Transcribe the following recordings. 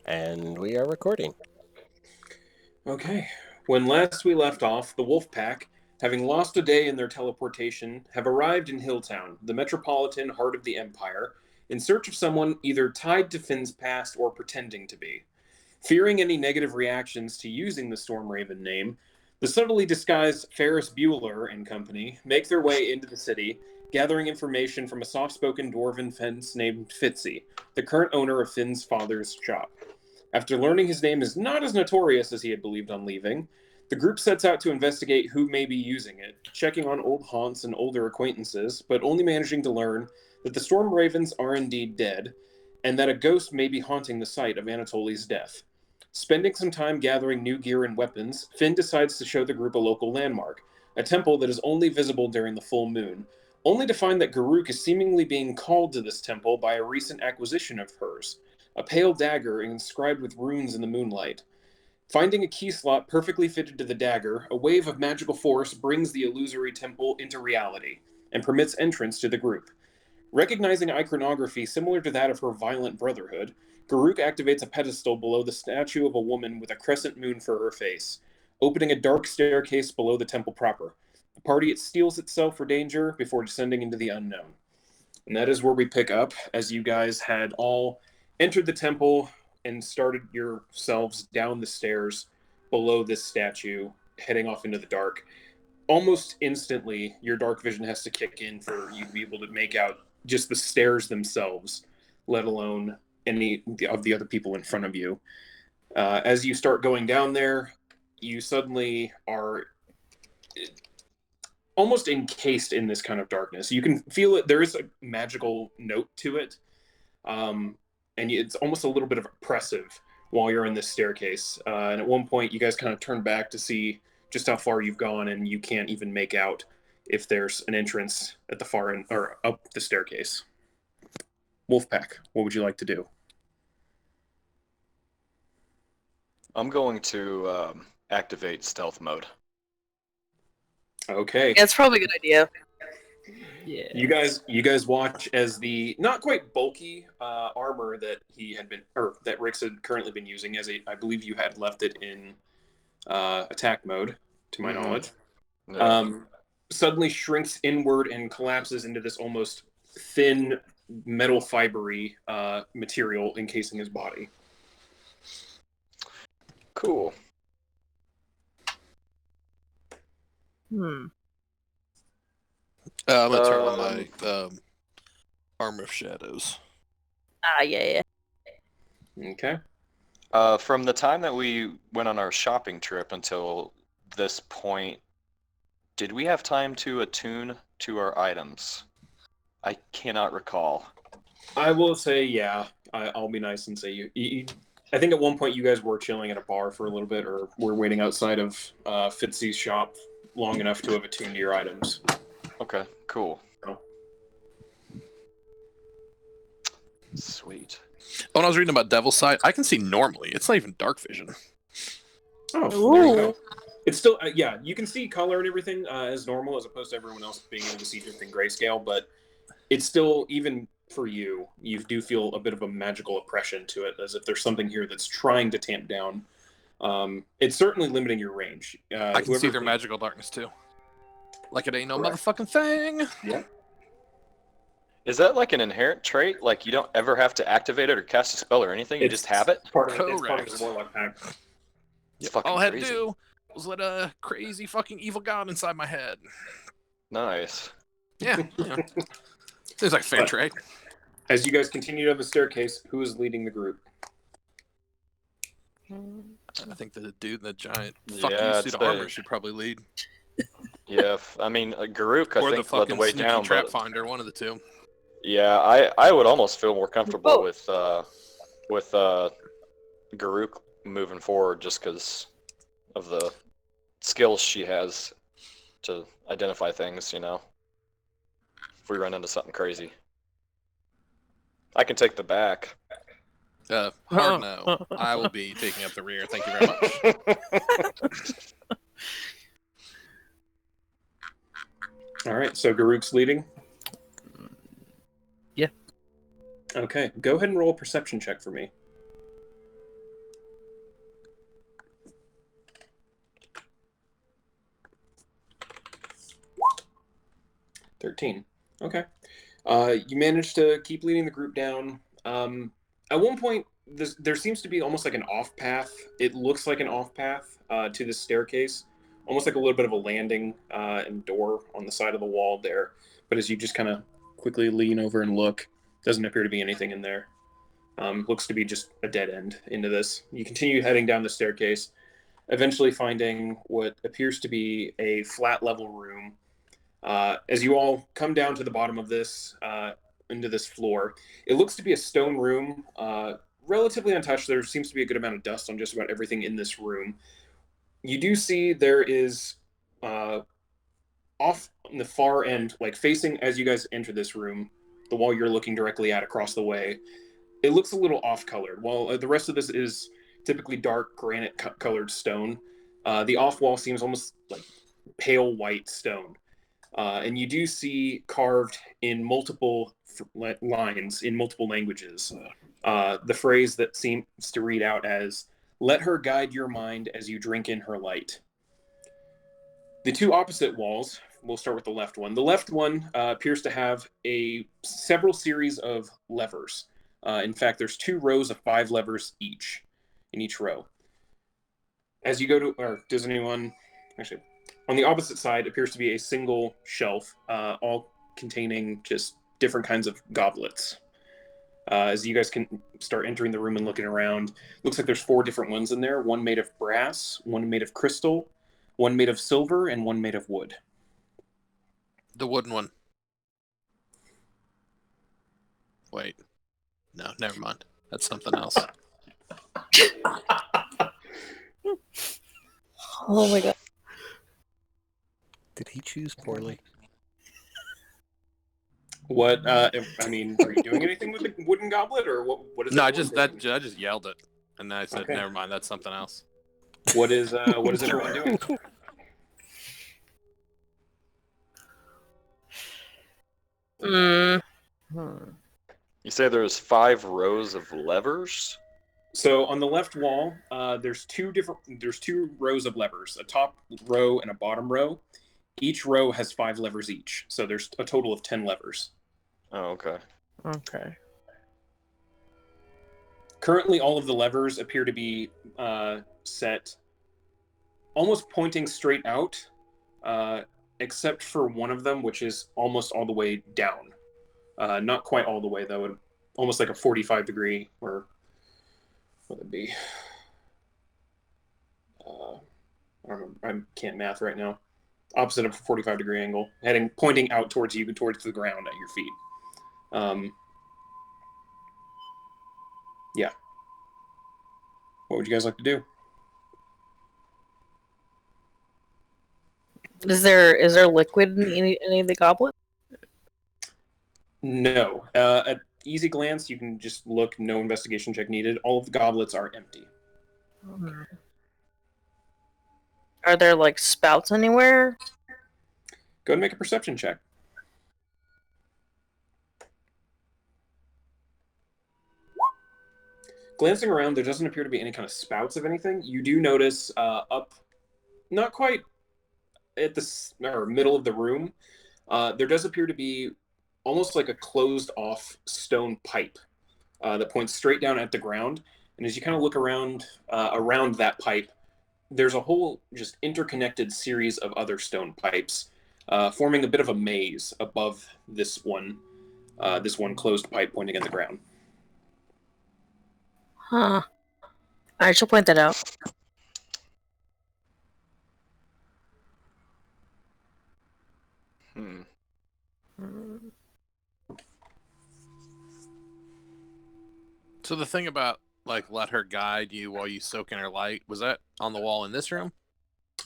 And we are recording. Okay. When last we left off, the Wolf Pack, having lost a day in their teleportation, have arrived in Hilltown, the metropolitan heart of the Empire, in search of someone either tied to Finn's past or pretending to be. Fearing any negative reactions to using the Stormraven name, the subtly disguised Ferris Bueller and company make their way into the city, gathering information from a soft-spoken dwarven fence named Fitzy, the current owner of Finn's father's shop. After learning his name is not as notorious as he had believed on leaving, the group sets out to investigate who may be using it, checking on old haunts and older acquaintances, but only managing to learn that the Storm Ravens are indeed dead, and that a ghost may be haunting the site of Anatoly's death. Spending some time gathering new gear and weapons, Finn decides to show the group a local landmark, a temple that is only visible during the full moon, only to find that Garuk is seemingly being called to this temple by a recent acquisition of hers, a pale dagger inscribed with runes in the moonlight. Finding a key slot perfectly fitted to the dagger, a wave of magical force brings the illusory temple into reality and permits entrance to the group. Recognizing iconography similar to that of her violent brotherhood, Garuk activates a pedestal below the statue of a woman with a crescent moon for her face, opening a dark staircase below the temple proper. The party steels itself for danger before descending into the unknown. And that is where we pick up, as you guys had all entered the temple and started yourselves down the stairs below this statue, heading off into the dark. Almost instantly, your dark vision has to kick in for you to be able to make out just the stairs themselves, let alone any of the other people in front of you. As you start going down there, you suddenly are almost encased in this kind of darkness. You can feel it. There is a magical note to it, and it's almost a little bit of oppressive while you're in this staircase. And at one point, you guys kind of turn back to see just how far you've gone, and you can't even make out if there's an entrance at the far end or up the staircase. Wolfpack, what would you like to do? I'm going to activate stealth mode. Okay. Yeah, it's probably a good idea. Yeah. You guys watch as the not quite bulky armor that he had been, or that Rix had currently been using, I believe you had left it in attack mode, to my knowledge, suddenly shrinks inward and collapses into this almost thin metal fibery material encasing his body. Cool. I'm gonna turn on my Armor of Shadows. Yeah. Okay. From the time that we went on our shopping trip until this point, did we have time to attune to our items? I cannot recall. I will say, yeah. I'll be nice and say you. I think at one point you guys were chilling at a bar for a little bit, or were waiting outside of Fitzy's shop long enough to have attuned to your items. Okay, cool. Oh. Sweet. When I was reading about Devil's Sight, I can see normally. It's not even dark vision. Oh, there you go. It's still, yeah, you can see color and everything as normal, as opposed to everyone else being able to see just in grayscale, but it's still, even for you, you do feel a bit of a magical oppression to it, as if there's something here that's trying to tamp down. It's certainly limiting your range. I can see their magical darkness, too. Like it ain't no motherfucking thing. Yeah. Is that like an inherent trait? Like you don't ever have to activate it or cast a spell or anything? You just have it? It's part of the Warlock pack. All I had to do was let a crazy fucking evil god inside my head. Nice. Yeah. Seems like a fair trade. As you guys continue down the staircase, who is leading the group? I think the dude in the giant fucking suit of armor should probably lead. Yeah, I mean, Garuk, or I think, the fucking led the way sneaky down. trap finder, one of the two. Yeah, I would almost feel more comfortable with Garuk moving forward just because of the skills she has to identify things, you know. If we run into something crazy. I can take the back. Hard no. I will be taking up the rear. Thank you very much. All right, so Garuk's leading? Yeah. Okay, go ahead and roll a perception check for me. 13. Okay. You manage to keep leading the group down. At one point, there seems to be almost like an off path. It looks like an off path to this staircase, almost like a little bit of a landing and door on the side of the wall there. But as you just kind of quickly lean over and look, doesn't appear to be anything in there. Looks to be just a dead end into this. You continue heading down the staircase, eventually finding what appears to be a flat level room. As you all come down to the bottom of this, into this floor, it looks to be a stone room, relatively untouched. There seems to be a good amount of dust on just about everything in this room. You do see there is, off in the far end, like facing as you guys enter this room, the wall you're looking directly at across the way, it looks a little off-colored. While the rest of this is typically dark granite-colored stone, the off-wall seems almost like pale white stone. And you do see carved in multiple lines in multiple languages the phrase that seems to read out as, "Let her guide your mind as you drink in her light." The two opposite walls, we'll start with the left one. The left one appears to have several series of levers. In fact, there's 2 rows of 5 levers each in each row. As you go to, or does anyone, actually, on the opposite side appears to be a single shelf, all containing just different kinds of goblets. As you guys can start entering the room and looking around, looks like there's 4 different ones in there. One made of brass, one made of crystal, one made of silver, and one made of wood. The wooden one. Wait. No, never mind. That's something else. Oh my god. Did he choose poorly? What? I mean, are you doing anything with the wooden goblet, or what is? No, I everyone doing? just yelled it, and then I said, Okay. "Never mind, that's something else." What is everyone doing? Mm. You say there's 5 rows of levers? So on the left wall, there's 2 rows of levers, a top row and a bottom row. Each row has 5 levers each, so there's a total of 10 levers. Oh, okay. Okay. Currently, all of the levers appear to be set almost pointing straight out, except for one of them, which is almost all the way down. Not quite all the way, though. Almost like a 45 degree, or what would it be? I don't know. I can't math right now. Opposite of a 45 degree angle, pointing out towards you, towards the ground at your feet. Yeah. What would you guys like to do? Is there liquid in any of the goblets? No. At easy glance, you can just look. No investigation check needed. All of the goblets are empty. Are there like spouts anywhere? Go ahead and make a perception check. Glancing around, there doesn't appear to be any kind of spouts of anything. You do notice up, not quite at the middle of the room, there does appear to be almost like a closed-off stone pipe that points straight down at the ground. And as you kind of look around that pipe, there's a whole just interconnected series of other stone pipes, forming a bit of a maze above this one closed pipe pointing at the ground. Huh. I shall point that out. Hmm. So the thing about like let her guide you while you soak in her light, was that on the wall in this room?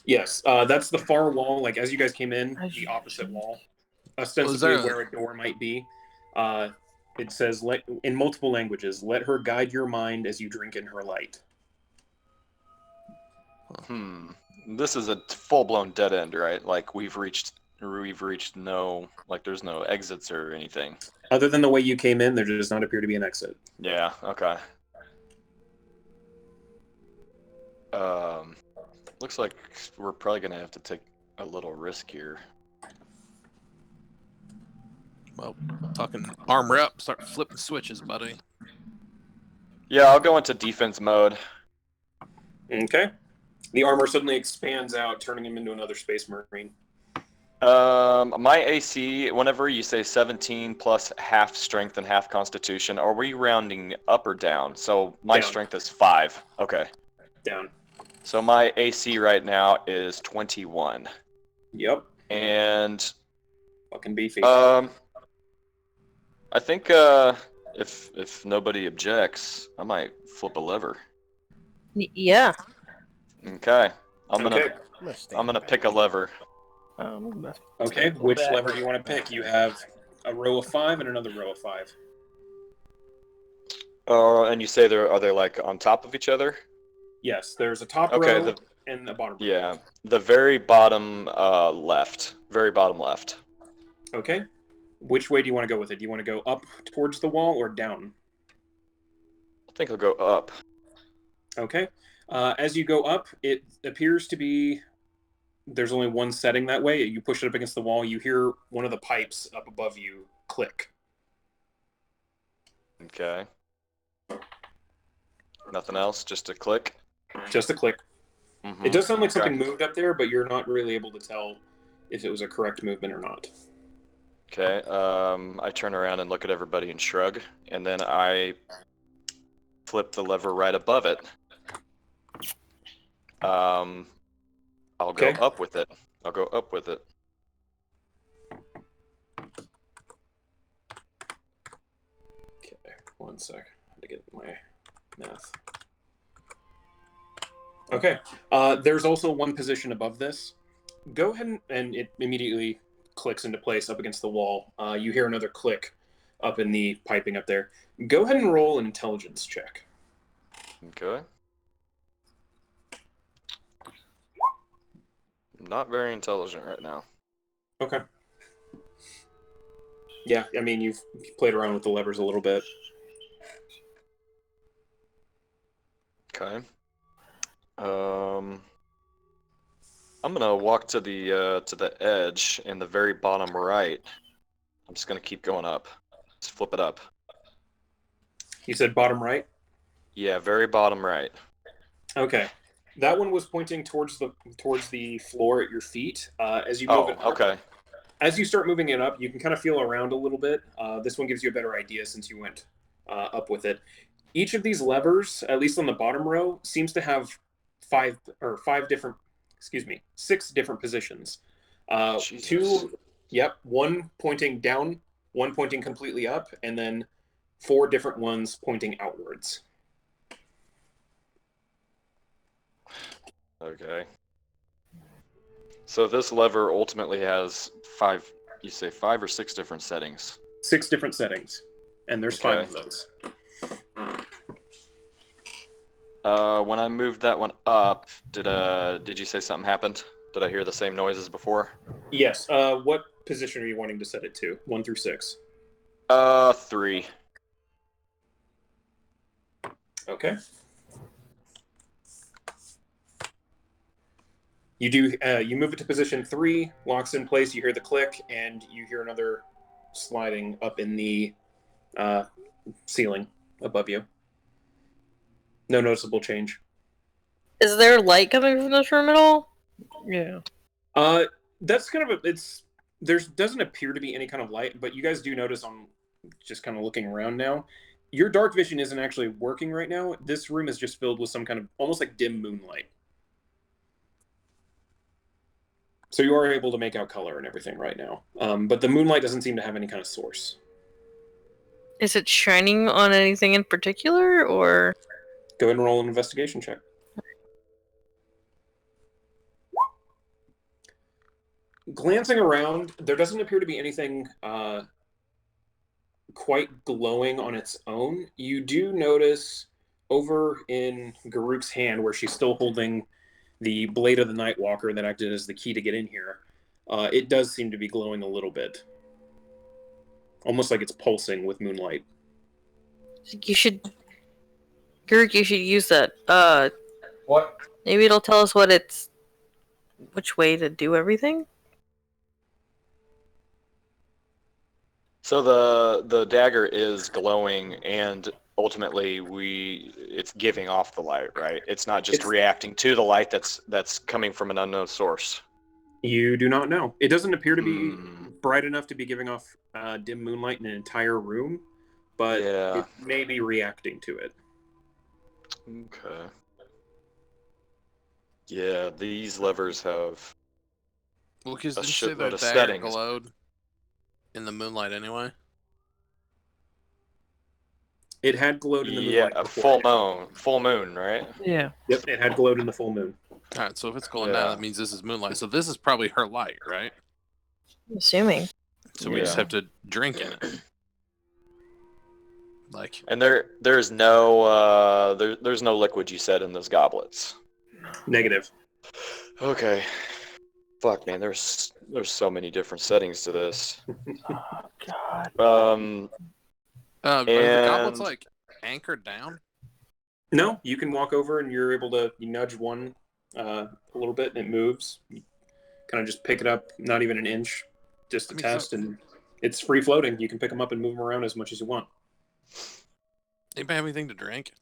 Yes, that's the far wall. Like as you guys came in, the opposite wall, ostensibly where a door might be. It says, in multiple languages, "Let her guide your mind as you drink in her light." This is a full-blown dead end, right? Like we've reached no, like there's no exits or anything. Other than the way you came in, there does not appear to be an exit. Yeah. Okay. Looks like we're probably gonna have to take a little risk here. Well, fucking armor up, start flipping switches, buddy. Yeah, I'll go into defense mode. Okay. The armor suddenly expands out, turning him into another Space Marine. My AC, whenever you say 17 plus half strength and half constitution, are we rounding up or down? So my Down. strength is 5. Okay. Down. So my AC right now is 21. Yep. And Fucking beefy. I think if nobody objects, I might flip a lever. Yeah. Okay. I'm Okay. gonna pick a lever. Okay. Which lever do you want to pick? You have a row of 5 and another row of 5. And you say are they like on top of each other? Yes, there's a top Okay, row and a bottom row. Yeah, the very bottom left. Very bottom left. Okay. Which way do you want to go with it? Do you want to go up towards the wall or down? I think I'll go up. Okay. As you go up, it appears to be there's only one setting that way. You push it up against the wall, you hear one of the pipes up above you click. Okay. Nothing else, just a click. Just a click. Mm-hmm. It does sound like Okay. something moved up there, but you're not really able to tell if it was a correct movement or not. Okay. I turn around and look at everybody and shrug, and then I flip the lever right above it. I'll go Okay. up with it. I'll go up with it. Okay, one sec. I had to get my math. Okay. There's also one position above this. Go ahead and it immediately clicks into place up against the wall. You hear another click up in the piping up there. Go ahead and roll an intelligence check. Okay. Not very intelligent right now. Okay. Yeah, I mean, you've played around with the levers a little bit. Okay. I'm gonna walk to the edge in the very bottom right. I'm just gonna keep going up. Just flip it up. You said bottom right? Yeah, very bottom right. Okay. That one was pointing towards the floor at your feet. As you move it up, okay. as you start moving it up, you can kind of feel around a little bit. This one gives you a better idea since you went up with it. Each of these levers, at least on the bottom row, seems to have six different positions. Jesus. One pointing down, one pointing completely up, and then 4 different ones pointing outwards. Okay. So this lever ultimately has 5. You say 5 or 6 different settings. 6 different settings, and there's 5 of those. When I moved that one up, did you say something happened? Did I hear the same noise as before? Yes. What position are you wanting to set it to? 1 through 6. 3. Okay. You do. You move it to position 3, locks in place. You hear the click, and you hear another sliding up in the ceiling above you. No noticeable change. Is there light coming from this room at all? Yeah. That's kind of there doesn't appear to be any kind of light, but you guys do notice on just kind of looking around now, your dark vision isn't actually working right now. This room is just filled with some kind of almost like dim moonlight. So you are able to make out color and everything right now. But the moonlight doesn't seem to have any kind of source. Is it shining on anything in particular, or? Go ahead and roll an investigation check. Glancing around, there doesn't appear to be anything quite glowing on its own. You do notice over in Garuk's hand, where she's still holding the blade of the Nightwalker that acted as the key to get in here, it does seem to be glowing a little bit. Almost like it's pulsing with moonlight. Garuk, you should use that. What? Maybe it'll tell us which way to do everything? So the dagger is glowing, and ultimately it's giving off the light, right? It's not just reacting to the light that's coming from an unknown source. You do not know. It doesn't appear to be Hmm. bright enough to be giving off dim moonlight in an entire room, but Yeah. it may be reacting to it. Okay. Yeah, these levers have Well, because a didn't you say shitload their of dagger settings. glowed in the moonlight anyway? It had glowed in the Yeah, moonlight a before. full moon, right? Yeah. Yep, it had glowed in the full moon. All right, so if it's glowing now, Yeah. that means this is moonlight. So this is probably her light, right? Assuming. So we just Yeah. have to drink in it. Like, And there's no liquid, you said, in those goblets. Negative. Okay. Fuck, man, there's so many different settings to this. God. are the goblets And like anchored down? No, you can walk over and you're able to nudge one a little bit and it moves. You kind of just pick it up, not even an inch, just to test, and it's free floating. You can pick them up and move them around as much as you want. Anybody have anything to drink?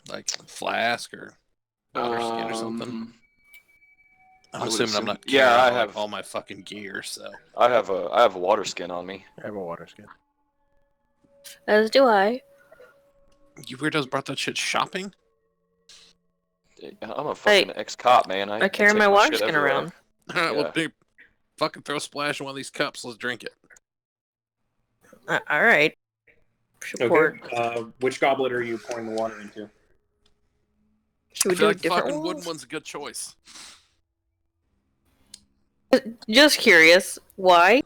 Like flask or water skin or something? I I'm would assuming I'm assume- not yeah, carrying I like, have- all my fucking gear, so. I have a water skin on me. I have a water skin. As do I. You weirdos brought that shit shopping? I'm a fucking ex-cop, man. I carry take my water shit skin everywhere. around. Alright, well, Yeah. dude, fucking throw a splash in one of these cups. Let's drink it. All right. Support. Okay. Which goblet are you pouring the water into? Should we I feel do like the different fucking ones? wooden one's a good choice. Just curious. Why?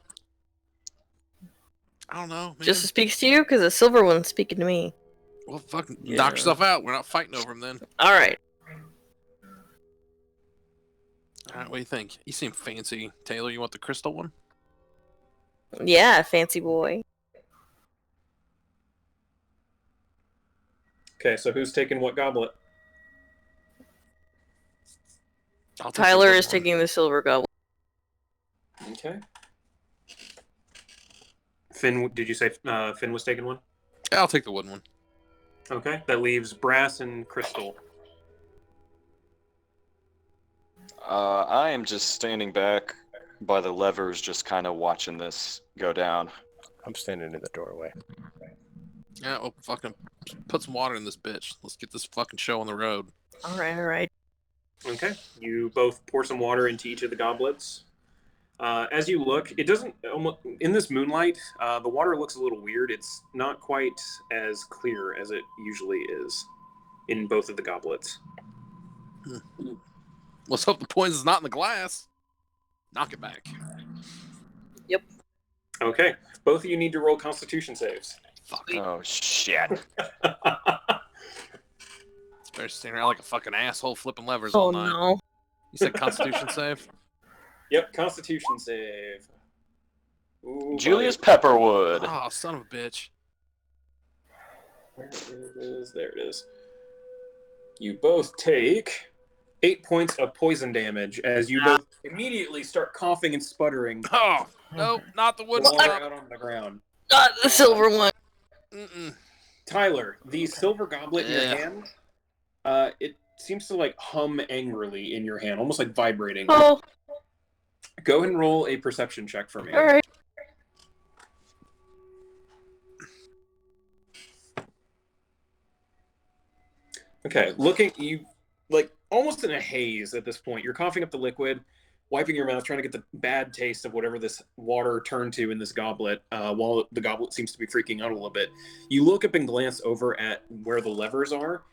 I don't know, man. Just speaks to you? Because the silver one's speaking to me. Well, fucking Yeah. knock yourself out. We're not fighting over him then. All right. Alright, what do you think? You seem fancy. Taylor, you want the crystal one? Yeah, fancy boy. Okay, so who's taking what goblet? I'll take the Tyler wooden is one. taking the silver goblet. Okay. Finn, did you say Finn was taking one? Yeah, I'll take the wooden one. Okay, that leaves brass and crystal. I am just standing back by the levers, just kind of watching this go down. I'm standing in the doorway. Yeah, well, fucking put some water in this bitch. Let's get this fucking show on the road. All right. Okay, you both pour some water into each of the goblets. As you look, it doesn't in this moonlight. The water looks a little weird. It's not quite as clear as it usually is in both of the goblets. Let's hope the poison's not in the glass. Knock it back. Okay, both of you need to roll Constitution saves. Fuck. Oh shit! Better stand around like a fucking asshole flipping levers Oh all night. no. You said Constitution save? Yep, Constitution save. Ooh, Julius buddy. Pepperwood. Oh, son of a bitch. There it is. There it is. You both take 8 points of poison damage as you both immediately start coughing and sputtering. Oh, nope, not the wooden Water cup. out on the ground. Not the silver one. Mm-mm. Tyler, the silver goblet in your Yeah. hand, it seems to like hum angrily in your hand, almost like vibrating. Oh, Go ahead and roll a perception check for me. all right. Okay, looking, you like almost in a haze at this point. You're coughing up the liquid, wiping your mouth, trying to get the bad taste of whatever this water turned to in this goblet, while the goblet seems to be freaking out a little bit. You look up and glance over at where the levers are,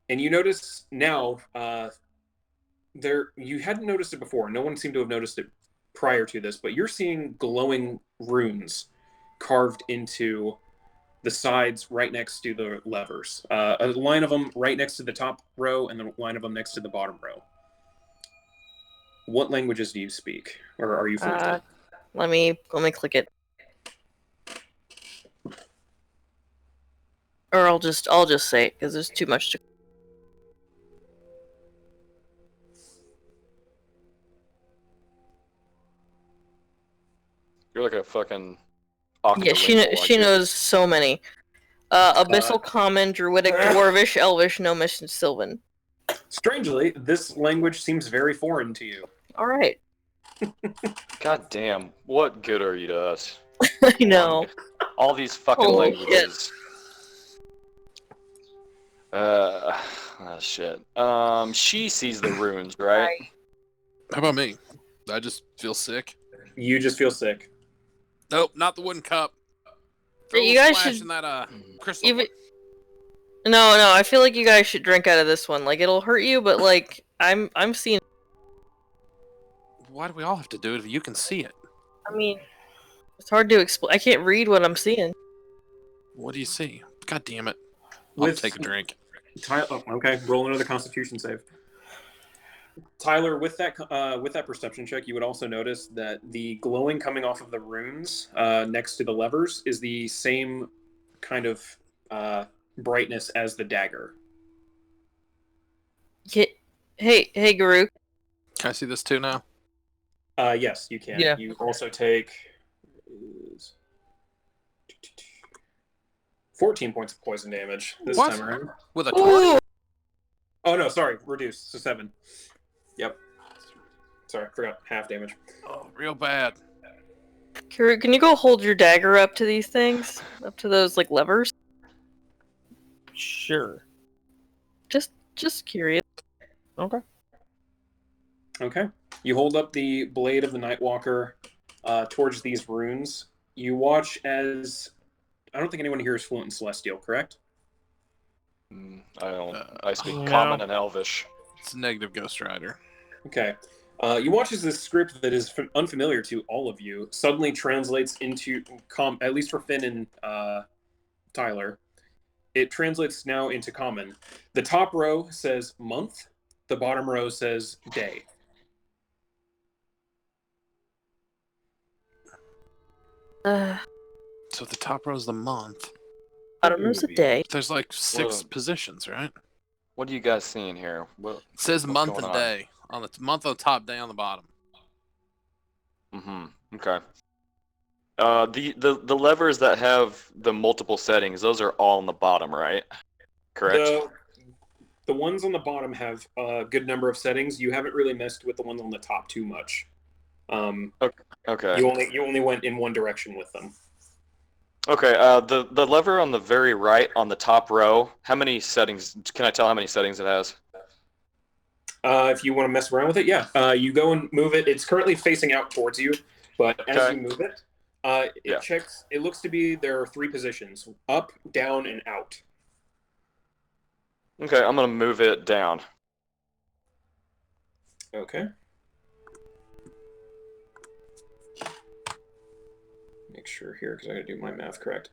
and you notice now, you hadn't noticed it before. No one seemed to have noticed it prior to this, but you're seeing glowing runes carved into the sides right next to the levers. A line of them right next to the top row and the line of them next to the bottom row. What languages do you speak? Or are you fluent? Let me click it. Or I'll just say it because there's too much to. You're like a fucking Yeah, she knows so many. Abyssal, Common, Druidic, Dwarvish, Elvish, Gnomish, and Sylvan. Strangely, this language seems very foreign to you. All right. God damn, what good are you to us? I know. All these fucking Holy languages. Shit. She sees the runes, right? How about me? I just feel sick. You just feel sick. Nope, not the wooden cup. Yeah, you guys splash should in that crystal. even. No, I feel like you guys should drink out of this one. Like it'll hurt you, but like I'm seeing. Why do we all have to do it if you can see it? I mean, it's hard to explain. I can't read what I'm seeing. What do you see? God damn it! I'll take a drink. Okay, roll another Constitution save. Tyler, with that perception check, you would also notice that the glowing coming off of the runes next to the levers is the same kind of brightness as the dagger. Hey, Guru. Can I see this too now? Yes, you can. Yeah. You also take 14 points of poison damage this What? time around. With a torch? Oh no, sorry, reduced to 7. Yep. Sorry, forgot half damage. Oh, real bad. Guru, can you go hold your dagger up to these things? Up to those like levers? Sure. Just curious. Okay. Okay. You hold up the blade of the Nightwalker towards these runes. You watch as... I don't think anyone here is fluent in Celestial, correct? I don't. I speak no. Common and Elvish. It's a negative Ghost Rider. Okay. You watch as this script that is unfamiliar to all of you suddenly translates into, at least for Finn and Tyler, it translates now into Common. The top row says month. The bottom row says day. So the top row is the month. Bottom is a day. There's like 6 Whoa. positions, right? What are you guys seeing here? What? It says What's month going and on? day on the month on the top, day on the bottom. Mm-hmm. Okay. The levers that have the multiple settings, those are all on the bottom, right? Correct. The ones on the bottom have a good number of settings. You haven't really messed with the ones on the top too much. Okay. You only went in one direction with them. Okay. The lever on the very right on the top row. How many settings? Can I tell how many settings it has? If you want to mess around with it, yeah. You go and move it. It's currently facing out towards you, but as you move it, it checks. It looks to be there are 3 positions: up, down, and out. Okay, I'm gonna move it down. Okay. Make sure here because I gotta do my math correct.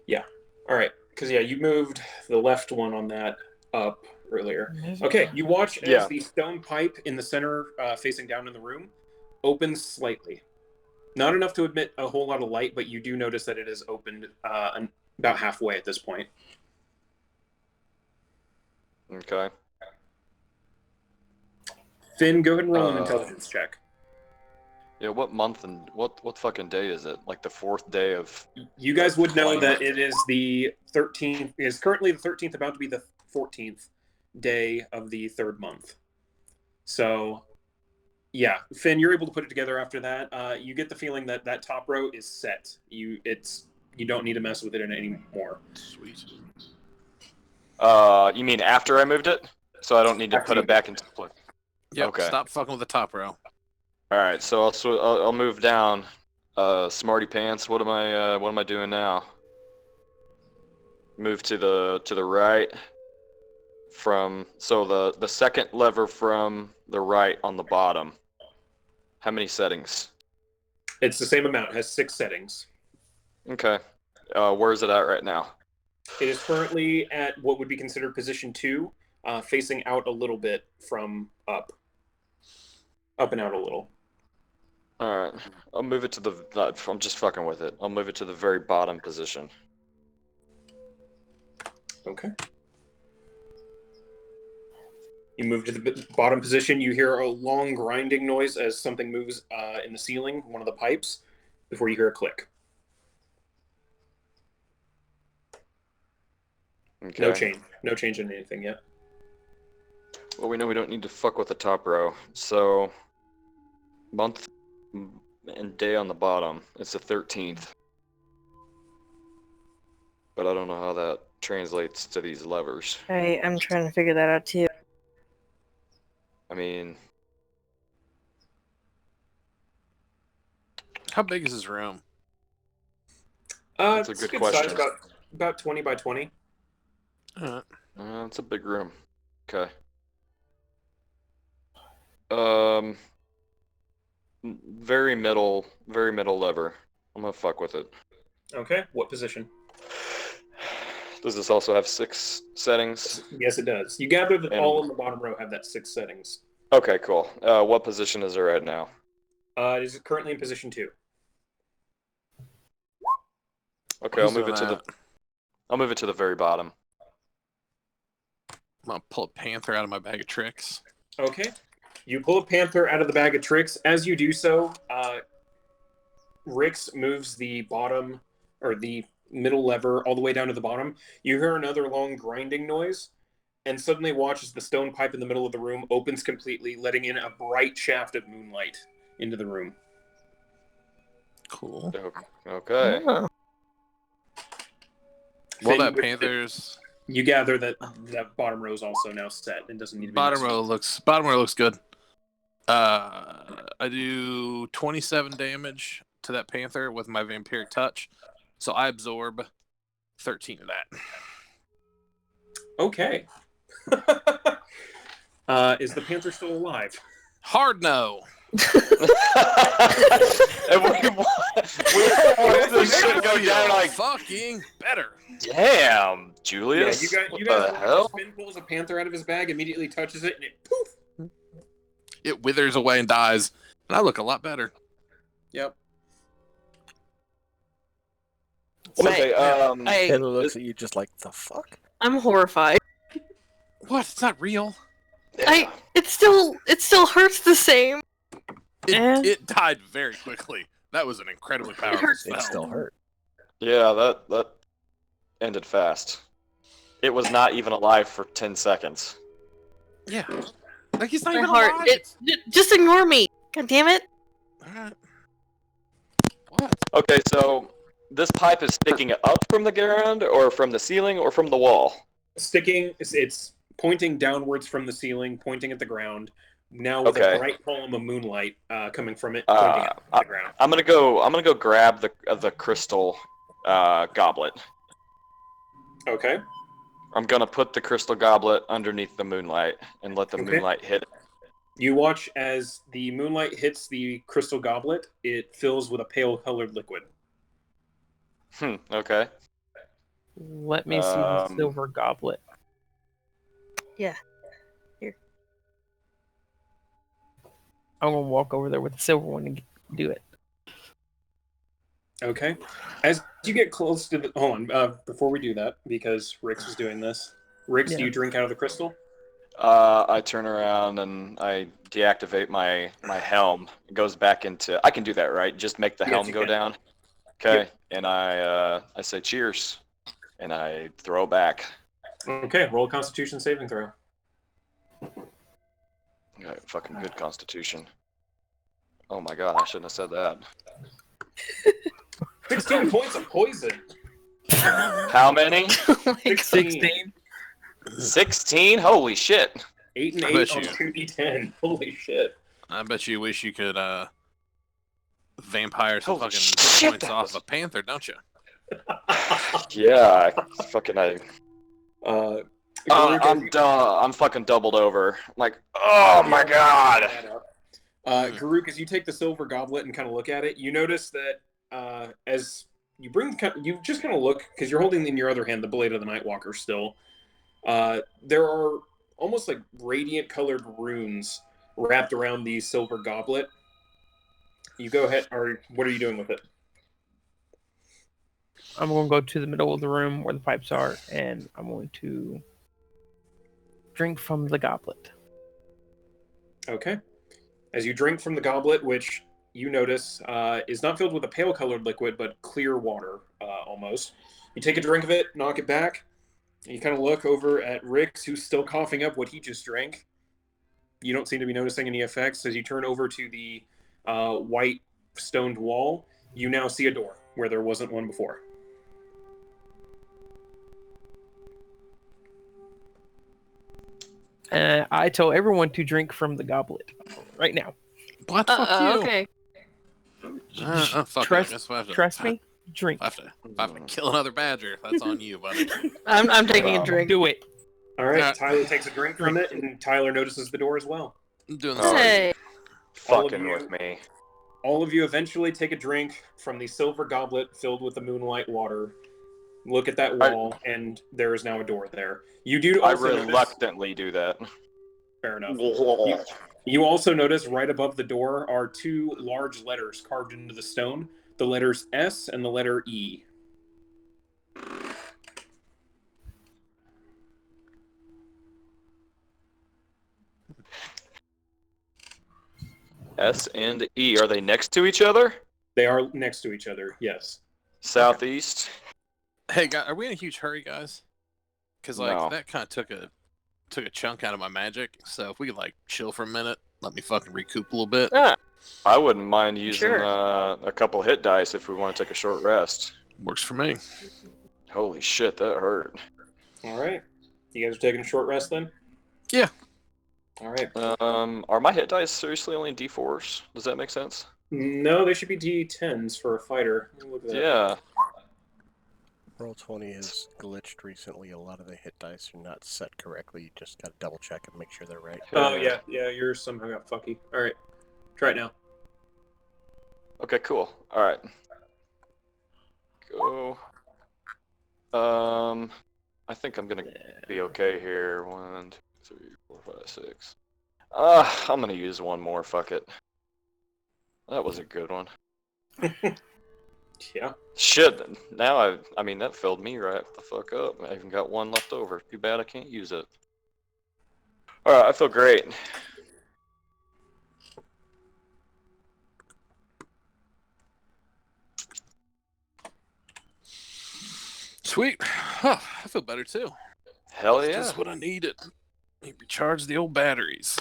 Yeah. All right. Because yeah, you moved the left one on that up earlier. Okay. You watch as the stone pipe in the center, facing down in the room, opens slightly. Not enough to emit a whole lot of light, but you do notice that it is opened about halfway at this point. Okay. Finn, go ahead and roll an intelligence check. Yeah. What month and what fucking day is it? Like the 4th day of. You guys would know that it is the 13th. It is currently the 13th, about to be the 14th day of the 3rd month. So, yeah, Finn, you're able to put it together after that. You get the feeling that that top row is set. You don't need to mess with it anymore. Sweet. You mean after I moved it? So I don't need to put it back into place. Yep. Okay. Stop fucking with the top row. All right. So I'll move down. Smarty pants. What am I doing now? Move to the right. So the second lever from the right on the bottom. How many settings? It's the same amount. It has 6 settings. Okay. Where is it at right now? It is currently at what would be considered position 2, facing out a little bit from up and out a little. All right. I'll move it to the. I'm just fucking with it. I'll move it to the very bottom position. Okay. You move to the bottom position. You hear a long grinding noise as something moves in the ceiling, one of the pipes, before you hear a click. Okay. No change in anything yet. Well, we know we don't need to fuck with the top row. So, month and day on the bottom. It's the 13th. But I don't know how that translates to these levers. I'm trying to figure that out too. I mean, How big is his room? That's a It's good size, question. about 20 by 20. it's a big room. Okay. Very middle lever. I'm gonna fuck with it. Okay, what position? Does this also have 6 settings? Yes, it does. You gather that And- all in the bottom row have that 6 settings. Okay, cool. What position is it right now? It is currently in position 2. Okay, I'll move it to the very bottom. I'm gonna pull a panther out of my bag of tricks. Okay. You pull a panther out of the bag of tricks. As you do so, Rix moves the bottom or the middle lever all the way down to the bottom. You hear another long grinding noise, and suddenly watch as the stone pipe in the middle of the room opens completely, letting in a bright shaft of moonlight into the room. Cool. Okay. Oh. Well, Thing that with- panther's You gather that that bottom row is also now set and doesn't need to be bottom messed row looks good. I do 27 damage to that panther with my vampiric touch, so I absorb 13 of that. Okay. Is the panther still alive? Hard no. And we watched this shit go down like, fucking better. damn, Yeah, Julius. you guys what watch the hell? Spin pulls a panther out of his bag, immediately touches it, and it poof. It withers away and dies, and I look a lot better. Yep. Okay, Taylor looks at you just like, the fuck? I'm horrified. What? It's not real. It still hurts the same. It died very quickly. That was an incredibly powerful hurts. spell. It still hurt. Yeah, that ended fast. It was not even alive for 10 seconds. Yeah. Like he's not My even heart. alive. Just ignore me. God damn it. Alright. What? Okay, so this pipe is sticking up from the ground, or from the ceiling, or from the wall? Sticking, it's pointing downwards from the ceiling, pointing at the ground. Now with Okay. a bright column of moonlight coming from it, pointing at the ground. I'm gonna go grab the crystal goblet. Okay. I'm gonna put the crystal goblet underneath the moonlight and let the Okay. moonlight hit it. You watch as the moonlight hits the crystal goblet. It fills with a pale-colored liquid. Okay. Let me see the silver goblet. Yeah. Here. I'm gonna walk over there with the silver one and do it. Okay. As you get close to the... Hold on. Before we do that, because Rix was doing this. Rix, do Yeah. you drink out of the crystal? I turn around and I deactivate my helm. It goes back into. I can do that, right? Just make the Yes, helm you go can. down. Okay. Yep. And I say cheers, and I throw back. Okay, roll a Constitution saving throw. Okay, fucking good Constitution. Oh my god, I shouldn't have said that. 16 points of poison. How many? Oh my God. 16. 16? Holy shit. 8 and I 8 bet on you. 2d10. Holy shit. I bet you wish you could vampire some Holy fucking shit, points that off was- a panther, don't you? Yeah, Uh, I'm fucking doubled over. Like, oh my god. Garuk, as you take the silver goblet and kind of look at it, you notice that as you you just kind of look, because you're holding in your other hand the blade of the Nightwalker still. There are almost like radiant colored runes wrapped around the silver goblet. You go ahead, or what are you doing with it? I'm gonna go to the middle of the room where the pipes are, and I'm going to drink from the goblet. Okay. As you drink from the goblet, which you notice is not filled with a pale colored liquid, but clear water almost. You take a drink of it, knock it back, You kind of look over at Rix, who's still coughing up what he just drank. You don't seem to be noticing any effects. As you turn over to the white stoned wall, you now see a door where there wasn't one before. I tell everyone to drink from the goblet right now. What? Fuck you. Okay. Fuck Trust- it. I guess we'll have to- Trust me, drink. If I have to kill another badger, that's on you, buddy. I'm taking a drink. Do it. All right, Yeah. Tyler takes a drink from it, and Tyler notices the door as well. I'm doing the Oh, same. Hey. All of Fucking you- with me. All of you eventually take a drink from the silver goblet filled with the moonlight water. Look at that wall, and there is now a door there. You do I also notice, reluctantly do that. fair enough. You also notice right above the door are two large letters carved into the stone, the letters S and the letter E. S and E, are they next to each other? They are next to each other, yes. Southeast? Hey, guys, are we in a huge hurry, guys? Because like No. that kind of took a chunk out of my magic. So if we could like chill for a minute, let me fucking recoup a little bit. Ah, I wouldn't mind using Sure. a couple hit dice if we want to take a short rest. Works for me. Holy shit, that hurt. All right. You guys are taking a short rest then? Yeah. All right. Are my hit dice seriously only D4s? Does that make sense? No, they should be D10s for a fighter. Let me look at that. Yeah. Roll20 has glitched recently. A lot of the hit dice are not set correctly. You just gotta double check and make sure they're right. Oh, yeah. Yeah, yours somehow got fucky. All right. Try it now. Okay, cool. All right. Go. I think I'm gonna be okay here. 1, 2, 3, 4, 5, 6. I'm gonna use one more. Fuck it. That was a good one. Yeah. Shit. Now I mean that filled me right the fuck up. I even got one left over. Too bad I can't use it. All right, I feel great. Sweet. Oh, I feel better too. Hell That's yeah. just what I needed. Let me recharge the old batteries.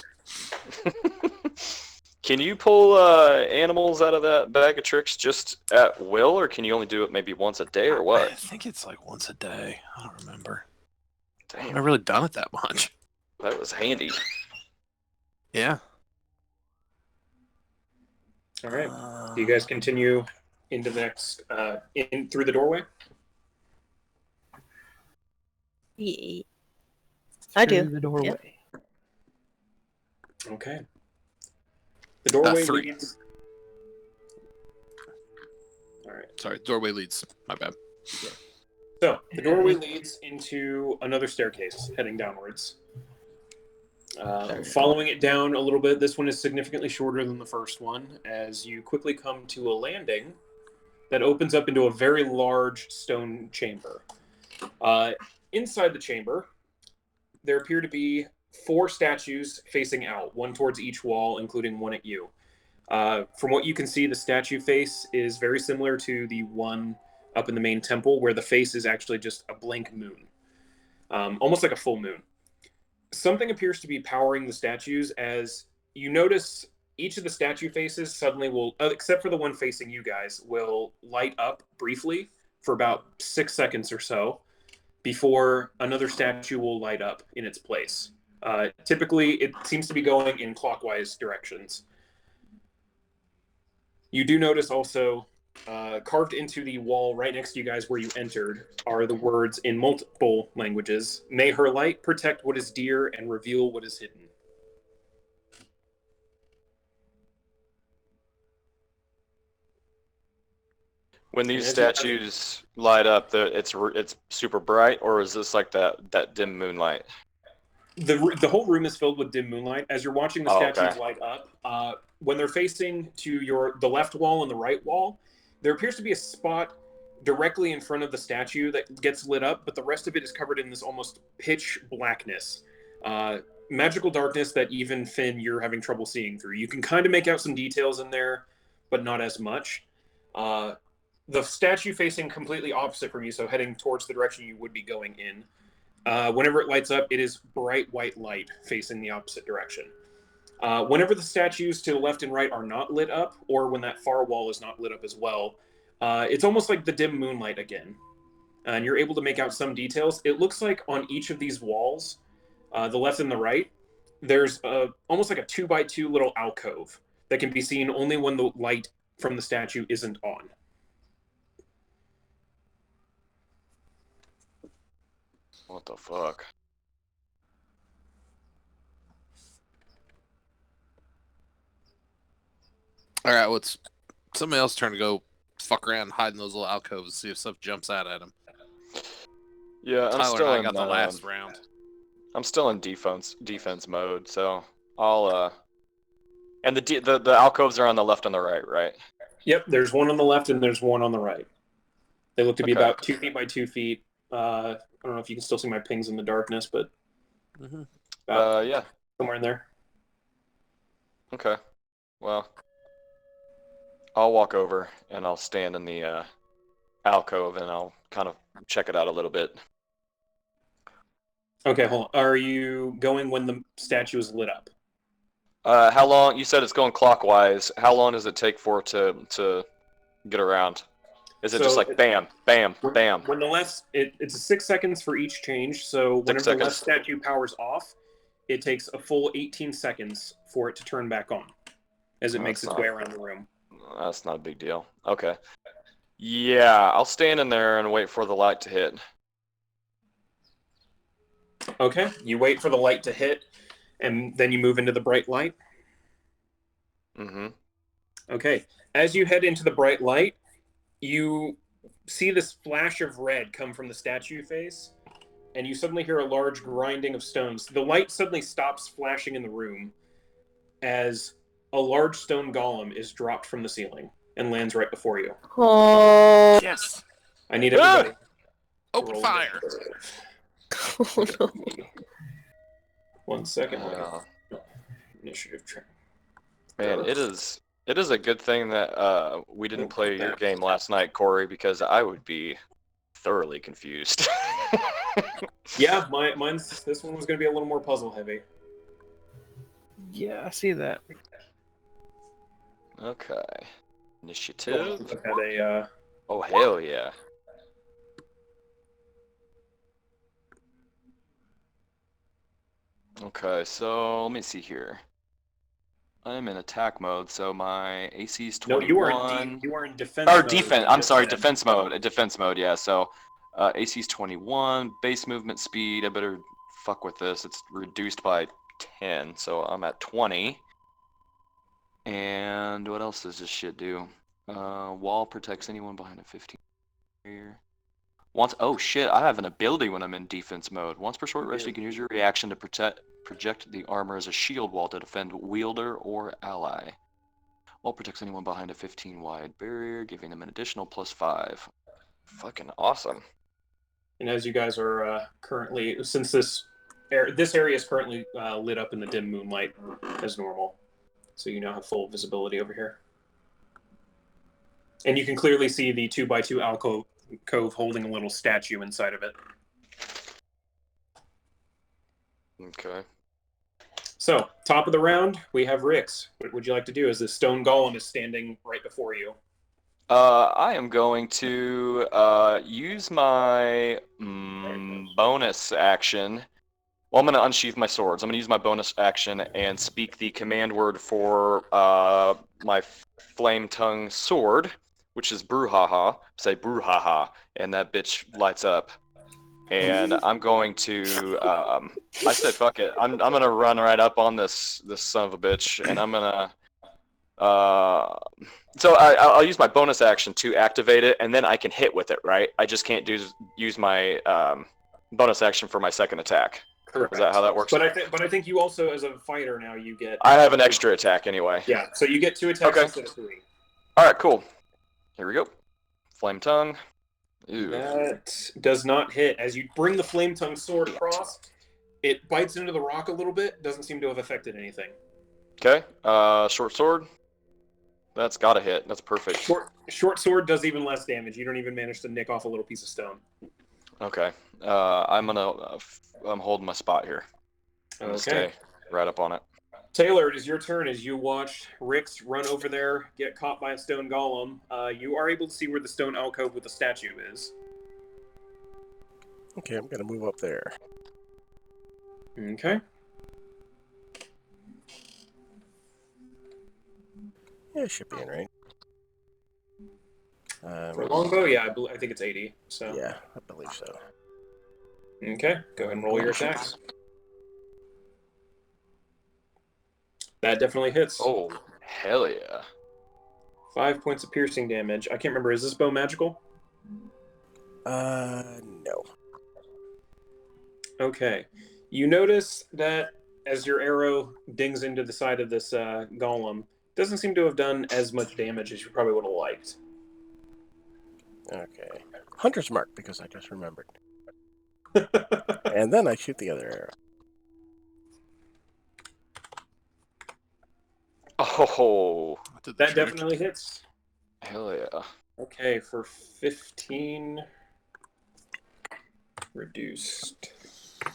Can you pull animals out of that bag of tricks just at will, or can you only do it maybe once a day, or I what? think it's like once a day. I don't remember. I Damn, haven't really done it that much. that was handy. Yeah. All right. Do you guys continue into the next, in through the doorway? yeah. I Through do. the doorway. Okay. The doorway 3. leads. All right. Sorry, doorway leads. My bad. So the doorway leads into another staircase heading downwards. Following it down a little bit, this one is significantly shorter than the first one, as you quickly come to a landing that opens up into a very large stone chamber. Inside the chamber, there appear to be 4 statues facing out, one towards each wall, including one at you. From what you can see, the statue face is very similar to the one up in the main temple, where the face is actually just a blank moon, almost like a full moon. Something appears to be powering the statues, as you notice each of the statue faces suddenly will, except for the one facing you guys, will light up briefly for about 6 seconds or so before another statue will light up in its place. Typically, it seems to be going in clockwise directions. You do notice also, carved into the wall right next to you guys where you entered, are the words in multiple languages. May her light protect what is dear and reveal what is hidden. When these statues light up, it's super bright, or is this like that dim moonlight? The whole room is filled with dim moonlight. As you're watching the statues light up, when they're facing to the left wall and the right wall, there appears to be a spot directly in front of the statue that gets lit up, but the rest of it is covered in this almost pitch blackness. Magical darkness that even Finn, you're having trouble seeing through. You can kind of make out some details in there, but not as much. The statue facing completely opposite from you, so heading towards the direction you would be going in, Whenever it lights up, it is bright white light facing the opposite direction. Whenever the statues to the left and right are not lit up, or when that far wall is not lit up as well, it's almost like the dim moonlight again. And you're able to make out some details. It looks like on each of these walls, the left and the right, there's almost like a 2x2 little alcove that can be seen only when the light from the statue isn't on. What the fuck? All right, what's somebody else turn to go fuck around and hide in those little alcoves and see if stuff jumps out at him. Yeah, I'm Tyler still and I in got the last round. I'm still in defense mode, so I'll and the alcoves are on the left and the right, right? Yep, there's one on the left and there's one on the right. They look to be Okay. about 2 feet by 2 feet. I don't know if you can still see my pings in the darkness, but Yeah. somewhere in there. Okay. Well, I'll walk over and I'll stand in the alcove and I'll kind of check it out a little bit. Okay, hold on. Are you going when the statue is lit up? How long? You said it's going clockwise. How long does it take for it to get around? Is it So just like bam, bam, bam? When the left, it's 6 seconds for each change. So whenever the left statue powers off, it takes a full 18 seconds for it to turn back on as it makes its way around the room. That's not a big deal. Okay. Yeah, I'll stand in there and wait for the light to hit. Okay, you wait for the light to hit, and then you move into the bright light. Mm-hmm. Okay, as you head into the bright light, you see this flash of red come from the statue face, and you suddenly hear a large grinding of stones. The light suddenly stops flashing in the room as a large stone golem is dropped from the ceiling and lands right before you. Oh, Yes. I need everybody. Open roll fire. oh no. 1 second. Initiative track. Man, it is a good thing that we didn't play your game last night, Corey, because I would be thoroughly confused. Yeah, this one was going to be a little more puzzle heavy. Yeah, I see that. Okay. Initiative. I've had a Oh, hell yeah. Okay, so let me see here. I'm in attack mode, so my AC is 21. No, you are in defense Or mode. defense. I'm sorry, defense mode. Defense mode, yeah. So AC is 21. Base movement speed. I better fuck with this. It's reduced by 10, so I'm at 20. And what else does this shit do? Wall protects anyone behind a 15 here. Oh shit, I have an ability when I'm in defense mode. Once per short rest, you can use your reaction to project the armor as a shield wall to defend wielder or ally. Wall protects anyone behind a 15 wide barrier, giving them an additional +5. Fucking awesome. And as you guys are currently, since this area is currently lit up in the dim moonlight as normal, so you now have full visibility over here. And you can clearly see the 2x2 alcove holding a little statue inside of it. Okay. So, top of the round, we have Rix. What would you like to do as this stone golem is standing right before you? I am going to use my bonus action. Well, I'm going to unsheath my swords. I'm going to use my bonus action and speak the command word for my flame tongue sword, which is brouhaha. Say brouhaha, and that bitch lights up. And I'm going to, I said fuck it. I'm gonna run right up on this son of a bitch, and I'm gonna, so I'll use my bonus action to activate it, and then I can hit with it, right? I just can't use my bonus action for my second attack. Correct. Is that how that works? But I think you also, as a fighter now, you get. I have an extra attack anyway. Yeah, so you get 2 attacks instead of 3. All right, cool. Here we go. Flame tongue. Ew. That does not hit. As you bring the flame tongue sword across, it bites into the rock a little bit. Doesn't seem to have affected anything. Okay. Short sword. That's gotta hit. That's perfect. Short sword does even less damage. You don't even manage to nick off a little piece of stone. Okay. I'm holding my spot here. I'm gonna stay right up on it. Taylor, it is your turn as you watched Rix run over there, get caught by a stone golem. You are able to see where the stone alcove with the statue is. Okay, I'm gonna move up there. Okay. Yeah, it should be in range. For a longbow, yeah, I think it's 80. So Yeah, I believe so. okay, go ahead and roll your attacks. That definitely hits. Oh, hell yeah. 5 points of piercing damage. I can't remember. Is this bow magical? No. Okay. You notice that as your arrow dings into the side of this golem, doesn't seem to have done as much damage as you probably would have liked. Okay. Hunter's mark, because I just remembered. And then I shoot the other arrow. Oh, That definitely hits. hell yeah. Okay, for 15 reduced. Do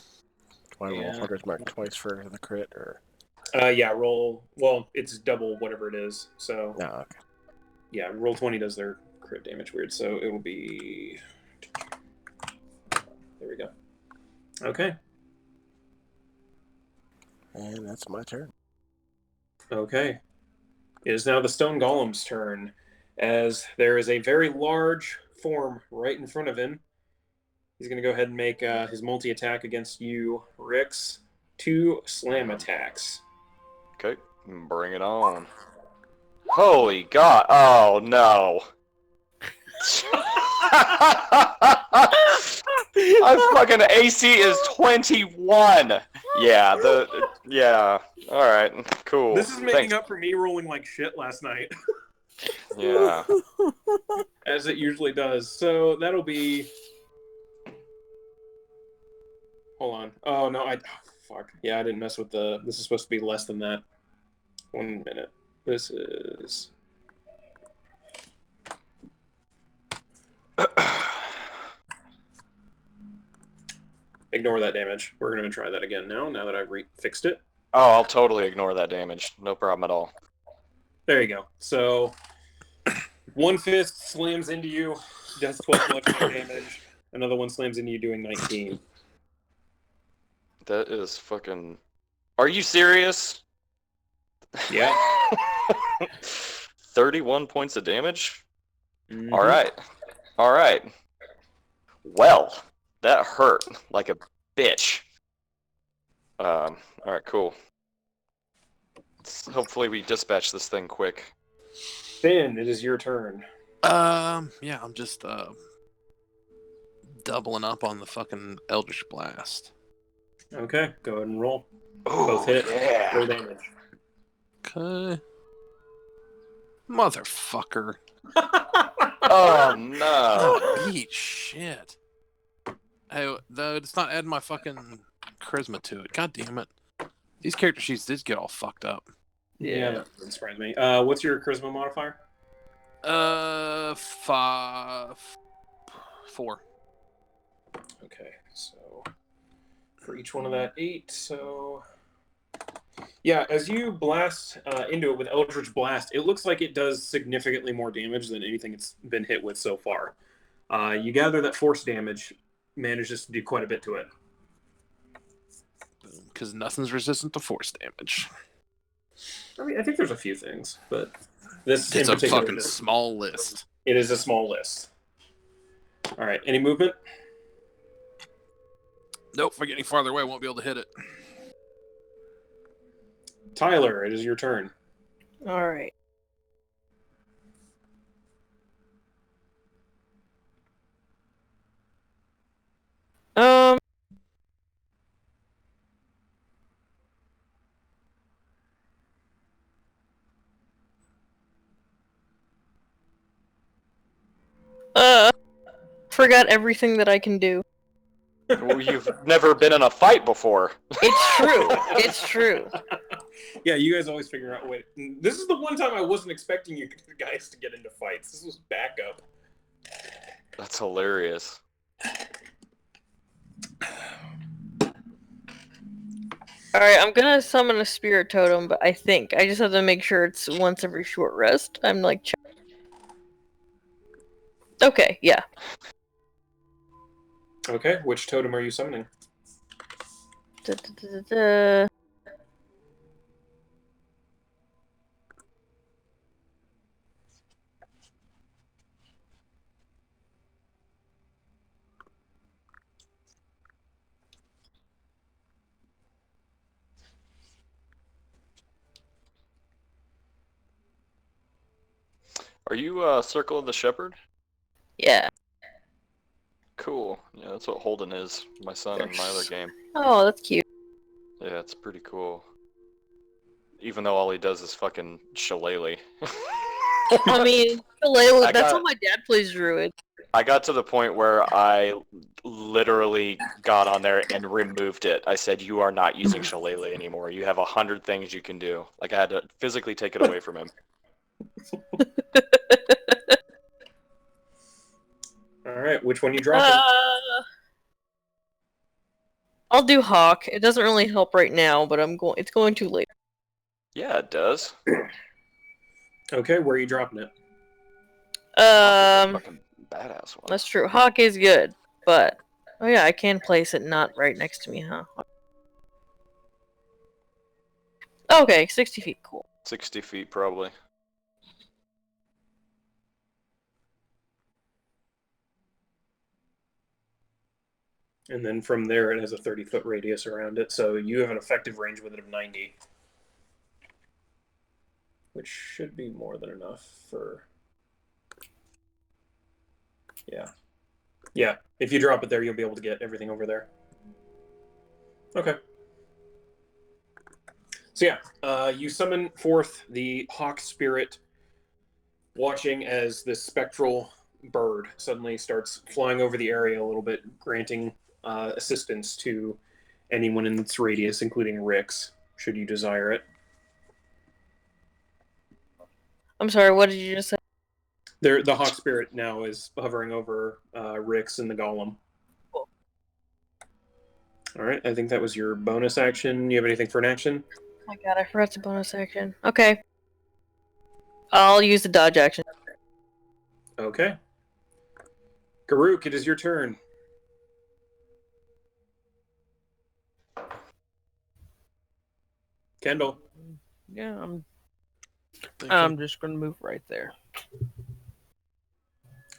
I roll Hunter's mark twice for the crit, or? Yeah, roll. Well, it's double whatever it is. So No, okay. yeah, roll 20 does their crit damage weird. So it will be. There we go. Okay. And that's my turn. Okay. It is now the stone golem's turn, as there is a very large form right in front of him. He's going to go ahead and make his multi-attack against you, Rix. 2 slam attacks. Okay, bring it on. Holy God! Oh no! My fucking AC is 21. Yeah, yeah. All right, cool. This is making Thanks. up for me rolling like shit last night, Yeah. as it usually does. So that'll be. Hold on. Oh no, fuck. Yeah, I didn't mess with the. This is supposed to be less than that. 1 minute. This is. Ignore that damage. We're going to try that again now that I've fixed it. Oh, I'll totally ignore that damage. No problem at all. There you go. So, one fist slams into you, does 12 electrical damage. Another one slams into you, doing 19. That is fucking... Are you serious? Yeah. 31 points of damage? Mhm. All right. Well, that hurt like a bitch. All right, cool. Hopefully we dispatch this thing quick. Finn, it is your turn. Yeah, I'm just doubling up on the fucking Eldritch Blast. Okay, go ahead and roll. Ooh, Both hit. yeah. Roll damage. Okay. Motherfucker. Oh no. Oh, eat shit. Hey, though it's not adding my fucking charisma to it. God damn it. These character sheets did get all fucked up. Yeah, that doesn't surprise me. What's your charisma modifier? 4. Okay, so for each one of that 8, so yeah, as you blast into it with Eldritch Blast, it looks like it does significantly more damage than anything it's been hit with so far. You gather that force damage manages to do quite a bit to it. Because nothing's resistant to force damage. I mean, I think there's a few things, but this It's in a particular, fucking small list. it is a small list. All right, any movement? Nope, if I get any farther away, I won't be able to hit it. Tyler, it is your turn. All right. Um. Forgot everything that I can do. Well, you've never been in a fight before. It's true. It's true. Yeah, you guys always figure out. Wait, this is the one time I wasn't expecting you guys to get into fights. This was backup. That's hilarious. Alright, I'm gonna summon a spirit totem, but I just have to make sure it's once every short rest. I'm like, okay, yeah. Okay, which totem are you summoning? Da, da, da, da, da. Are you Circle of the Shepherd? Yeah. Cool. Yeah, that's what Holden is. My son in my other game. Oh, that's cute. Yeah, it's pretty cool. Even though all he does is fucking shillelagh. I mean, Layla, I that's got- how my dad plays Druid. I got to the point where I literally got on there and removed it. I said, "You are not using shillelagh anymore. You have 100 things you can do." Like I had to physically take it away from him. All right, which one you dropping? I'll do Hawk. It doesn't really help right now, but it's going too late. Yeah, it does. Okay, where are you dropping it? Fucking badass one. That's true. Hawk is good, but oh yeah, I can place it not right next to me, huh? Okay, 60 feet, cool. 60 feet probably. And then from there, it has a 30-foot radius around it, so you have an effective range with it of 90. Which should be more than enough for... Yeah. Yeah, if you drop it there, you'll be able to get everything over there. Okay. So yeah, you summon forth the Hawk Spirit, watching as this spectral bird suddenly starts flying over the area a little bit, granting assistance to anyone in its radius, including Rix, should you desire it. I'm sorry, what did you just say? The Hawk Spirit now is hovering over Rix and the Golem. Cool. All right, I think that was your bonus action. You have anything for an action? Oh my god, I forgot the bonus action. Okay. I'll use the dodge action. Okay. Karuk, it is your turn. Kendall. Yeah, I'm Thinking. just gonna move right there.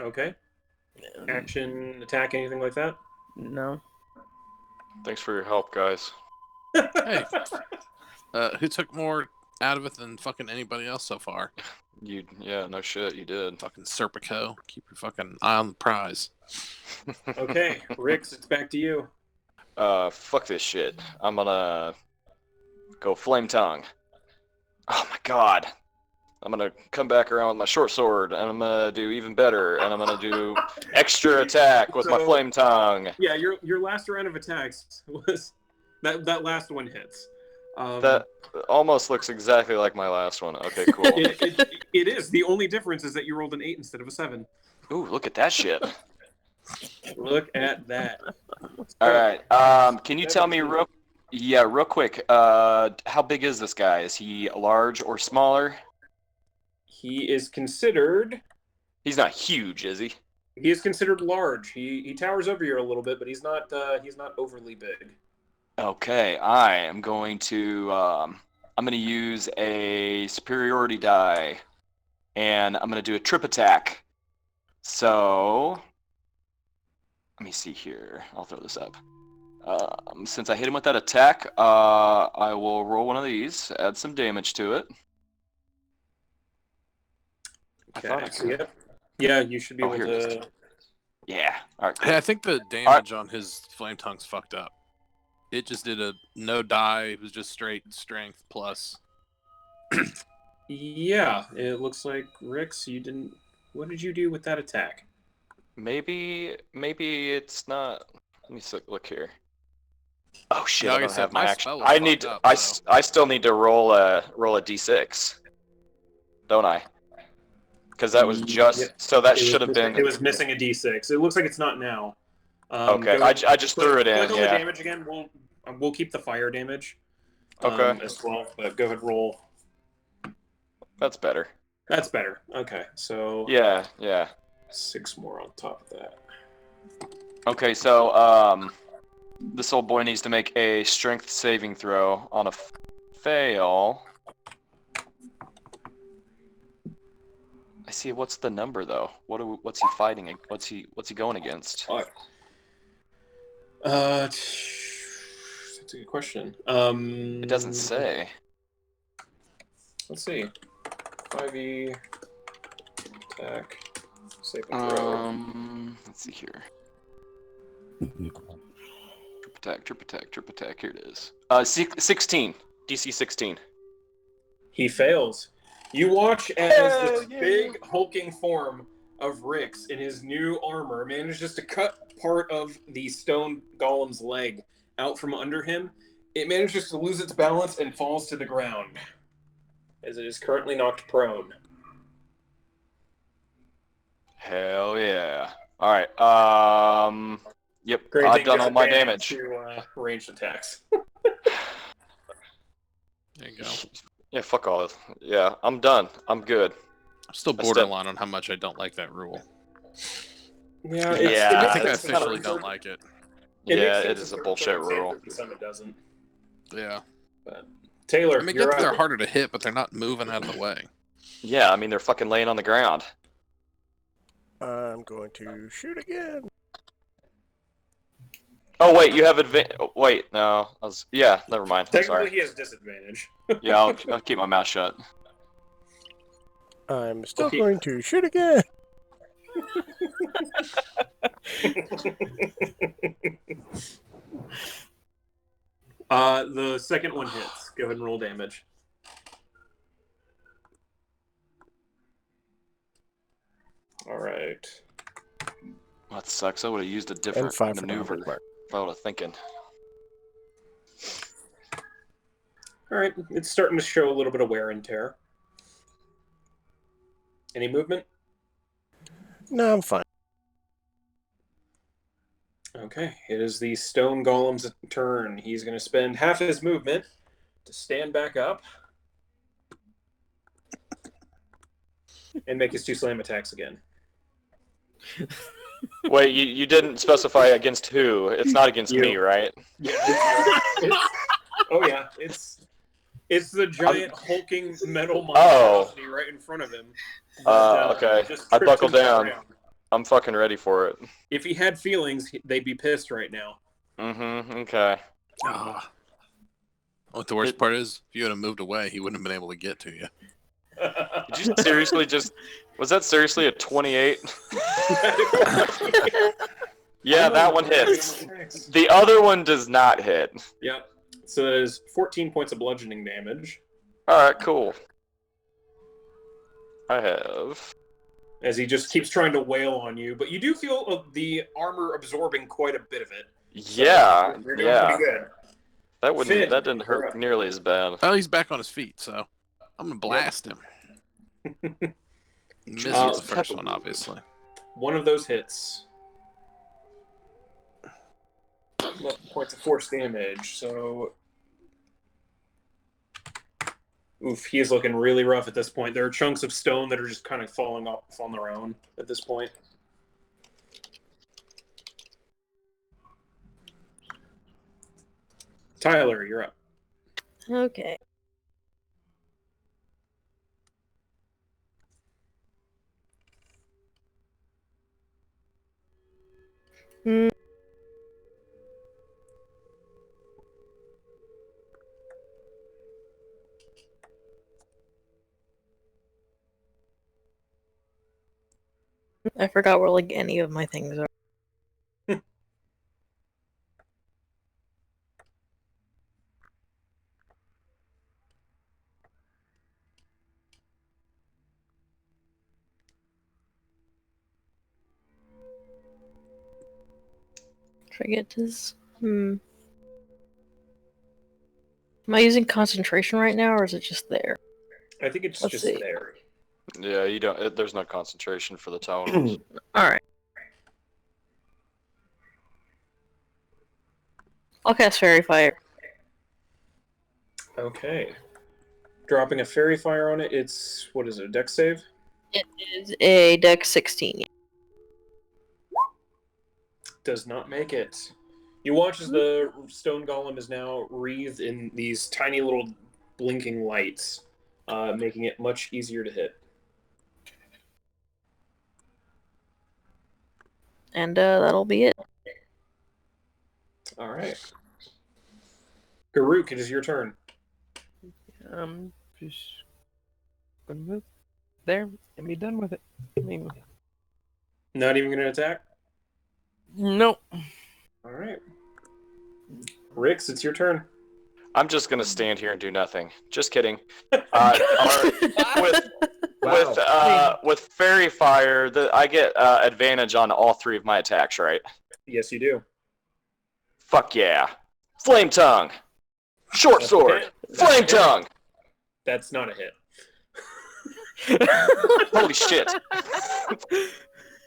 Okay. Action, attack, anything like that? No. Thanks for your help, guys. Hey, who took more out of it than fucking anybody else so far? Yeah, no shit, you did. Fucking Serpico. Keep your fucking eye on the prize. Okay, Rix, it's back to you. Fuck this shit. I'm gonna go Flame Tongue. Oh my god. I'm gonna come back around with my short sword, and I'm gonna do even better, and I'm gonna do extra attack with my So- Flame Tongue. Yeah, your last round of attacks was that last one hits. That almost looks exactly like my last one. Okay, cool. it is. The only difference is that you rolled an 8 instead of a 7. Ooh, look at that shit. Look at that. All right. Can you tell me real quick, how big is this guy? Is he large or smaller? He is considered. He's not huge, is he? He is considered large. He towers over you a little bit, but he's not overly big. Okay, I am going to use a superiority die, and I'm gonna do a trip attack. So let me see here. I'll throw this up. Since I hit him with that attack, I will roll one of these, add some damage to it. Okay, I thought I so could. yeah, you should be able here it is. to. Yeah. All right. Cool. Hey, I think the damage on his Flame Tongue's fucked up. It just did a no die. It was just straight strength plus. Yeah, it looks like Rix, you didn't. What did you do with that attack? Maybe it's not. Let me look here. Oh shit! Yeah, I like I don't said, have my my action. spell was I need. fucked up, I so- I still need to roll a d6, don't I? Because that was just. Yeah. So that should have been. It was missing a d6. It looks like it's not now. Okay, Go, I just threw it in. click on the Yeah. damage again. We'll keep the fire damage. Okay. As well, but go ahead roll. That's better. That's better. Okay, so Yeah. Yeah. 6 more on top of that. Okay, so this old boy needs to make a strength saving throw. On a fail. I see. What's the number though? What's he fighting? What's he going against? That's a good question. It doesn't say. Let's see. 5e attack. Save and throw. Let's see here. Trip attack. Here it is. 16. DC 16. He fails. You watch as this big hulking form of Rix in his new armor manages to cut part of the stone golem's leg out from under him. It manages to lose its balance and falls to the ground, as it is currently knocked prone. Hell yeah. Alright, yep, Great I've thing done to all my advance damage. to ranged attacks. There you go. Yeah, fuck all. Yeah, I'm done. I'm good. I'm still borderline on how much I don't like that rule. Yeah, Yeah, I think I it's officially kinda- don't like it. Yeah, it is a bullshit rule. Some it doesn't. Yeah. But Taylor, I mean, you're they're up. harder to hit, but they're not moving out of the way. Yeah, I mean, they're fucking laying on the ground. I'm going to shoot again. Oh, wait, you have wait, no. Yeah, never mind. I'm Technically, sorry. he has disadvantage. Yeah, I'll keep my mouth shut. I'm still going to shoot again. The second one hits. Go ahead and roll damage. All right. That sucks. I would have used a And different 5 for maneuver number mark. if I would have thinking. All right. It's starting to show a little bit of wear and tear. Any movement? No, I'm fine. Okay. It is the stone golem's turn. He's going to spend half his movement to stand back up and make his 2 slam attacks again. Wait, you didn't specify against who? It's not against You. me, right? Oh yeah, it's the giant hulking metal Oh. monstrosity right in front of him. that, Okay. just I tripped buckled him to the down. ground. I'm fucking ready for it. If he had feelings, they'd be pissed right now. Mm-hmm. Okay. What the worst part is, if you had moved away, he wouldn't have been able to get to you. Did you seriously was that seriously a 28? Yeah, that one hits. The other one does not hit. Yep. So that is 14 points of bludgeoning damage. Alright, cool. I have... As he just keeps trying to wail on you, but you do feel the armor absorbing quite a bit of it. Yeah, You're doing yeah. pretty good. That Finn, didn't hurt nearly as bad. Well, he's back on his feet, so I'm gonna blast him. Misses the first one, obviously. One of those hits. Points of force damage, so... Oof, he is looking really rough at this point. There are chunks of stone that are just kind of falling off on their own at this point. Tyler, you're up. Okay. Hmm. I forgot where like any of my things are. Should I get this? Am I using concentration right now, or is it just there? I think it's Let's just see. there. Yeah, you don't. There's no concentration for the totems. All right. I'll cast Fairy Fire. Okay. Dropping a fairy fire on it, it's, what is it, a dex save? It is a Dex 16. Does not make it. You watch as the stone golem is now wreathed in these tiny little blinking lights, making it much easier to hit. And that'll be it. All right. Garuk, it is your turn. Just gonna move there and be done with it. I mean, Not even going to attack? nope. All right. Rix, it's your turn. I'm just gonna stand here and do nothing. Just kidding. With fairy fire, I get advantage on all 3 of my attacks, right? Yes, you do. Fuck yeah! Flame tongue, short That's sword, a hit. flame tongue. That's not a hit. Holy shit!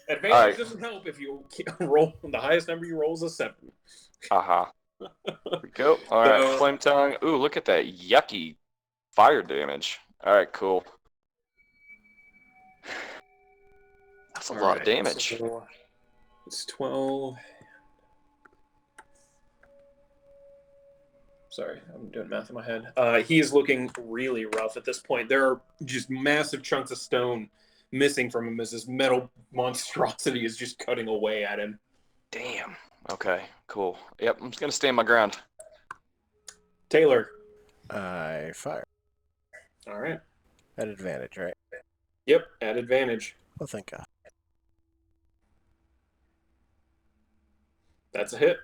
Advantage Alright. doesn't help if you roll the highest number you roll is a 7. Here we go. All right, So- flame tongue. Ooh, look at that yucky fire damage. All right, cool. That's a All lot of right, damage. so it's 12. Sorry, I'm doing math in my head. He is looking really rough at this point. There are just massive chunks of stone missing from him as this metal monstrosity is just cutting away at him. Damn. Okay, cool. Yep, I'm just gonna stand my ground. Taylor. I fire. All right. At advantage, right? Yep, at advantage. Well, thank God. That's a hit.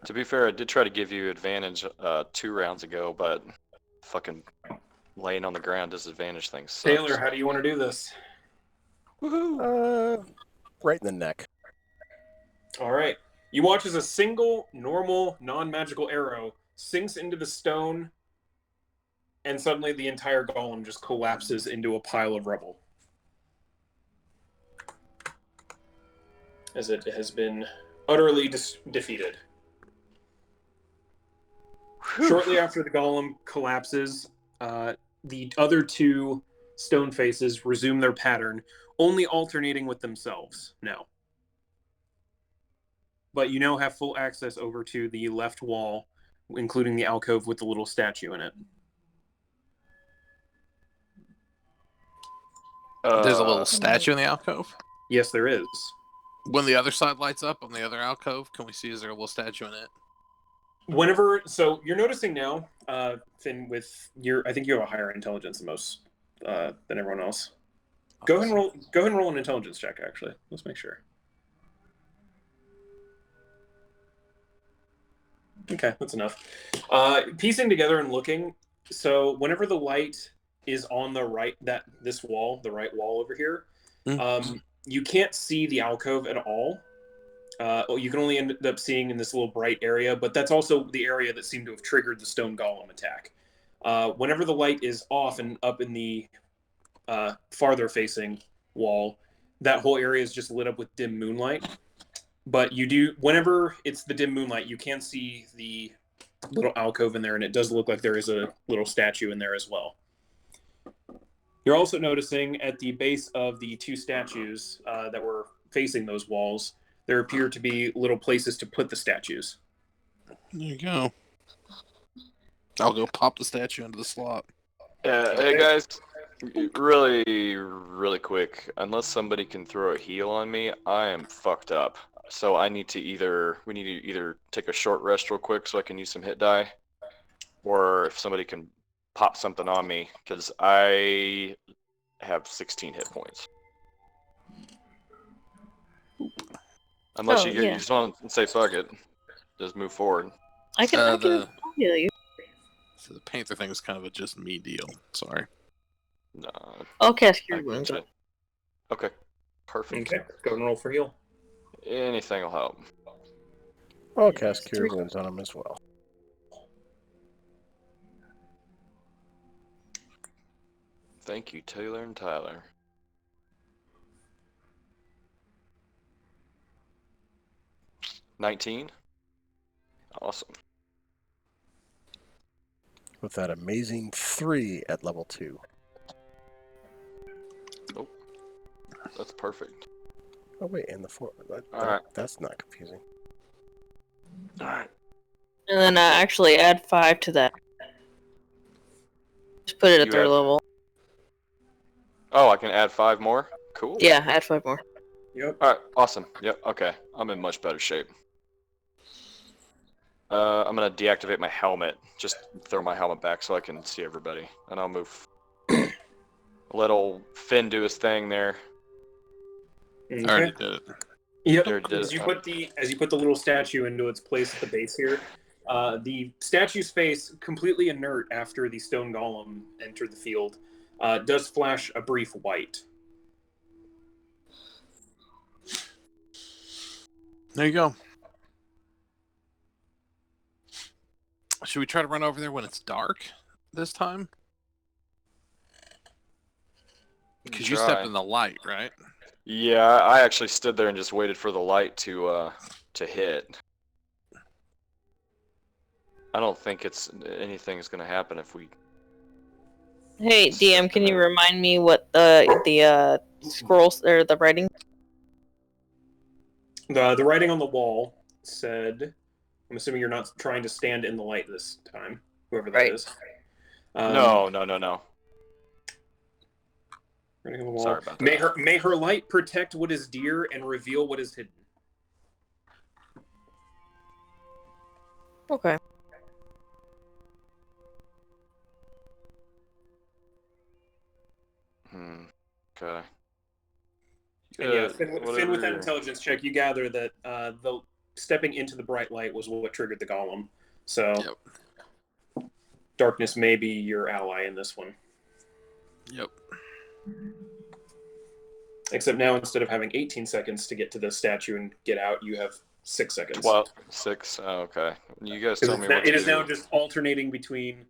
To be fair, I did try to give you advantage 2 rounds ago, but fucking laying on the ground disadvantage things sucks. Taylor, how do you want to do this? Woohoo! Right in the neck. All right. You watch as a single, normal, non-magical arrow sinks into the stone, and suddenly the entire golem just collapses into a pile of rubble. As it has been utterly defeated. Shortly after the golem collapses, the other 2 stone faces resume their pattern, only alternating with themselves now. But you now have full access over to the left wall, including the alcove with the little statue in it. There's a little statue in the alcove. Yes, there is. When the other side lights up on the other alcove, can we see is there a little statue in it? Whenever, so you're noticing now, Finn, with I think you have a higher intelligence than most, than everyone else. Go ahead and roll an intelligence check. Actually, let's make sure. Okay, that's enough. Piecing together and looking, so whenever the light is on the right, this wall, the right wall over here, you can't see the alcove at all. You can only end up seeing in this little bright area, but that's also the area that seemed to have triggered the stone golem attack. Whenever the light is off and up in the farther facing wall, that whole area is just lit up with dim moonlight. But whenever it's the dim moonlight, you can see the little alcove in there, and it does look like there is a little statue in there as well. You're also noticing at the base of the 2 statues that were facing those walls, there appear to be little places to put the statues. There you go. I'll go pop the statue into the slot. Hey guys, really, really quick. Unless somebody can throw a heal on me, I am fucked up. So we need to either take a short rest real quick so I can use some hit die, or if somebody can pop something on me, because I have 16 hit points. Unless you just want to say fuck it, just move forward. I can heal you. So the Panther thing is kind of a just me deal. Sorry. No. I'll cast I your wounds. gotcha. Okay. Perfect. Okay, go and roll for heal. Anything will help. I'll cast Cure Wounds on him as well. Thank you, Taylor and Tyler. 19. Awesome. With that amazing 3 at level 2. That's perfect. Oh wait, and the 4. Alright. That's not confusing. Alright. And then actually add 5 to that. Just put it at You 3rd add- level. Oh, I can add 5 more? Cool. Yeah, add 5 more. Yep. Alright, awesome. Yep, okay. I'm in much better shape. I'm gonna deactivate my helmet. Just throw my helmet back so I can see everybody. And I'll move. Let old Finn do his thing there. Okay. I already did it. Yep. You already did As it. you put the little statue into its place at the base here, the statue's face, completely inert after the stone golem entered the field, does flash a brief white. There you go. Should we try to run over there when it's dark this time? Because you stepped in the light, right? Yeah, I actually stood there and just waited for the light to hit. I don't think anything's gonna happen if we. Hey, DM, can you remind me what the scrolls or the writing? The writing on the wall said, I'm assuming you're not trying to stand in the light this time, whoever that Right. is. No. Writing on the wall. Sorry about that. May her light protect what is dear and reveal what is hidden. Okay. Okay. And yeah, Good, Finn, with that whatever. intelligence check, you gather that the stepping into the bright light was what triggered the golem. So, darkness may be your ally in this one. Yep. Except now, instead of having 18 seconds to get to the statue and get out, you have 6 seconds. 6. Oh, okay. You guys tell me what It to is do. now just alternating between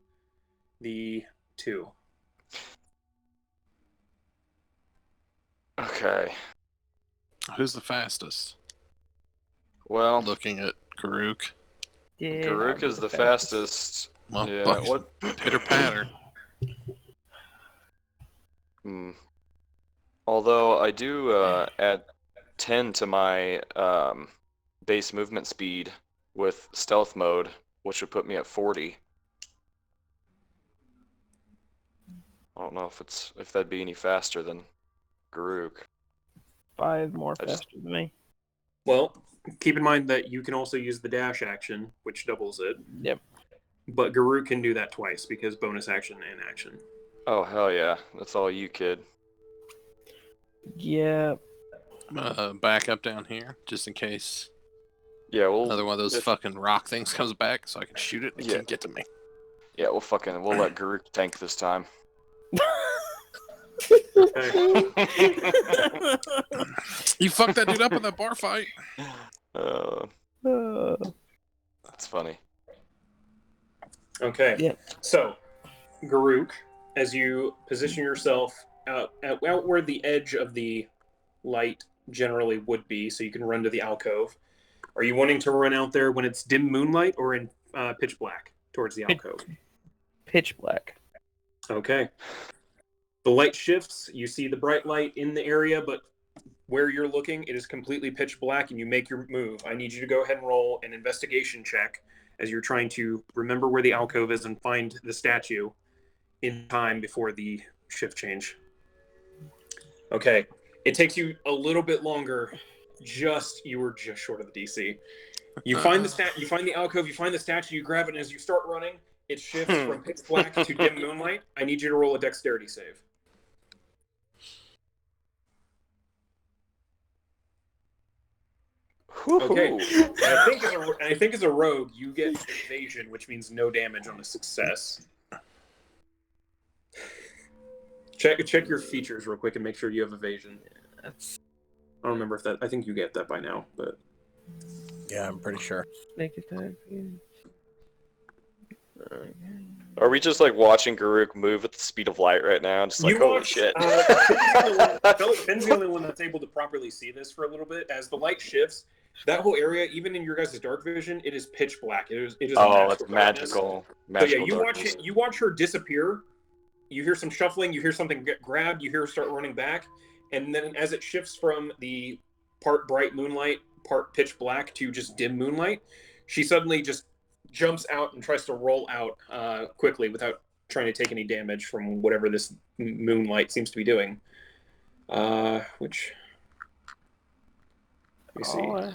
the two. Okay. Who's the fastest? Well, Looking at Karuk. Yeah, Karuk is the fastest. Well, Yeah. fuck. What? Pitter patter. Although I do add 10 to my base movement speed with stealth mode, which would put me at 40. I don't know if that'd be any faster than Garuk. 5 more I just- faster than me. Well, keep in mind that you can also use the dash action, which doubles it. Yep. But Garuk can do that twice because bonus action and action. Oh hell yeah, that's all you, kid. Yeah. Back up down here, just in case Yeah, another one of those if- fucking rock things comes back, so I can shoot it and it Yeah. can't get to me. Yeah, we'll let Garuk tank this time. You fucked that dude up in that bar fight. That's funny. Okay. Yeah. So, Garuk, as you position yourself out where the edge of the light generally would be, so you can run to the alcove, are you wanting to run out there when it's dim moonlight or in pitch black towards the alcove? Pitch black. Okay. The light shifts. You see the bright light in the area, but where you're looking, it is completely pitch black, and you make your move. I need you to go ahead and roll an investigation check as you're trying to remember where the alcove is and find the statue in time before the shift change. Okay. It takes you a little bit longer. You were just short of the DC. You find the alcove, you find the statue, you grab it, and as you start running, it shifts from pitch black to dim moonlight. I need you to roll a dexterity save. Okay. I think as a rogue, you get evasion, which means no damage on a success. Check your features real quick and make sure you have evasion. I don't remember if that. I think you get that by now, but Yeah, I'm pretty sure. Make attack. Are we just like watching Garuk move at the speed of light right now? Just like, holy shit. Finn's the only one that's able to properly see this for a little bit. As the light shifts, That whole area, even in your guys' dark vision, it is pitch black. It is Oh, a it's magical darkness. magical So yeah, darkness. you watch her disappear. You hear some shuffling. You hear something get grabbed. You hear her start running back, and then as it shifts from the part bright moonlight, part pitch black to just dim moonlight, she suddenly just jumps out and tries to roll out quickly without trying to take any damage from whatever this moonlight seems to be doing. Which let me see.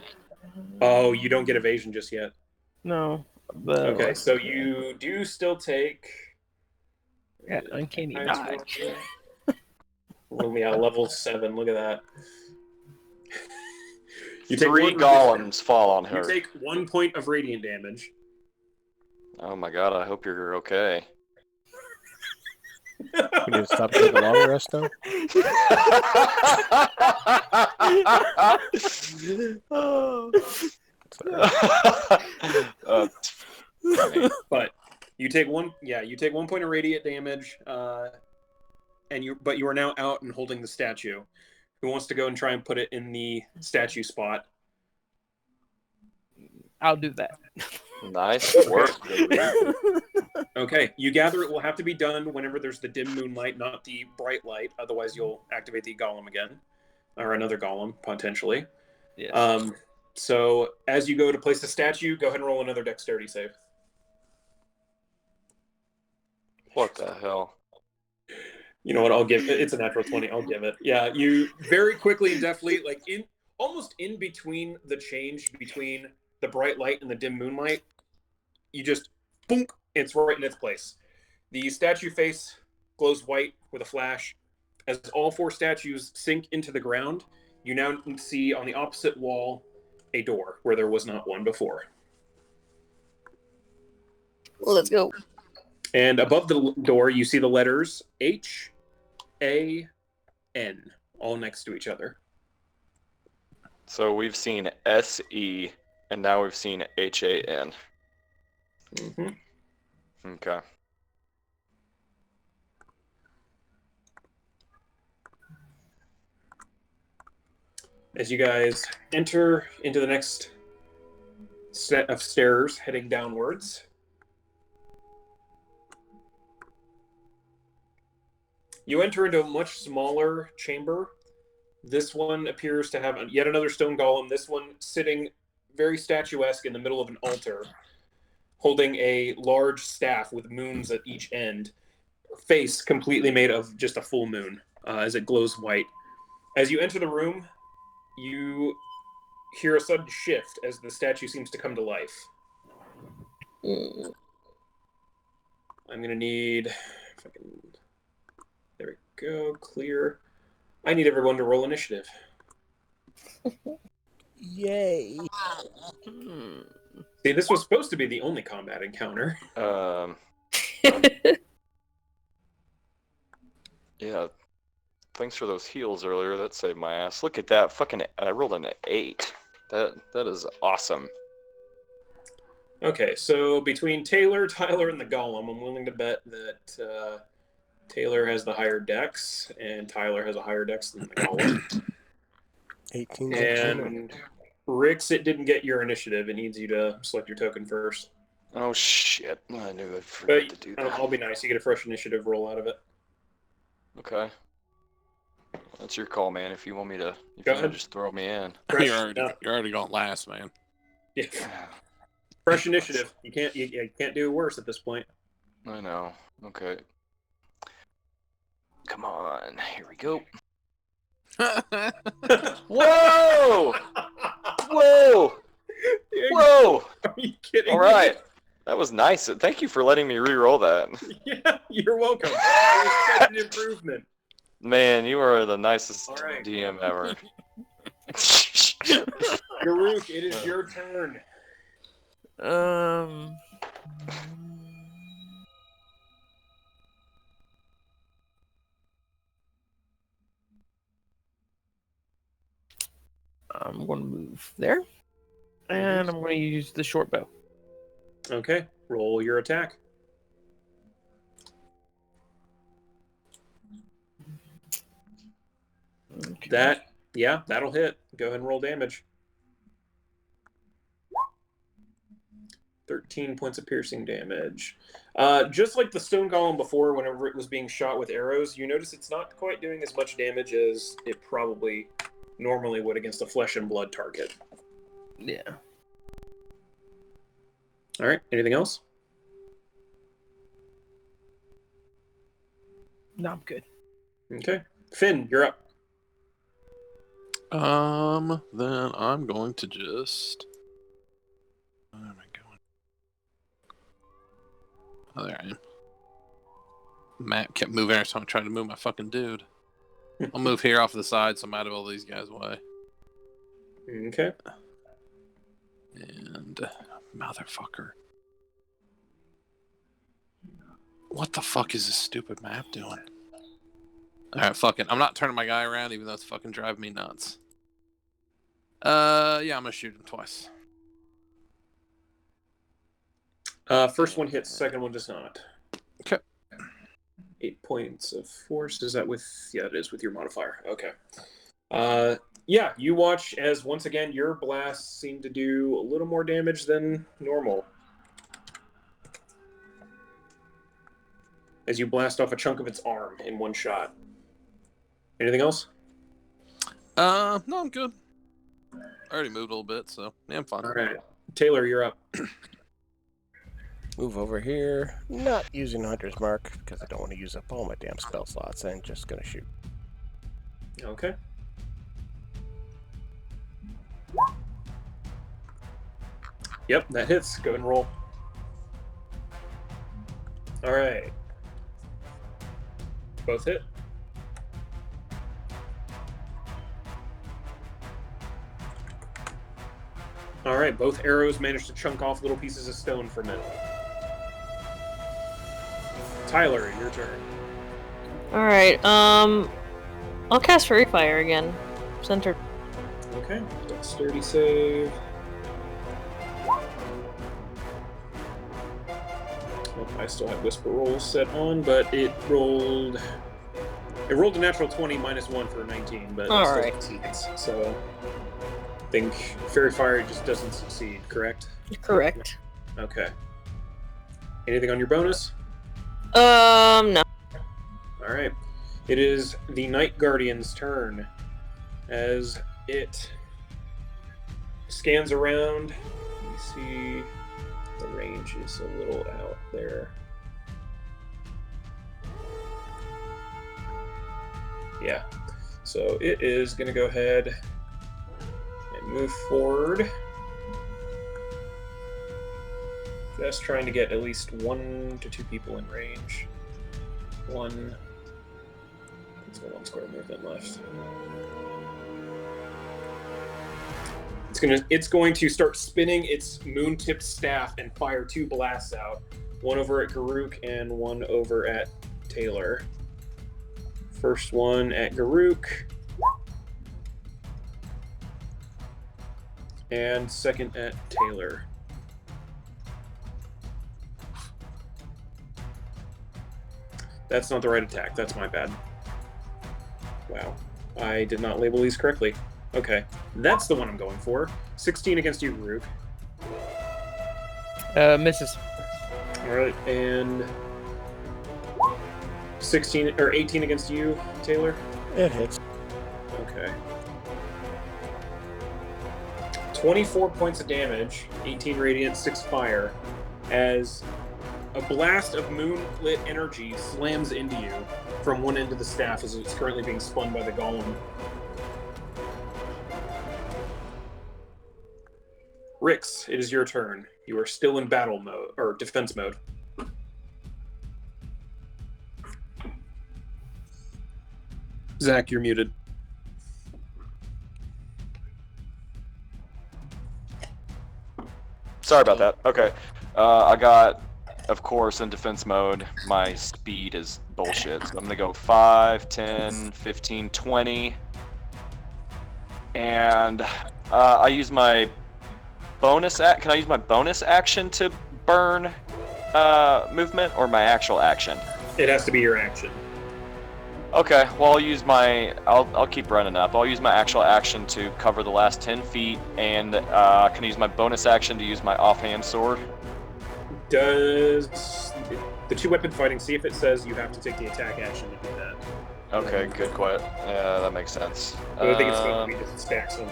Oh, you don't get evasion just yet. No. But Okay, so you do still take. Yeah, uncanny dodge. Well, yeah, level 7. Look at that. You take 3 golems fall on her. You take 1 point of radiant damage. Oh my god, I hope you're okay. We need to stop taking a long rest now. But you take 1. Yeah, you take 1 point of radiant damage, and you are now out and holding the statue. Who wants to go and try and put it in the statue spot? I'll do that. Nice work. Okay, you gather it will have to be done whenever there's the dim moonlight, not the bright light. Otherwise, you'll activate the golem again, or another golem potentially. Yes. So as you go to place the statue, go ahead and roll another dexterity save. What the hell? You know what? I'll give it. It's a natural 20. I'll give it. Yeah, you very quickly and deftly, like almost in between the change between the bright light and the dim moonlight, you just boom, it's right in its place. The statue face glows white with a flash. As all 4 statues sink into the ground, you now see on the opposite wall a door where there was not one before. Well, let's go. And above the door, you see the letters H-A-N, all next to each other. So we've seen S-E, and now we've seen H-A-N. Mm-hmm. Okay. As you guys enter into the next set of stairs heading downwards, you enter into a much smaller chamber. This one appears to have yet another stone golem, this one sitting very statuesque in the middle of an altar, holding a large staff with moons at each end, face completely made of just a full moon as it glows white. As you enter the room, you hear a sudden shift as the statue seems to come to life. I'm going to need... If I can, there we go, clear. I need everyone to roll initiative. Yay. See, this was supposed to be the only combat encounter. Yeah. Thanks for those heals earlier. That saved my ass. Look at that. I rolled an 8. That is awesome. Okay, so between Taylor, Tyler, and the Golem, I'm willing to bet that Taylor has the higher dex, and Tyler has a higher dex than the Golem. 18. And Rix, it didn't get your initiative. It needs you to select your token first. Oh shit! I knew I'd forget to do that. I'll be nice. You get a fresh initiative roll out of it. Okay. That's your call, man. If you want me to, Go ahead. Just throw me in. You're already going last, man. Yeah. Fresh initiative. You can't do worse at this point. I know. Okay. Come on. Here we go. Whoa! Whoa! Whoa! Are you kidding All right. That was nice. Thank you for letting me re-roll that. Yeah, you're welcome. It was such an improvement. Man, you are the nicest right. DM ever. Garuk, it is your turn. I'm going to move there, and I'm going to use the short bow. Okay, roll your attack. Okay. That'll hit. Go ahead and roll damage. 13 points of piercing damage. Just like the stone golem before, whenever it was being shot with arrows, you notice it's not quite doing as much damage as it probably normally would against a flesh and blood target. Yeah. All right. Anything else? No, I'm good. Okay. Finn, you're up. Then I'm going to just. Where am I going? Oh, there I am. Matt kept moving every time I tried to move my fucking dude. I'll move here off to the side so I'm out of all these guys' way. Okay. And motherfucker. What the fuck is this stupid map doing? Alright, fuck it. I'm not turning my guy around even though it's fucking driving me nuts. Yeah, I'm gonna shoot him twice. First one hits, second one does not. Okay. 8 points of force. Is that with... Yeah, it is with your modifier. Okay. Yeah, you watch as, once again, your blasts seem to do a little more damage than normal. As you blast off a chunk of its arm in one shot. Anything else? No, I'm good. I already moved a little bit, so yeah, I'm fine. All right. Taylor, you're up. Move over here. Not using Hunter's Mark because I don't want to use up all my damn spell slots. I'm just going to shoot. Okay. Yep, that hits. Go and roll. All right. Both hit. All right, both arrows managed to chunk off little pieces of stone from it. Tyler, your turn. Alright, I'll cast Fairy Fire again. Center. Okay, dexterity save. Oh, I still have Whisper Roll set on, but it rolled a natural 20 minus 1 for a 19, but it All still right. succeeds. So I think Fairy Fire just doesn't succeed, correct? Correct. Okay. Anything on your bonus? No. All right. It is the Night Guardian's turn as it scans around. Let me see. The range is a little out there. Yeah. So it is going to go ahead and move forward. Just trying to get at least 1 to 2 people in range. One. It's got 1 square movement left. It's going to start spinning its moon-tipped staff and fire 2 blasts out. One over at Garuk and one over at Taylor. First one at Garuk. And second at Taylor. That's not the right attack. That's my bad. Wow. I did not label these correctly. Okay. That's the one I'm going for. 16 against you, Garuk. Misses. Alright, and 16 or 18 against you, Taylor? It hits. Okay. 24 points of damage, 18 radiant, 6 fire, as a blast of moonlit energy slams into you from one end of the staff as it's currently being spun by the golem. Rix, it is your turn. You are still in battle mode, or defense mode. Zach, you're muted. Sorry about that. Okay. I got, of course, in defense mode, my speed is bullshit. So I'm going to go 5, 10, 15, 20. And I use my bonus can I use my bonus action to burn movement or my actual action? It has to be your action. Okay, well I'll keep running up. I'll use my actual action to cover the last 10 feet, and can I use my bonus action to use my offhand sword? Does the two-weapon fighting, see if it says you have to take the attack action to do that. Okay, good quit. Yeah, that makes sense. So I think it's supposed to be just stack something.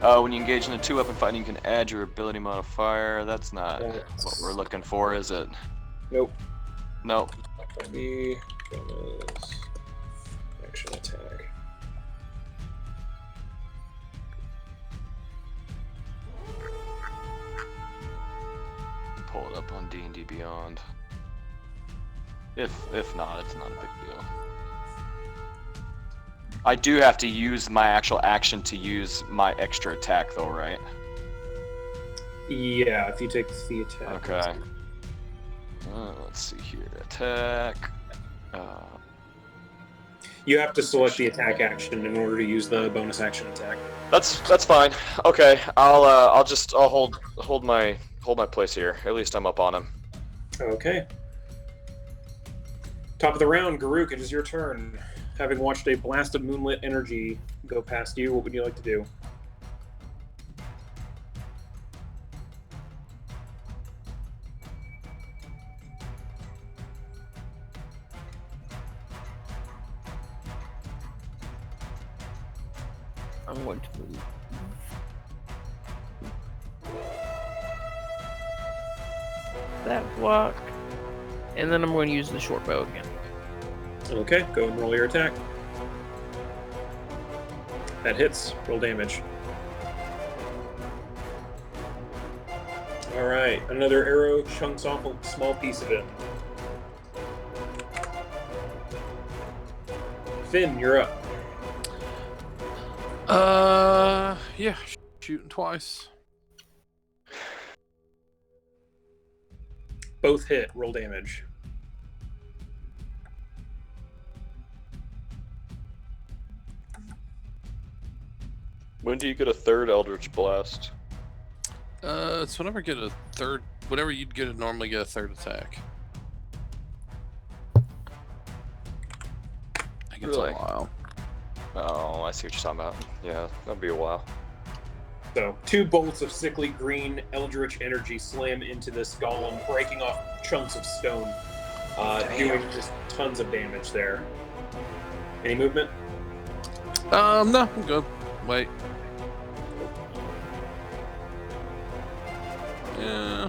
When you engage in a two-weapon fight, you can add your ability modifier. That's not what we're looking for, is it? Nope. Nope. The bonus action attack. Pull it up on D&D Beyond. If not, it's not a big deal. I do have to use my actual action to use my extra attack, though, right? Yeah, if you take the attack. Okay. Let's see here. Attack. You have to select the attack action in order to use the bonus action attack. That's fine. Okay, I'll hold my place here. At least I'm up on him. Okay. Top of the round, Garuk, it is your turn. Having watched a blast of moonlit energy go past you, what would you like to do? I'm going to move. That block. And then I'm going to use the short bow again. Okay, go and roll your attack. That hits. Roll damage. Alright, another arrow chunks off a small piece of it. Finn, you're up. Yeah, shooting twice. Both hit. Roll damage. When do you get a third Eldritch Blast? It's whenever I get a third. Whenever you'd normally get a third attack. I think it's Really? a while. Oh, I see what you're talking about. Yeah, that'll be a while. So, 2 bolts of sickly green eldritch energy slam into this golem, breaking off chunks of stone, doing just tons of damage there. Any movement? No, I'm good. Wait. Yeah,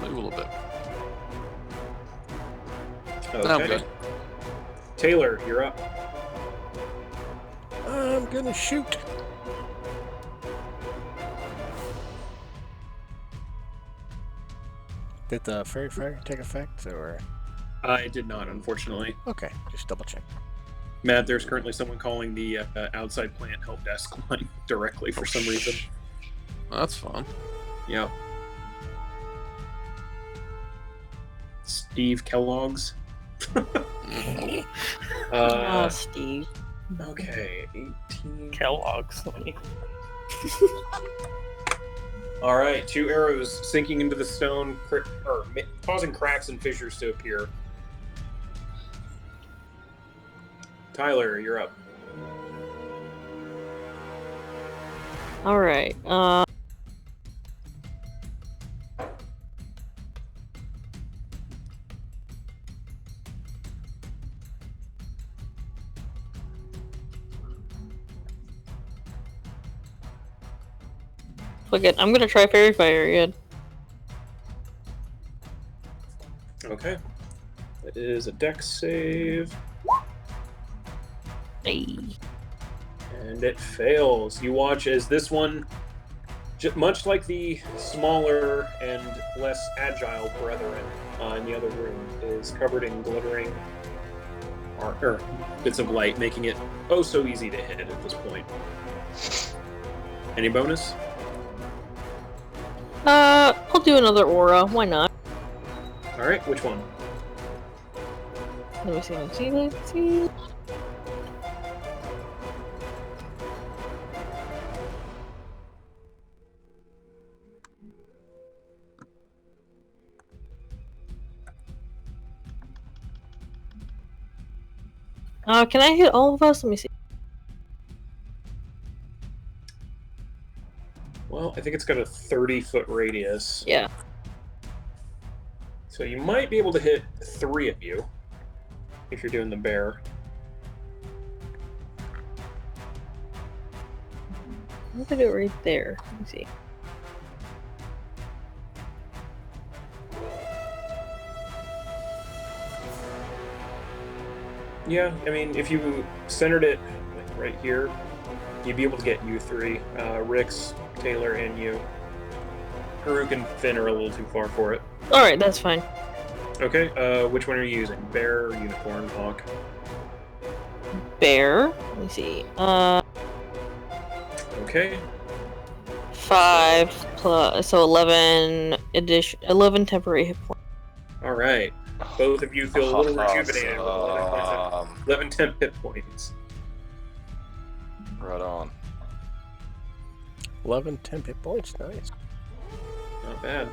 maybe a little bit. Okay. No, I'm good. Taylor, you're up. I'm gonna shoot. Did the fairy fire take effect, or? I did not, unfortunately. Okay, just double check. Matt, there's currently someone calling the outside plant help desk line directly for some reason. That's fun. Yeah. Steve Kellogg's. Steve. Okay, 18. Kellogg's. All right, 2 arrows sinking into the stone, causing cracks and fissures to appear. Tyler, you're up. Alright, fuck it, I'm gonna try Fairy Fire again. Okay. That is a dex save, Hey. and it fails. You watch as this one, much like the smaller and less agile brethren in the other room, is covered in glittering bits of light, making it oh so easy to hit at this point. Any bonus? I'll do another aura. Why not? All right, which one? Let me see. Let's see. Can I hit all of us? Let me see. Well, I think it's got a 30-foot radius. Yeah. So you might be able to hit 3 of you if you're doing the bear. I'm gonna do it right there. Let me see. Yeah, I mean, if you centered it like right here, you'd be able to get you 3. Rix, Taylor, and you. Karuk and Finn are a little too far for it. Alright, that's fine. Okay, which one are you using? Bear, or unicorn, hawk? Bear. Let me see. Okay. 5 plus, so 11 temporary hit points. All right. Both of you feel a little rejuvenated with Awesome. 11 temp hit points. Right on. 11 temp hit points, nice. Not bad.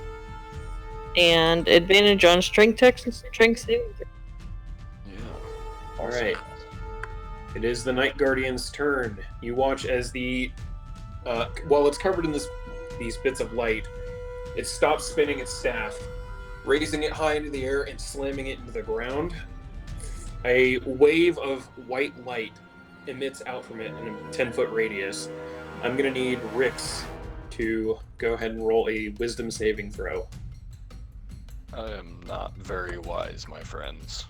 And advantage on strength checks and strength saving. Yeah. All right. It is the Night Guardian's turn. You watch as the, while it's covered in these bits of light, it stops spinning its staff, raising it high into the air and slamming it into the ground. A wave of white light emits out from it in a 10-foot radius. I'm going to need Rix to go ahead and roll a wisdom saving throw. I am not very wise, my friends.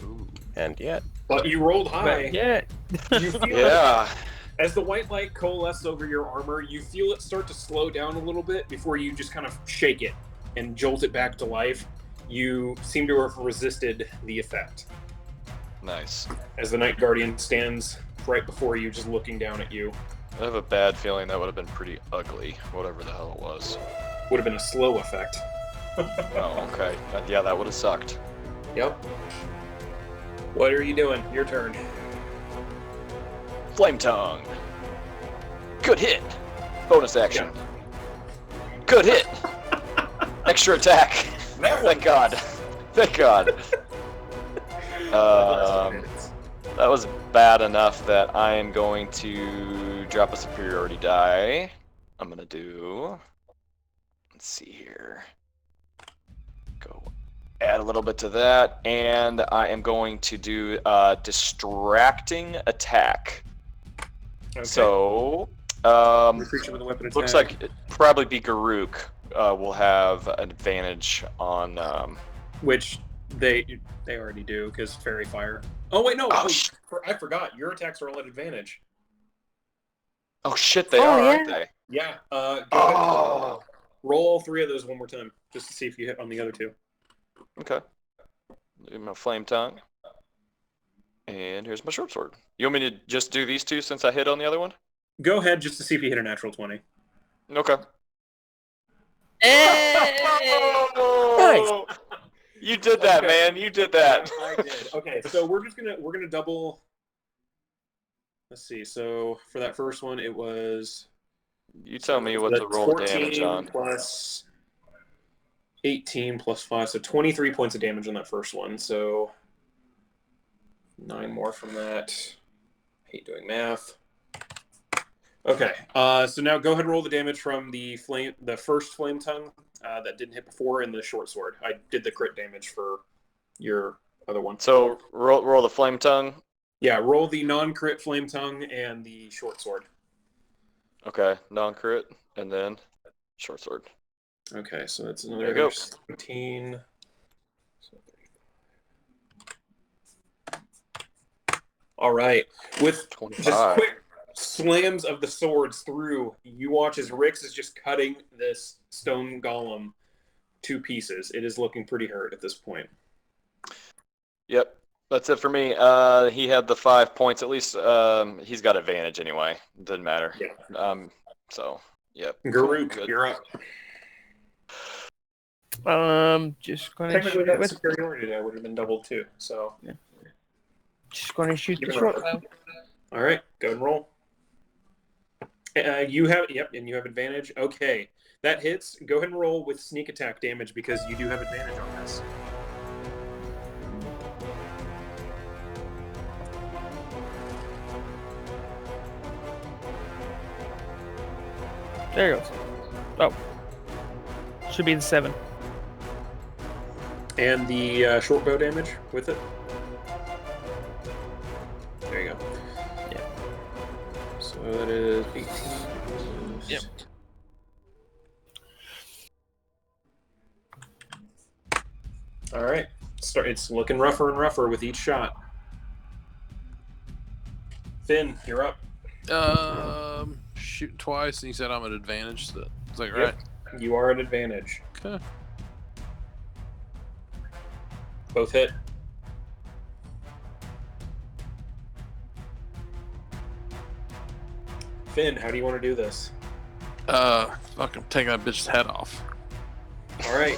Ooh. And yet, But you rolled high. Yeah. You feel Yeah. as the white light coalesces over your armor, you feel it start to slow down a little bit before you just kind of shake it and jolt it back to life. You seem to have resisted the effect. Nice. As the Night Guardian stands right before you, just looking down at you. I have a bad feeling that would have been pretty ugly, whatever the hell it was. Would have been a slow effect. Oh, okay. Yeah, that would have sucked. Yep. What are you doing? Your turn. Flame Tongue. Good hit. Bonus action. Good hit. Extra attack. Thank God. Thank God. That was bad enough that I am going to drop a superiority die. I'm gonna do. Let's see here. Go add a little bit to that, and I am going to do a distracting attack. Okay. So, Every creature with a weapon attack. looks like it'd probably be Garuk will have an advantage on. Which they already do because fairy fire. Oh wait, no, Oh, I forgot. Your attacks are all at advantage. Oh shit, they Oh, are, yeah. aren't they? Yeah. Go ahead. Oh. Roll all 3 of those one more time, just to see if you hit on the other 2. Okay. Do my flame tongue. And here's my short sword. You want me to just do these 2 since I hit on the other one? Go ahead, just to see if you hit a natural 20. Okay. Hey! Nice. You did that, Okay. man. You did that. I did. Okay, so we're gonna double. Let's see. So for that first one, it was. You tell me what to that's roll 14 damage on. plus 18 plus 5, so 23 points of damage on that first one. So 9 more from that. Hate doing math. Okay, so now go ahead and roll the damage from the first flame tongue that didn't hit before, and the short sword. I did the crit damage for your other one. So roll the flame tongue. Yeah, roll the non-crit flame tongue and the short sword. Okay, non-crit, and then short sword. Okay, so that's There you another go. 17. All right, with 25. just quick slams of the swords through, you watch as Rix is just cutting this stone golem to pieces. It is looking pretty hurt at this point. Yep, that's it for me. He had the 5 points. At least he's got advantage anyway. Doesn't matter. Yeah. So, yep. Garuk, Good. you're up. Just gonna Technically, shoot that with, superiority die would have been doubled too. So, just gonna shoot Give the it a short roll. bow. all right, go ahead and roll. You have and you have advantage. Okay, that hits. Go ahead and roll with sneak attack damage because you do have advantage on this. There it goes. Oh. Should be the 7. And the short bow damage with it. There you go. Yeah. So that is 18. Yep. All right. It's looking rougher and rougher with each shot. Finn, you're up. Shooting twice, and you said I'm at advantage. So is that right? Yep. You are at advantage. Okay. Both hit. Finn, how do you want to do this? Fucking take that bitch's head off. All right.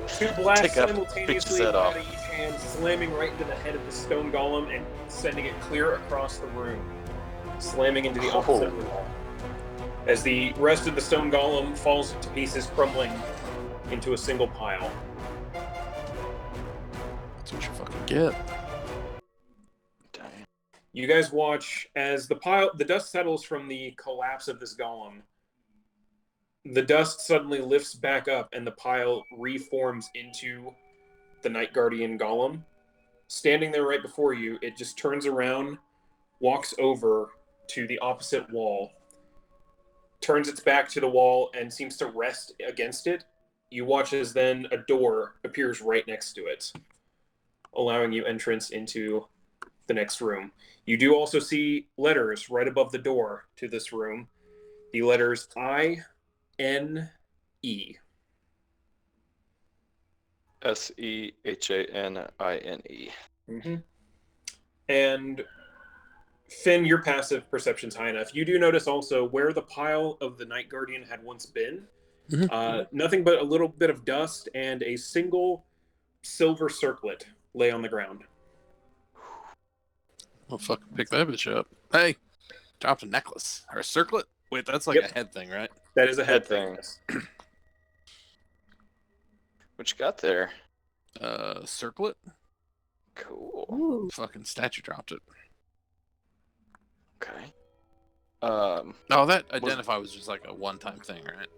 Two blasts Take that simultaneously bitch's head out off. of each hand, slamming right into the head of the stone golem and sending it clear across the room, slamming into the opposite wall. As the rest of the stone golem falls to pieces, crumbling into a single pile. That's what you fucking get. Damn. You guys watch as the dust settles from the collapse of this golem. The dust suddenly lifts back up and the pile reforms into the Night Guardian golem. Standing there right before you, it just turns around, walks over to the opposite wall, turns its back to the wall, and seems to rest against it. You watch as then a door appears right next to it, allowing you entrance into the next room. You do also see letters right above the door to this room. The letters I-N-E. SEHANINE. Mm-hmm. And Finn, your passive perception's high enough. You do notice also where the pile of the Night Guardian had once been. Nothing but a little bit of dust and a single silver circlet lay on the ground. I'll fucking pick that bitch up. Hey, dropped a necklace or a circlet. Wait, that's like Yep. a head thing, right? That is a head Head thing. What you got there? Circlet. Cool. Ooh. Fucking statue dropped it. Okay. Oh, that identify was just like a one-time thing, right?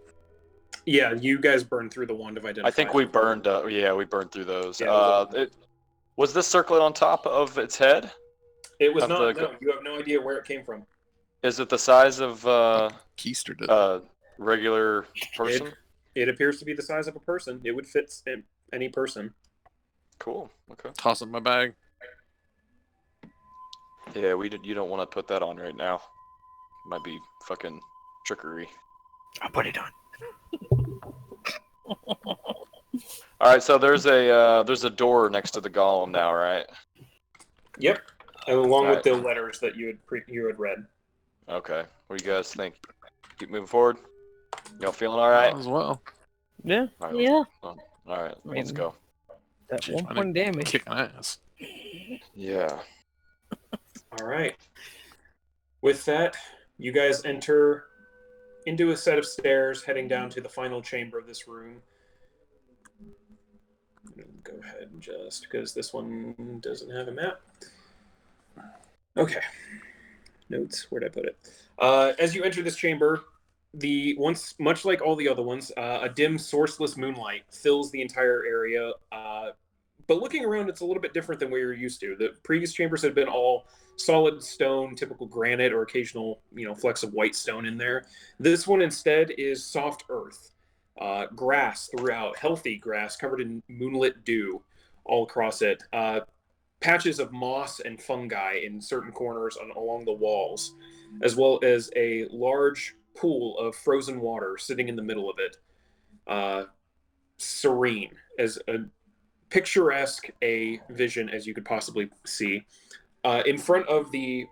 Yeah, you guys burned through the wand of identify. I think we burned. We burned through those. Yeah, Was this circlet on top of its head? it was of not. the- No, you have no idea where it came from. Is it the size of Keister did. regular person? It appears to be the size of a person. It would fit any person. Cool. Okay. Toss it in my bag. Yeah, you don't want to put that on right now. Might be fucking trickery. I'll put it on. All right, so there's a door next to the golem now, right? Yep, along with Alright. the letters that you had read. Okay. What do you guys think? Keep moving forward. Y'all feeling all right? As well. Yeah, All right, Yeah. All right, I let's mean- go. that Jeez, 1 my point damage. Kicking ass. Yeah. All right. With that, you guys enter into a set of stairs heading down to the final chamber of this room. I'm gonna go ahead and just because this one doesn't have a map. Okay. Notes. Where'd I put it? As you enter this chamber, much like all the other ones, a dim, sourceless moonlight fills the entire area. But looking around, it's a little bit different than we were used to. The previous chambers had been all solid stone, typical granite, or occasional, flecks of white stone in there. This one instead is soft earth, grass throughout, healthy grass covered in moonlit dew all across it. Patches of moss and fungi in certain corners along the walls, as well as a large pool of frozen water sitting in the middle of it. Serene, as a picturesque a vision as you could possibly see. In front of the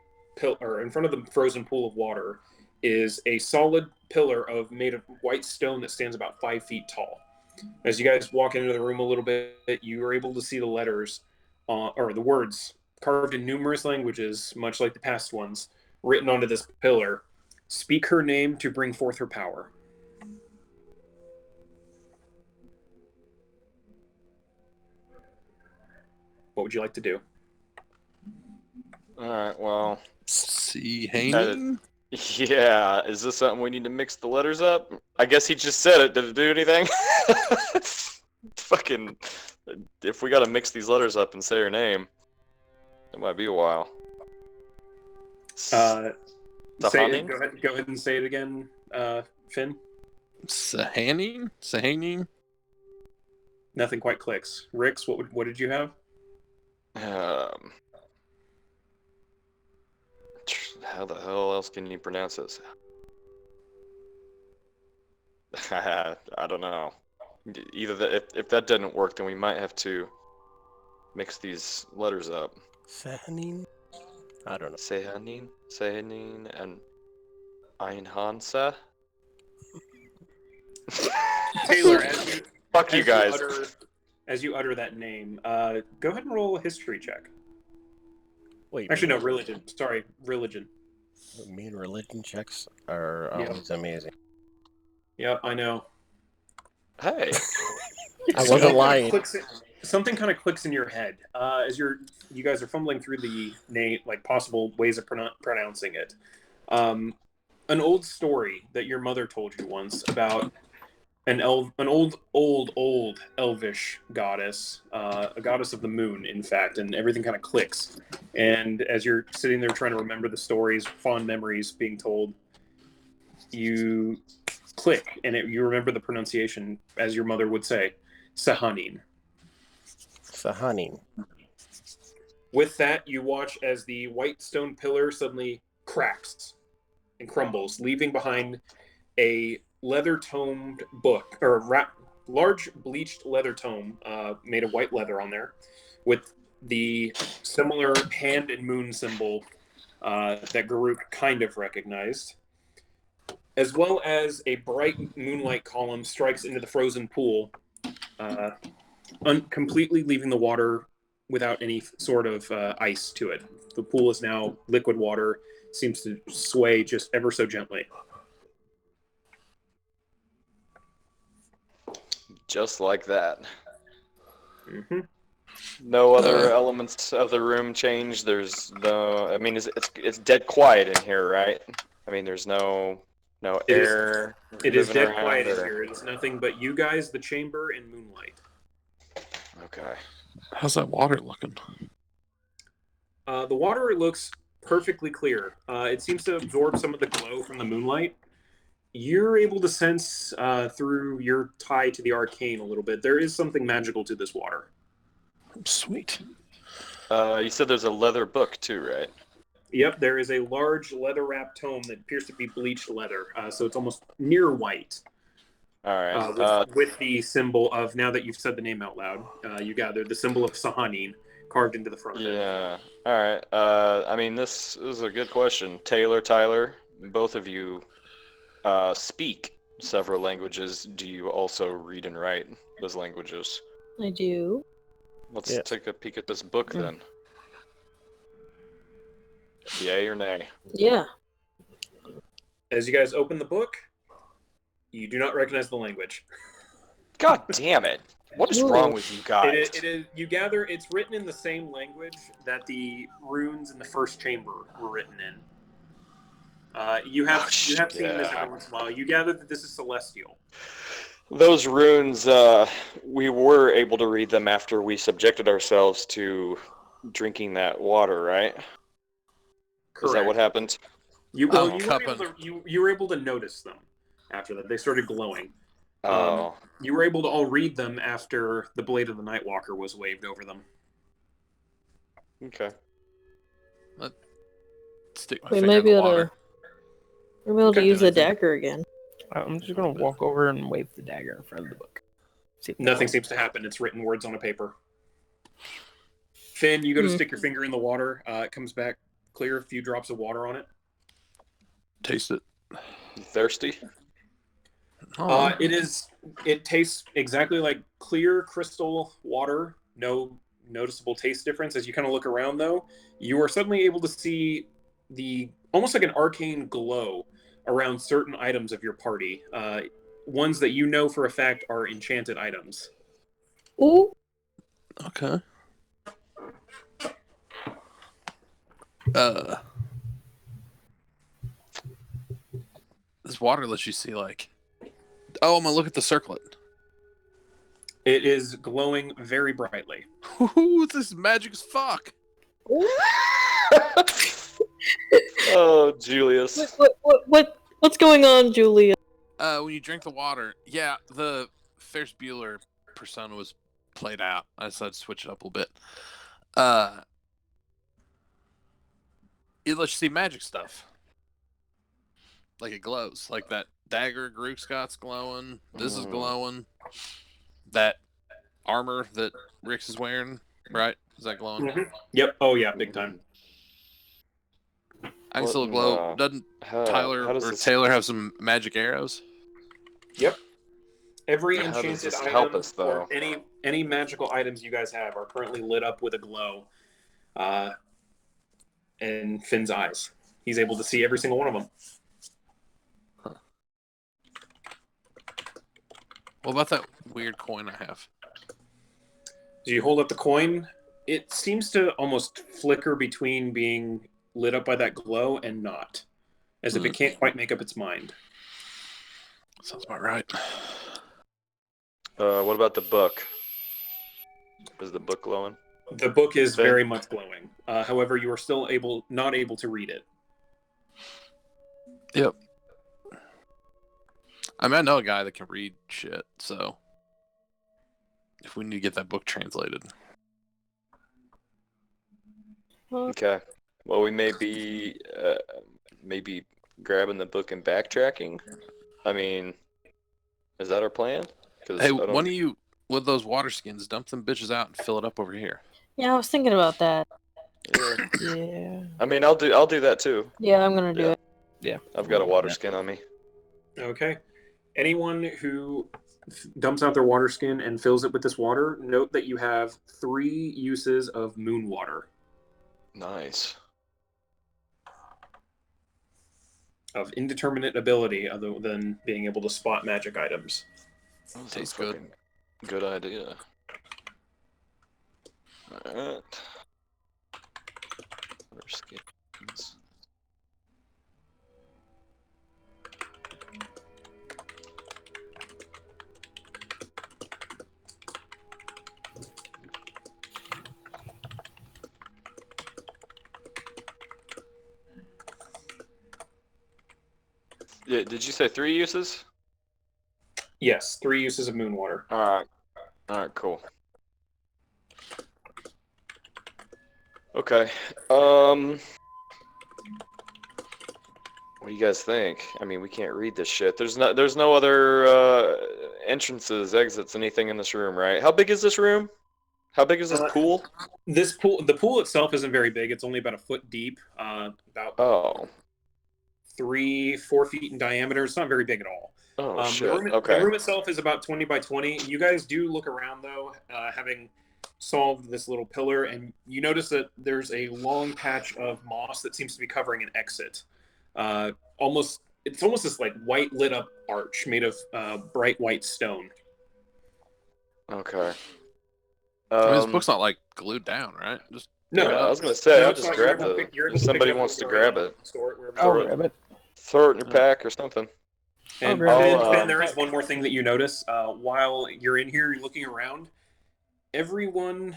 frozen pool of water is a solid pillar made of white stone that stands about 5 feet tall. As you guys walk into the room a little bit, you are able to see the letters, or the words carved in numerous languages, much like the past ones, written onto this pillar. Speak her name to bring forth her power. What would you like to do? All right. Well, See Hanen? Yeah, is this something we need to mix the letters up? I guess he just said it. Did it do anything? Fucking, if we gotta mix these letters up and say her name, it might be a while. Say Sahanin? it, go ahead and say it again, Finn. Sahanin? Nothing quite clicks. Rix, what did you have? How the hell else can you pronounce this? I don't know. Either if that didn't work, then we might have to mix these letters up. Sahanin? I don't know. Sahanin, and Einhansa. Taylor, Fuck you guys. As you utter that name, go ahead and roll a history check. Wait. Actually, no, religion. Sorry, religion. Me and religion checks are Yeah. always amazing. Yep, I know. Hey. I wasn't lying. Something kind of clicks in your head as you guys are fumbling through the name, like possible ways of pronouncing it. An old story that your mother told you once about an old elvish goddess, a goddess of the moon, in fact, and everything kind of clicks. And as you're sitting there trying to remember the stories, fond memories being told, you click, and you remember the pronunciation, as your mother would say, Sahanin. Sahanin. With that, you watch as the white stone pillar suddenly cracks and crumbles, leaving behind a leather-tomed book, or large bleached leather tome made of white leather on there, with the similar hand and moon symbol that Garuk kind of recognized, as well as a bright moonlight column strikes into the frozen pool, completely leaving the water without any sort of ice to it. The pool is now liquid water, seems to sway just ever so gently. Just like that. Mm-hmm. No other elements of the room change. There's no. I mean, it's dead quiet in here, right? I mean, there's no air. It is dead around quiet in here. It's nothing but you guys, the chamber, and moonlight. Okay. How's that water looking? The water looks perfectly clear. It seems to absorb some of the glow from the moonlight. You're able to sense through your tie to the arcane a little bit. There is something magical to this water. Sweet. You said there's a leather book too, right? Yep, there is a large leather-wrapped tome that appears to be bleached leather, so it's almost near white. All right. With the symbol of, now that you've said the name out loud, you gather the symbol of Sahanin carved into the front of it. Yeah. All right. I mean, this is a good question. Taylor, Tyler, both of you speak several languages. Do you also read and write those languages? I do. Let's take a peek at this book then. Yay or nay? Yeah. As you guys open the book, you do not recognize the language. God damn it! What is wrong with you guys? It is. You gather it's written in the same language that the runes in the first chamber were written in. You have seen this every once in a while. You gather that this is celestial. Those runes, we were able to read them after we subjected ourselves to drinking that water, right? Correct. Is that what happened? You were able to notice them after that. They started glowing. You were able to all read them after the blade of the Nightwalker was waved over them. Okay. Let's stick my We finger may in be the able water. to use the dagger again. I'm just gonna walk over and wave the dagger in front of the book. Nothing seems to happen. It's written words on a paper. Finn, you go to stick your finger in the water. It comes back clear, a few drops of water on it. Taste it. You thirsty? It tastes exactly like clear crystal water. No noticeable taste difference. As you kind of look around, though, you are suddenly able to see almost like an arcane glow around certain items of your party. Ones that you know for a fact are enchanted items. Ooh. Okay. this water let you see, like... Oh, I'm gonna look at the circlet. It is glowing very brightly. Ooh, this is magic as fuck. Oh, Julius. What's going on, Julia? When you drink the water, yeah, the Ferris Bueller persona was played out. I decided to switch it up a little bit. It lets you see magic stuff. Like it glows. Like that dagger Grook's got's glowing. This is glowing. That armor that Rix is wearing, right? Is that glowing? Mm-hmm. Yep. Oh, yeah, big time. I can still glow. Doesn't Tyler or Taylor have some magic arrows? Yep. Every How does enchanted this item help us, or though? any magical items you guys have are currently lit up with a glow. In Finn's eyes, he's able to see every single one of them. What about that weird coin I have? So you hold up the coin. It seems to almost flicker between being lit up by that glow and not, as if it can't quite make up its mind. Sounds about right. What about the book? Is the book glowing? The book is very much glowing. However, you are still not able to read it. Yep. I mean, I know a guy that can read shit, so if we need to get that book translated. Okay. Well, we may be maybe grabbing the book and backtracking. I mean, is that our plan? Hey, one of you with those water skins, dump them bitches out and fill it up over here. Yeah, I was thinking about that. Yeah. Yeah. I mean, I'll do that too. Yeah, I'm gonna do it. Yeah. I've got a water skin on me. Okay. Anyone who dumps out their water skin and fills it with this water, note that you have 3 uses of moon water. Nice. Of indeterminate ability other than being able to spot magic items. Tastes good. Good idea. Alright. Water skins. Yeah, did you say 3 uses? Yes, 3 uses of moon water. Alright, cool. Okay. What do you guys think? I mean, we can't read this shit. There's no other entrances, exits, anything in this room, right? How big is this room? How big is this pool? The pool itself isn't very big. It's only about a foot deep, about 3-4 feet in diameter. It's not very big at all. Oh shit. The room itself is about 20 by 20. You guys do look around though, having solved this little pillar, and you notice that there's a long patch of moss that seems to be covering an exit. It's almost this like white lit up arch made of bright white stone. Okay. I mean, this book's not like glued down, right? Just No, I was gonna say, no, I'll it's just not. grab You're able to it. pick- you're able If to pick somebody it up wants to and grab it, store it wherever I'll you want. grab it. throw it in your pack or something. And Ben, there is one more thing that you notice. While you're in here, you're looking around. Everyone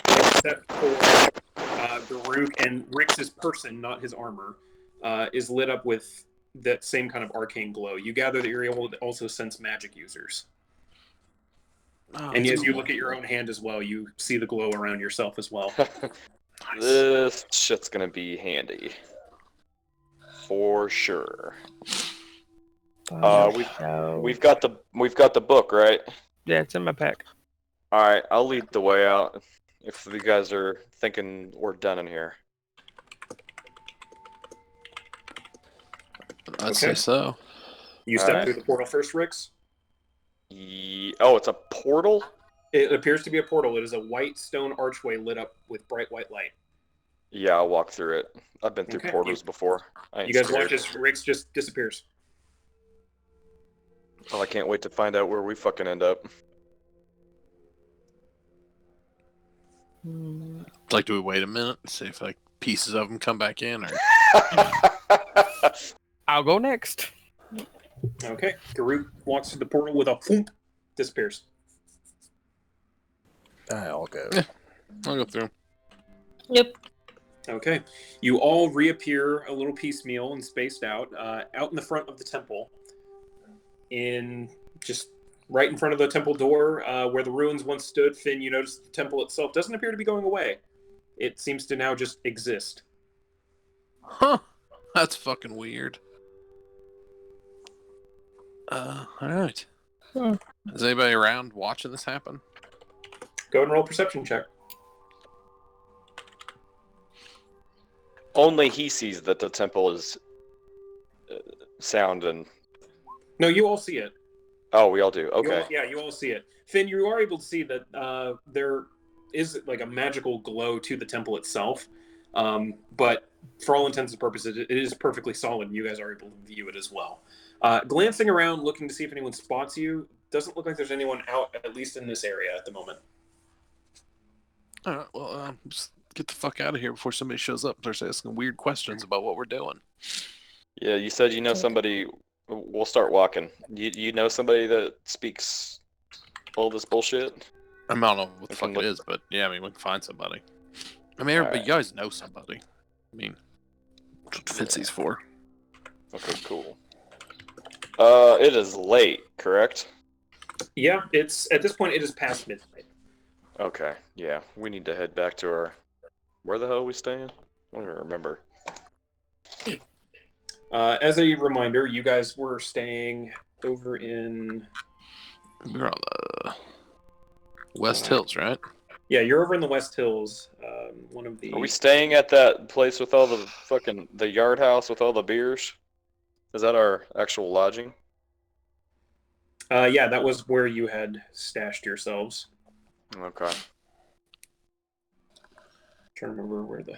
except for Daruk and Rix's person, not his armor, is lit up with that same kind of arcane glow. You gather that you're able to also sense magic users. Oh, And as you look at your own hand as well, you see the glow around yourself as well. This shit's gonna be handy. For sure. We've got the book, right? Yeah, it's in my pack. Alright, I'll lead the way out if you guys are thinking we're done in here. I'd say so. You step through the portal first, Rix? Oh, it's a portal? It appears to be a portal. It is a white stone archway lit up with bright white light. Yeah, I'll walk through it. I've been through portals before. You guys watch as Rix just disappears. Oh, I can't wait to find out where we fucking end up. Like, do we wait a minute and see if like pieces of them come back in, or I'll go next. Okay. Garuk walks through the portal with a thump, disappears. I'll go. Yeah. I'll go through. Yep. Okay. You all reappear a little piecemeal and spaced out in the front of the temple. Just right in front of the temple door, where the ruins once stood, Finn, you notice the temple itself doesn't appear to be going away. It seems to now just exist. Huh. That's fucking weird. Alright. Hmm. Is anybody around watching this happen? Go ahead and roll a perception check. Only he sees that the temple is sound and. No, you all see it. Oh, we all do. Okay. You all see it. Finn, you are able to see that there is like a magical glow to the temple itself. But for all intents and purposes, it is perfectly solid, and you guys are able to view it as well. Glancing around, looking to see if anyone spots you, doesn't look like there's anyone out, at least in this area at the moment. Alright, well, just get the fuck out of here before somebody shows up and starts asking weird questions about what we're doing. Yeah, you said you know somebody. We'll start walking. You know somebody that speaks all this bullshit? I don't know what the We fuck can it look- is, but yeah, I mean, we can find somebody. I mean, everybody, Alright. you guys know somebody. I mean, that's what Fitzy's for. Okay, cool. It is late, correct? Yeah, it's at this point it is past midnight. Okay, yeah. We need to head back to our... Where the hell are we staying? I don't even remember. As a reminder, you guys were staying over in... We're on the West Hills, right? Yeah, you're over in the West Hills. One of the... Are we staying at that place with all the fucking... the yard house with all the beers? Is that our actual lodging? Yeah, that was where you had stashed yourselves. Okay. Trying to remember where the...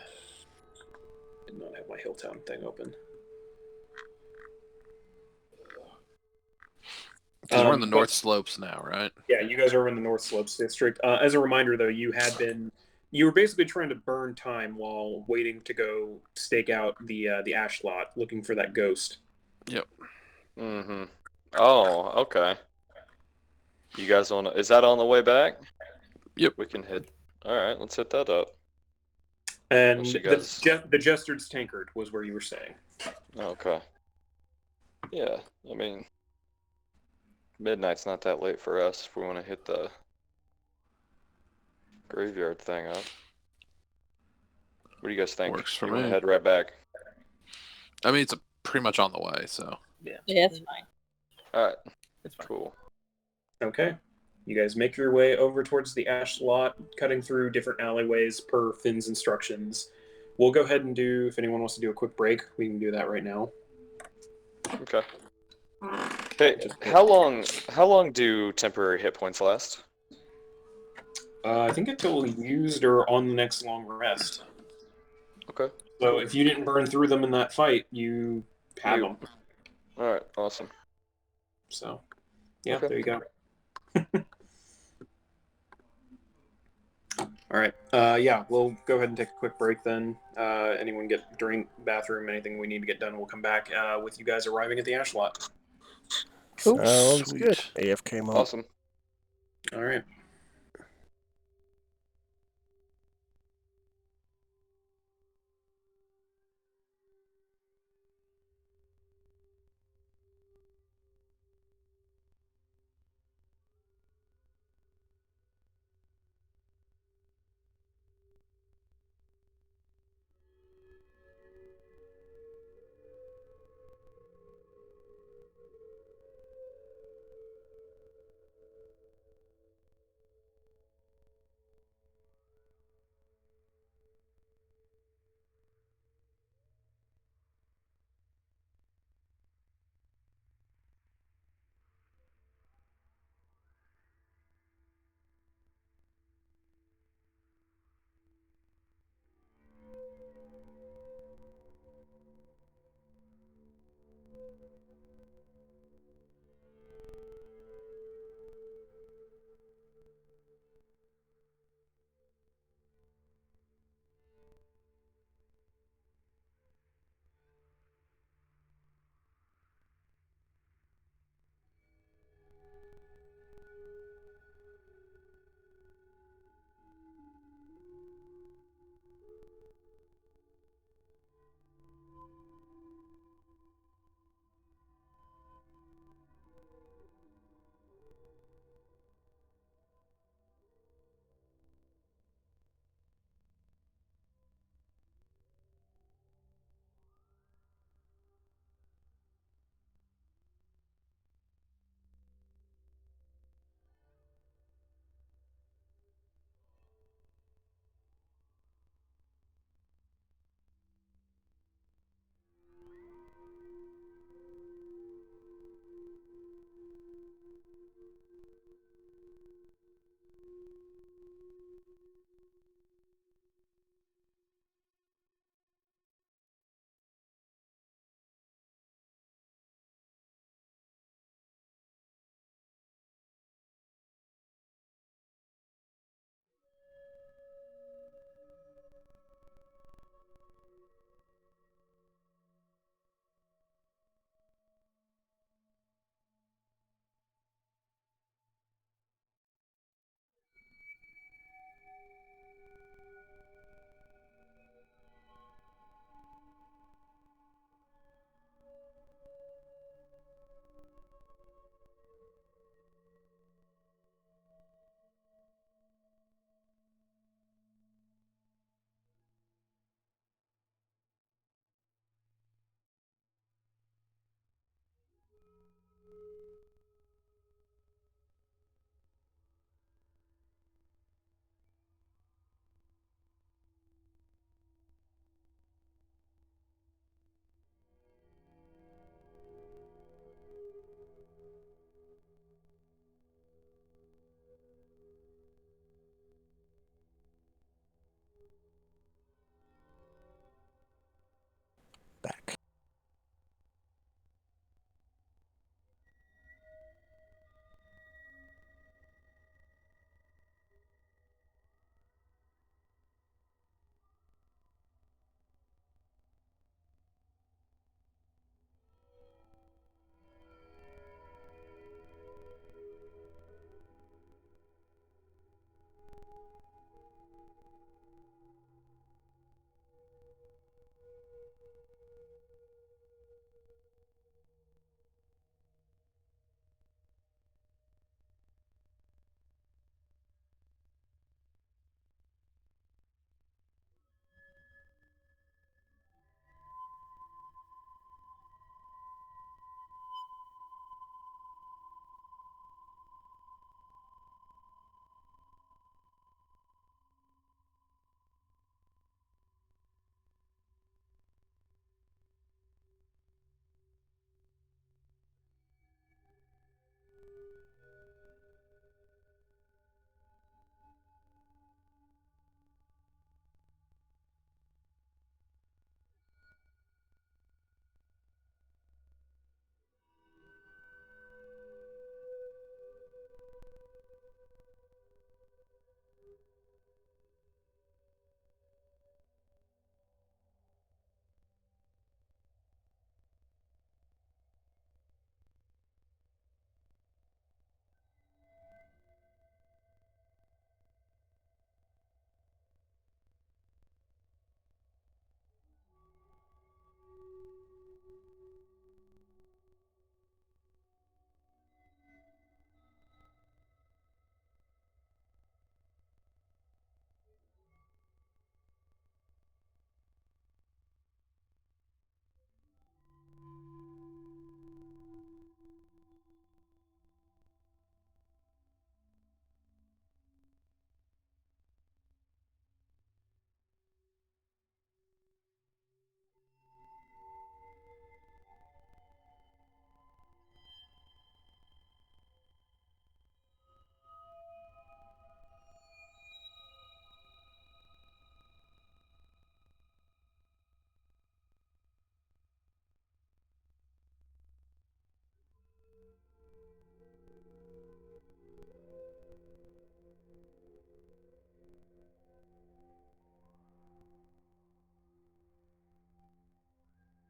Did not have my Hilltown thing open. Because we're in the But- North Slopes now, right? Yeah, you guys are in the North Slopes District. As a reminder, though, you were basically trying to burn time while waiting to go stake out the ash lot, looking for that ghost. Yep. Mm-hmm. Oh, okay. You guys on... Is that on the way back? Yep. We can hit... Alright, let's hit that up. And Unless you guys- the Jester's Tankard was where you were staying. Okay. Yeah, I mean... Midnight's not that late for us if we want to hit the... graveyard thing up. What do you guys think? Works for You want to me. head right back? I mean, it's pretty much on the way, so. Yeah, it's fine. Alright, It's fine. cool. Okay. You guys make your way over towards the ash lot, cutting through different alleyways per Finn's instructions. We'll go ahead and do, if anyone wants to do a quick break, we can do that right now. Okay. Hey, how long do temporary hit points last? I think until used or on the next long rest. Okay. So if you didn't burn through them in that fight, you have You- them. Alright, awesome. So, yeah, Okay. there you go. All right. Yeah, we'll go ahead and take a quick break then. Anyone get drink, bathroom, anything we need to get done, we'll come back with you guys arriving at the ash lot. Cool. Sounds Sweet. good. AFK mode. Awesome. All right.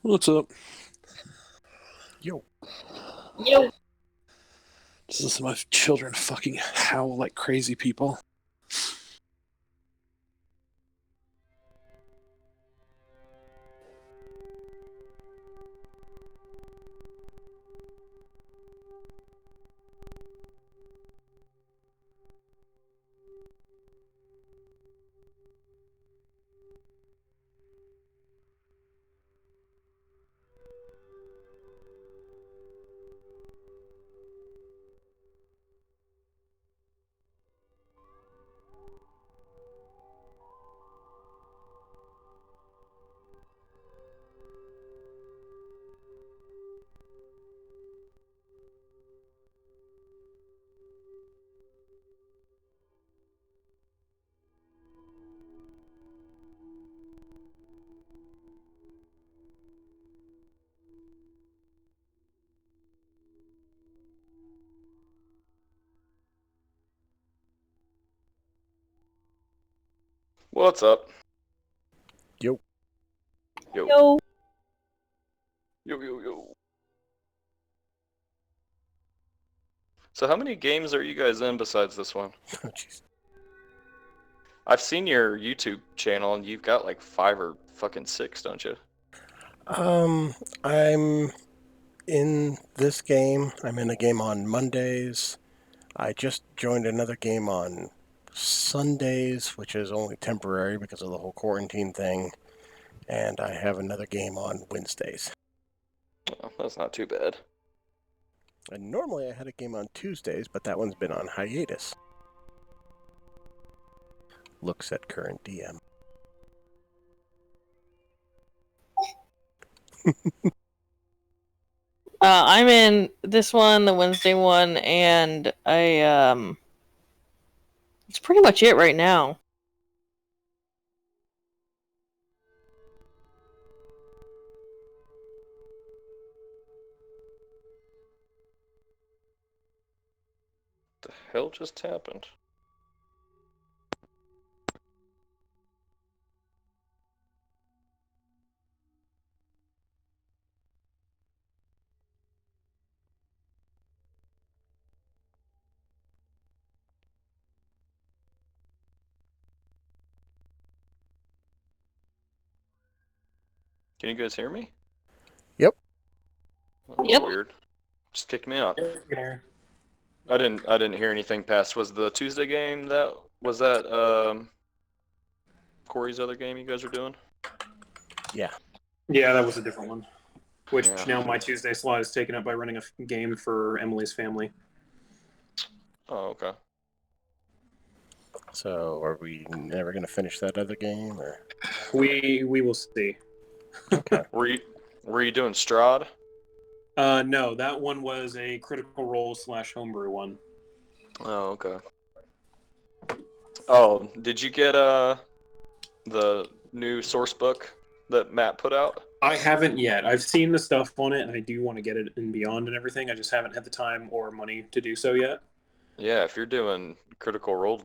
What's up? Yo. Yo. Just listen to my children fucking howl like crazy people. What's up? Yo. Yo. Yo. Yo. So how many games are you guys in besides this one? Oh, jeez. I've seen your YouTube channel and you've got like 5 or fucking 6, don't you? I'm in this game. I'm in a game on Mondays. I just joined another game on Sundays, which is only temporary because of the whole quarantine thing. And I have another game on Wednesdays. Oh, that's not too bad. And normally I had a game on Tuesdays, but that one's been on hiatus. Looks at current DM. I'm in this one, the Wednesday one, and it's pretty much it right now. The hell just happened? Can you guys hear me? Yep. That was Yep. weird. Just kicked me out. Yeah. I didn't hear anything past. Was the Tuesday game that Corey's other game you guys are doing? Yeah. Yeah, that was a different one. Which Yeah. now my Tuesday slot is taken up by running a game for Emily's family. Oh, okay. So are we never going to finish that other game? Or We will see. okay. Were you doing Strahd? No, that one was a Critical Role / homebrew one. Oh, okay. Oh, did you get the new source book that Matt put out? I haven't yet. I've seen the stuff on it, and I do want to get it in Beyond and everything. I just haven't had the time or money to do so yet. Yeah, if you're doing Critical Role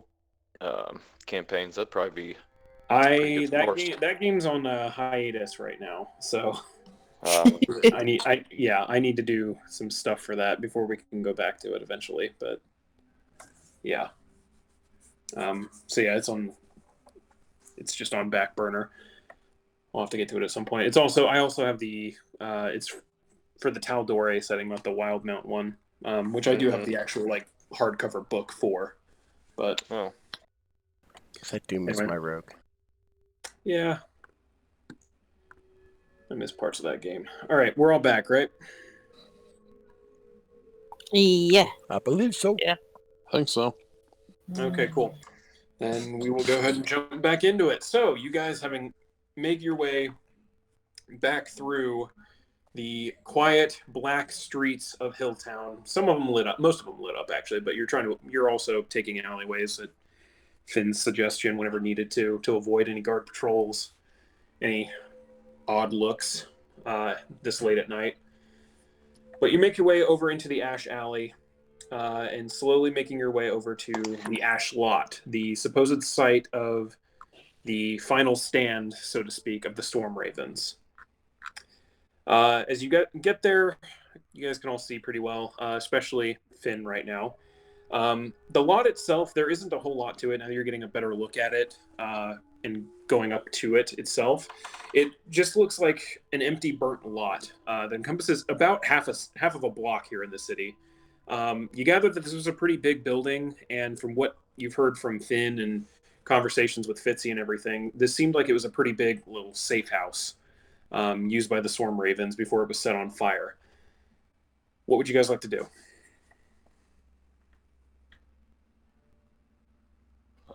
campaigns, that'd probably be pretty good source. That game's on hiatus right now, so Uh, I need to do some stuff for that before we can go back to it eventually. But yeah, so yeah, it's just on back burner. I'll have to get to it at some point. I also have the it's for the Tal'Dorei setting, not the Wild Mount one, which I do have the actual like hardcover book for. But oh, I do miss Anyway. my rogue. yeah, I miss parts of that game. All right, we're all back, right? Yeah. I believe so. I think so. Okay, cool. Then we will go ahead and jump back into it. So, you guys having made your way back through the quiet black streets of Hilltown. Some of them lit up, most of them lit up actually, but you're also taking alleyways at Finn's suggestion whenever needed to avoid any guard patrols, any odd looks this late at night. But you make your way over into the Ash Alley, and slowly making your way over to the Ash Lot, the supposed site of the final stand, so to speak, of the Storm Ravens. As you get there, you guys can all see pretty well, especially Finn right now. The lot itself, there isn't a whole lot to it. Now you're getting a better look at it and going up to it itself. It just looks like an empty, burnt lot that encompasses about half of a block here in the city. You gather that this was a pretty big building, and from what you've heard from Finn and conversations with Fitzy and everything, this seemed like it was a pretty big little safe house used by the Swarm Ravens before it was set on fire. What would you guys like to do?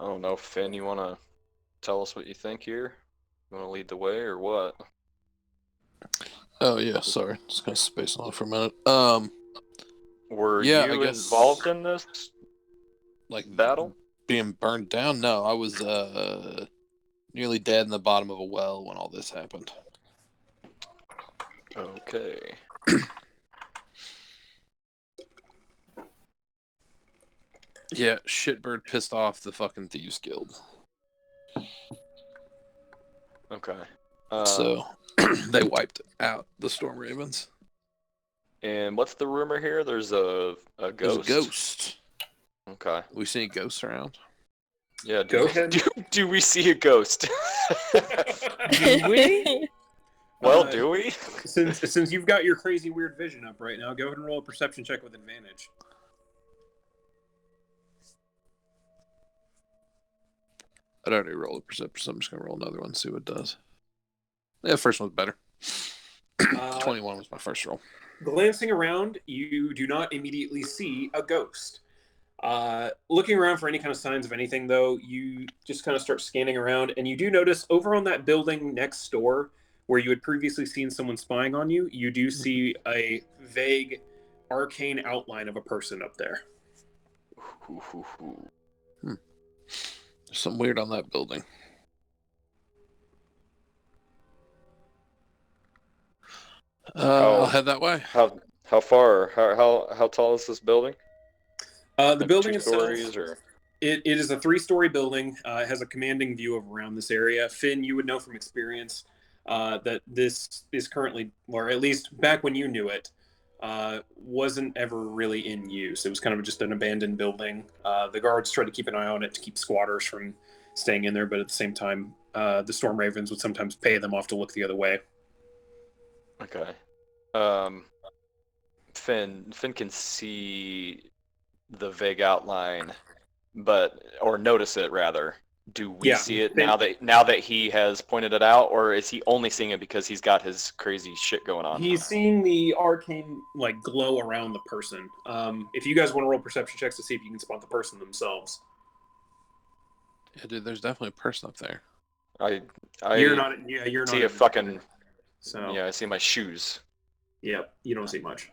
I don't know, Finn, you want to tell us what you think here? You want to lead the way or what? Oh yeah, sorry, just gonna space on it for a minute. Were Yeah, you I guess involved in this like battle? being burned down. No, I was nearly dead in the bottom of a well when all this happened. Okay. Yeah, shitbird pissed off the fucking Thieves Guild. Okay. So they wiped out the Storm Ravens. And what's the rumor here? There's a ghost. There's a ghost. Okay. We see ghosts around. Yeah. Go ahead. Do we see a ghost? Do we? Well, do we? Since you've got your crazy weird vision up right now, go ahead and roll a perception check with advantage. I'd already rolled a perception, so I'm just gonna roll another one and see what it does. Yeah, first one's better. 21 was my first roll. Glancing around, you do not immediately see a ghost. Looking around for any kind of signs of anything, though, you just kind of start scanning around, and you do notice over on that building next door, where you had previously seen someone spying on you, you do see a vague, arcane outline of a person up there. There's something weird on that building. I'll head that way. How far? How tall is this building? The Like building 2 itself, stories or? it is a 3-story building. It has a commanding view of around this area. Finn, you would know from experience that this is currently, or at least back when you knew it, wasn't ever really in use. It was kind of just an abandoned building. The guards tried to keep an eye on it to keep squatters from staying in there, but at the same time, the Storm Ravens would sometimes pay them off to look the other way. Okay. Finn can see the vague outline, or notice it rather. Do we see it now that he has pointed it out, or is he only seeing it because he's got his crazy shit going on? He's seeing the arcane glow around the person. If you guys want to roll perception checks to see if you can spot the person themselves. Yeah, dude, there's definitely a person up there. You're not. You're see not. a fucking. So yeah, I see my shoes. Yeah, you don't see much.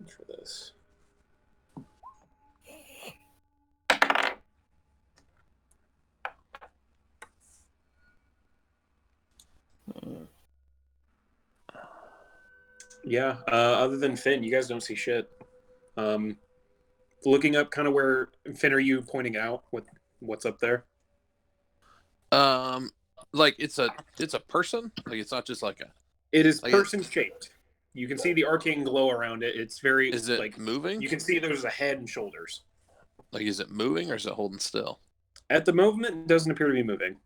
For this. Yeah, other than Finn, you guys don't see shit. Looking up kind of where, Finn, are you pointing out what's up there? Like it's a person? Like it's not just like a... It is like person-shaped. You can see the arcane glow around it. It's very... Is it moving? You can see there's a head and shoulders. Like, is it moving or is it holding still? At the moment, it doesn't appear to be moving.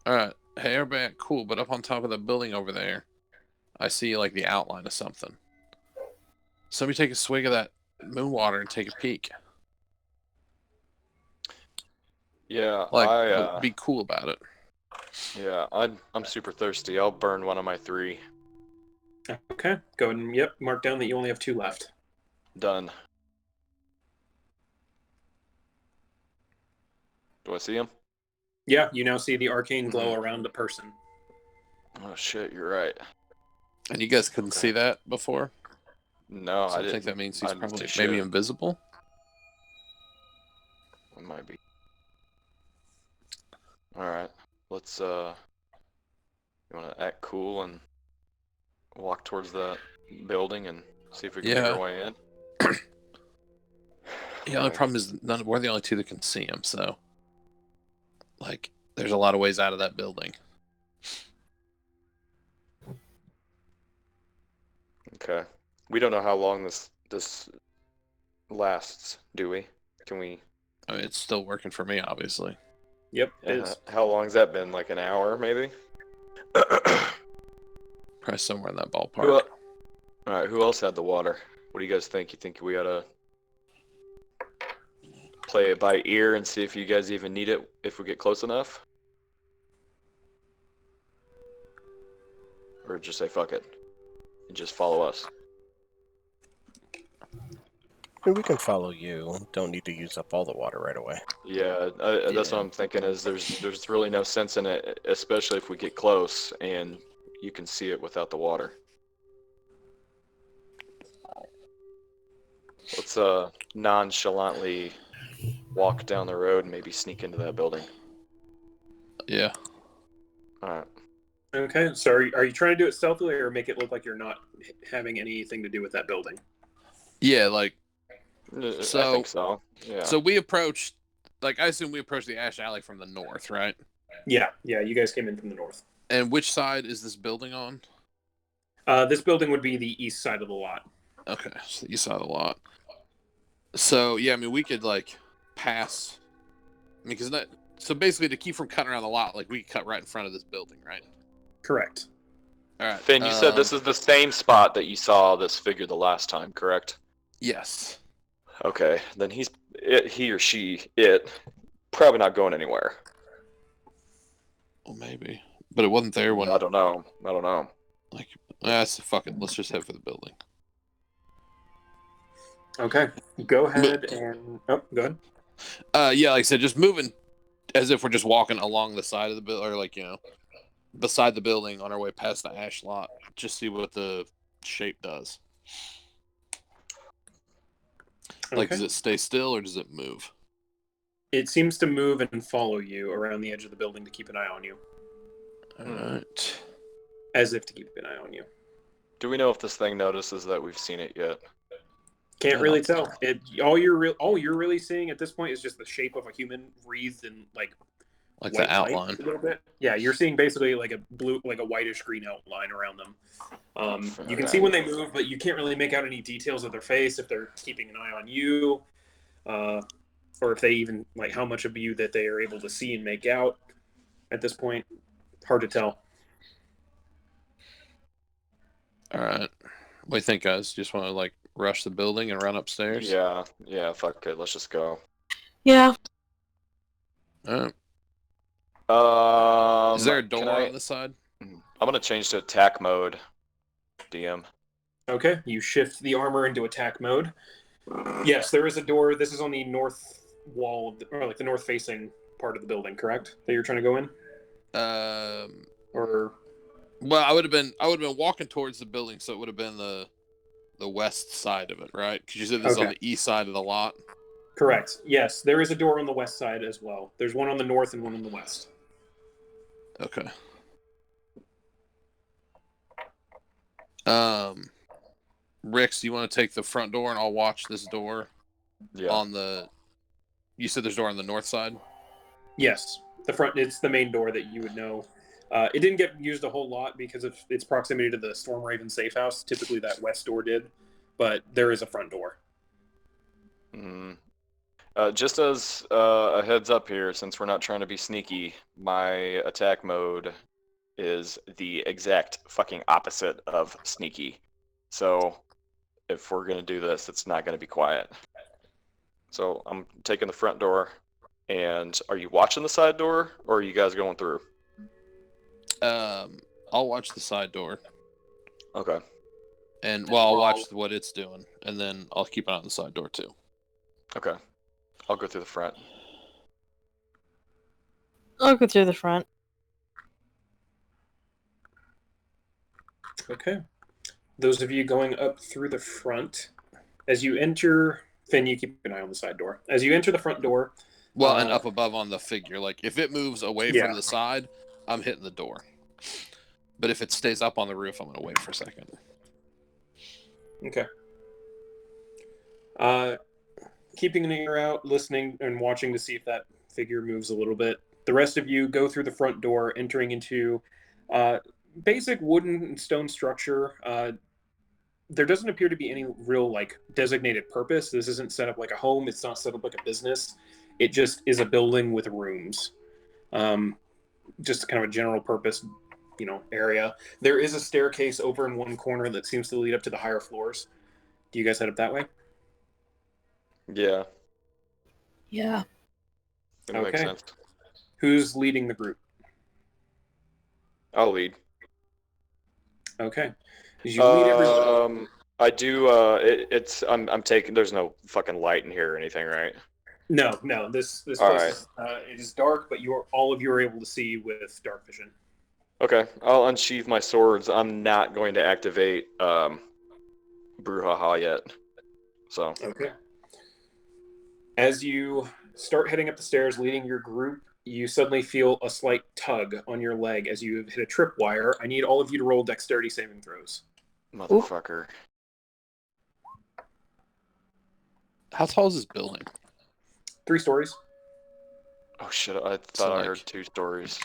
Alright. Hey, everybody, cool. But up on top of the building over there, I see, like, the outline of something. Somebody take a swig of that moon water and take a peek. Yeah, like, be cool about it. Yeah, I'm super thirsty. I'll burn one of my 3. Okay, go ahead and mark down that you only have 2 left. Done. Do I see him? Yeah, you now see the arcane glow around the person. Oh shit, you're right. And you guys couldn't see that before? No, So I didn't. think that means he's probably shit. maybe invisible? It might be. Alright, let's, you wanna act cool and walk towards the building and see if we can make our way in? The only problem is we're the only 2 that can see him, so... Like, there's a lot of ways out of that building. Okay. We don't know how long this lasts, do we? Can we? I mean, it's still working for me, obviously. Yep, it is. How long's that been? Like an hour, maybe? Probably somewhere in that ballpark. All right. Who else had the water? What do you guys think? You think we ought to play it by ear and see if you guys even need it if we get close enough? Or just say fuck it and just follow us? We can follow you. Don't need to use up all the water right away. Yeah, that's what I'm thinking. Is there's really no sense in it, especially if we get close and you can see it without the water. Let's nonchalantly walk down the road and maybe sneak into that building. Yeah. All right. Okay, so are you trying to do it stealthily or make it look like you're not having anything to do with that building? Yeah, like, I think so. Yeah. so we approached, like, I assume we approached the Ash Alley from the north, right? Yeah, you guys came in from the north. And which side is this building on? This building would be the east side of the lot. Okay, so the east side of the lot. So, yeah, I mean, we could, like, pass. I mean, because so basically to keep from cutting around the lot, like, we could cut right in front of this building, right? Correct. All right. Finn, you said this is the same spot that you saw this figure the last time, correct? Yes. Okay, then he or she, probably not going anywhere. Well, maybe. But it wasn't there when... I don't know. Like, fuck it. Let's just head for the building. Okay, go ahead and... Oh, go ahead. Yeah, like I said, just moving as if we're just walking along the side of the building, or like, you know, beside the building on our way past the ash lot. Just see what the shape does. Like, does it stay still or does it move? It seems to move and follow you around the edge of the building to keep an eye on you. Alright. As if to keep an eye on you. Do we know if this thing notices that we've seen it yet? Can't really tell. All you're really seeing at this point is just the shape of a human wreathed in like the outline a little bit. Yeah, you're seeing basically like a whitish green outline around them. You can see when they move, but you can't really make out any details of their face, if they're keeping an eye on you, or if they even like how much of you that they are able to see and make out at this point. Hard to tell. All right. What do you think, guys? Just want to like rush the building and run upstairs? Yeah, fuck it. Let's just go. Yeah. All right. Is there a door on this side? I'm gonna change to attack mode, DM. Okay, you shift the armor into attack mode. Yes, there is a door. This is on the north wall, or like the north-facing part of the building, correct? That you're trying to go in? Or well, I would have been walking towards the building, so it would have been the west side of it, right? Because you said this is on the east side of the lot. Correct. Yes, there is a door on the west side as well. There's one on the north and one on the west. Okay. Rix, you want to take the front door and I'll watch this door? Yeah. On the... You said there's a door on the north side? Yes. The front, it's the main door that you would know. It didn't get used a whole lot because of its proximity to the Storm Raven safe house. Typically that west door did, but there is a front door. Just as a heads up here, since we're not trying to be sneaky, my attack mode is the exact fucking opposite of sneaky. So if we're going to do this, it's not going to be quiet. So I'm taking the front door. And are you watching the side door, or are you guys going through? I'll watch the side door. Okay. And I'll watch what it's doing, and then I'll keep an eye on the side door too. Okay. I'll go through the front. I'll go through the front. Okay. Those of you going up through the front, as you enter, Finn, you keep an eye on the side door. As you enter the front door... Well, and up above on the figure. Like, if it moves away from the side, I'm hitting the door. But if it stays up on the roof, I'm going to wait for a second. Okay. Keeping an ear out, listening and watching to see if that figure moves a little bit. The rest of you go through the front door, entering into basic wooden and stone structure. there doesn't appear to be any real like designated purpose. This isn't set up like a home. It's not set up like a business. It just is a building with rooms. Just kind of a general purpose, area. There is a staircase over in one corner that seems to lead up to the higher floors. Do you guys head up that way? Yeah, Yeah. that makes Okay. sense. Who's leading the group? I'll lead. Okay. As you lead everyone. I do. It's. I'm taking. There's no fucking light in here or anything, right? No. This All place right. is it is dark, but all of you are able to see with dark vision. Okay, I'll unsheath my swords. I'm not going to activate Brouhaha yet. So. Okay. As you start heading up the stairs, leading your group, you suddenly feel a slight tug on your leg as you hit a tripwire. I need all of you to roll dexterity saving throws. Motherfucker. How tall is this building? 3 stories. Oh shit! I thought So, I like, heard 2 stories.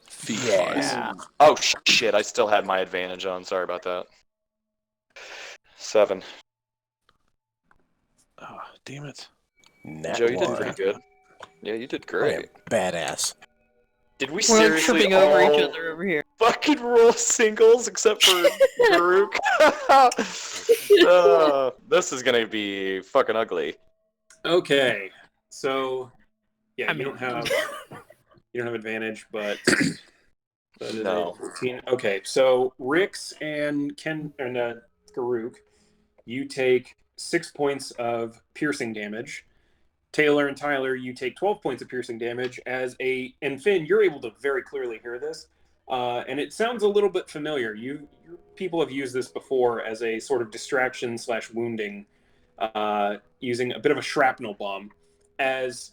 Feet Yeah. wise. Oh shit! I still had my advantage on. Sorry about that. 7. Oh, damn it. Nat Joe, you did 1. pretty good. Yeah, you did I am great. badass. Did we We're like seriously tripping all over each other over here. fucking roll singles except for Baruch? This is gonna be fucking ugly. Okay. So, yeah, I you mean- don't have advantage, but that is No. a 14. Okay, so Rix and Karuk, you take 6 points of piercing damage. Taylor and Tyler, you take 12 points of piercing damage. And Finn, you're able to very clearly hear this, and it sounds a little bit familiar. Your people have used this before as a sort of distraction / wounding, using a bit of a shrapnel bomb, as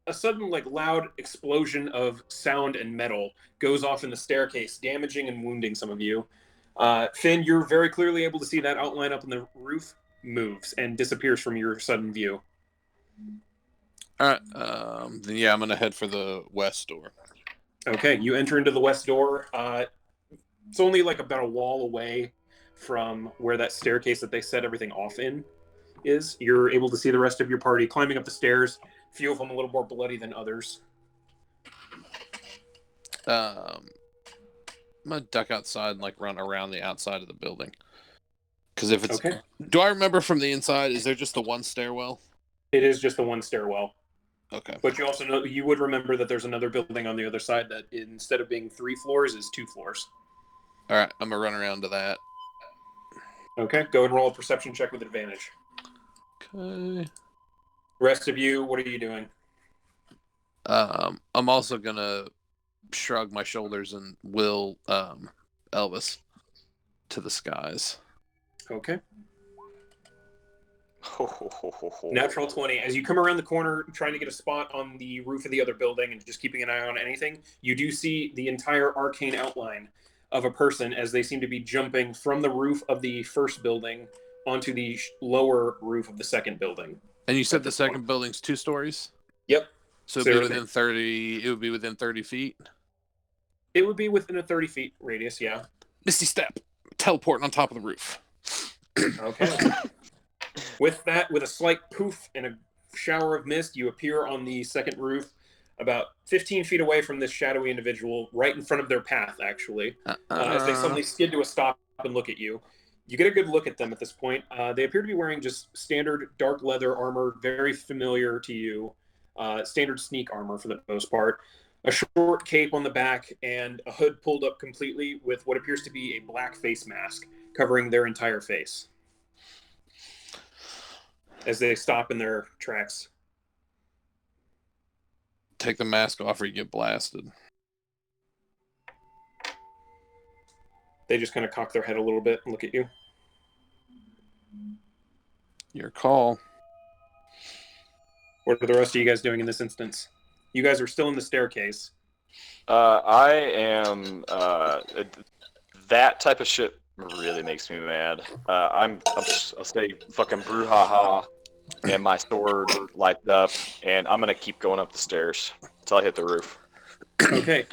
a sudden loud explosion of sound and metal goes off in the staircase, damaging and wounding some of you. Finn, you're very clearly able to see that outline up on the roof moves and disappears from your sudden view. Alright, then yeah, I'm gonna head for the west door. Okay, you enter into the west door. It's only about a wall away from where that staircase that they set everything off in is. You're able to see the rest of your party climbing up the stairs. A few of them a little more bloody than others. I'm gonna duck outside and run around the outside of the building. Because if it's, Okay. do I remember from the inside? Is there just the one stairwell? It is just the one stairwell. Okay. But you also know, you would remember that there's another building on the other side that instead of being 3 floors is 2 floors. All right, I'm gonna run around to that. Okay, go and roll a perception check with advantage. Okay. Rest of you, what are you doing? I'm also gonna shrug my shoulders and will Elvis to the skies. Okay. Natural 20. As you come around the corner trying to get a spot on the roof of the other building and just keeping an eye on anything, you do see the entire arcane outline of a person as they seem to be jumping from the roof of the first building onto the lower roof of the second building. And you said the second building's 2 stories? Yep. So it'd be within 30. It would be within 30 feet. It would be within a 30 feet radius, yeah. Misty step, teleporting on top of the roof. Okay. With a slight poof and a shower of mist, you appear on the second roof, about 15 feet away from this shadowy individual, right in front of their path, actually. As they suddenly skid to a stop and look at you. You get a good look at them at this point. They appear to be wearing just standard dark leather armor, very familiar to you. Standard sneak armor for the most part. A short cape on the back and a hood pulled up completely with what appears to be a black face mask covering their entire face. As they stop in their tracks. Take the mask off or you get blasted. They just kind of cock their head a little bit and look at you. Your call. What are the rest of you guys doing in this instance? You guys are still in the staircase. I am. That type of shit really makes me mad. I'll say fucking brouhaha, and my sword lights up, and I'm gonna keep going up the stairs until I hit the roof. Okay.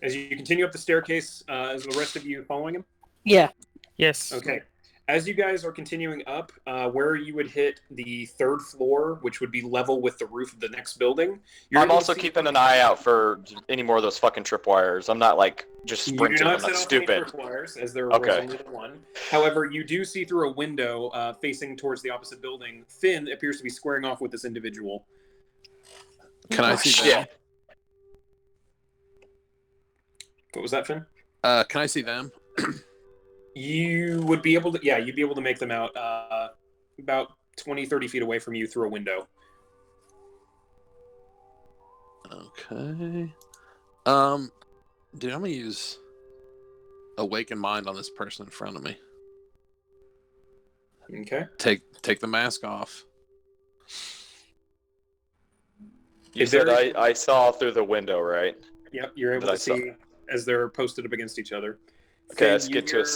As you continue up the staircase, is the rest of you following him? Yeah. Yes. Okay. As you guys are continuing up, where you would hit the 3rd floor, which would be level with the roof of the next building. I'm also keeping an eye out for any more of those fucking tripwires. I'm not like just You sprinting. do not I'm set not off any stupid. tripwires, as there was Okay. only the one. However, you do see through a window facing towards the opposite building. Finn appears to be squaring off with this individual. Can I see shit. them? What was that, Finn? Can I see them? You would be able to, yeah, you'd be able to make them out about 20, 30 feet away from you through a window. Okay. Dude, I'm gonna use Awaken Mind on this person in front of me. Okay. Take the mask off. You said I saw through the window, right? Yep, you're able to see as they're posted up against each other. Okay, Finn, let's get to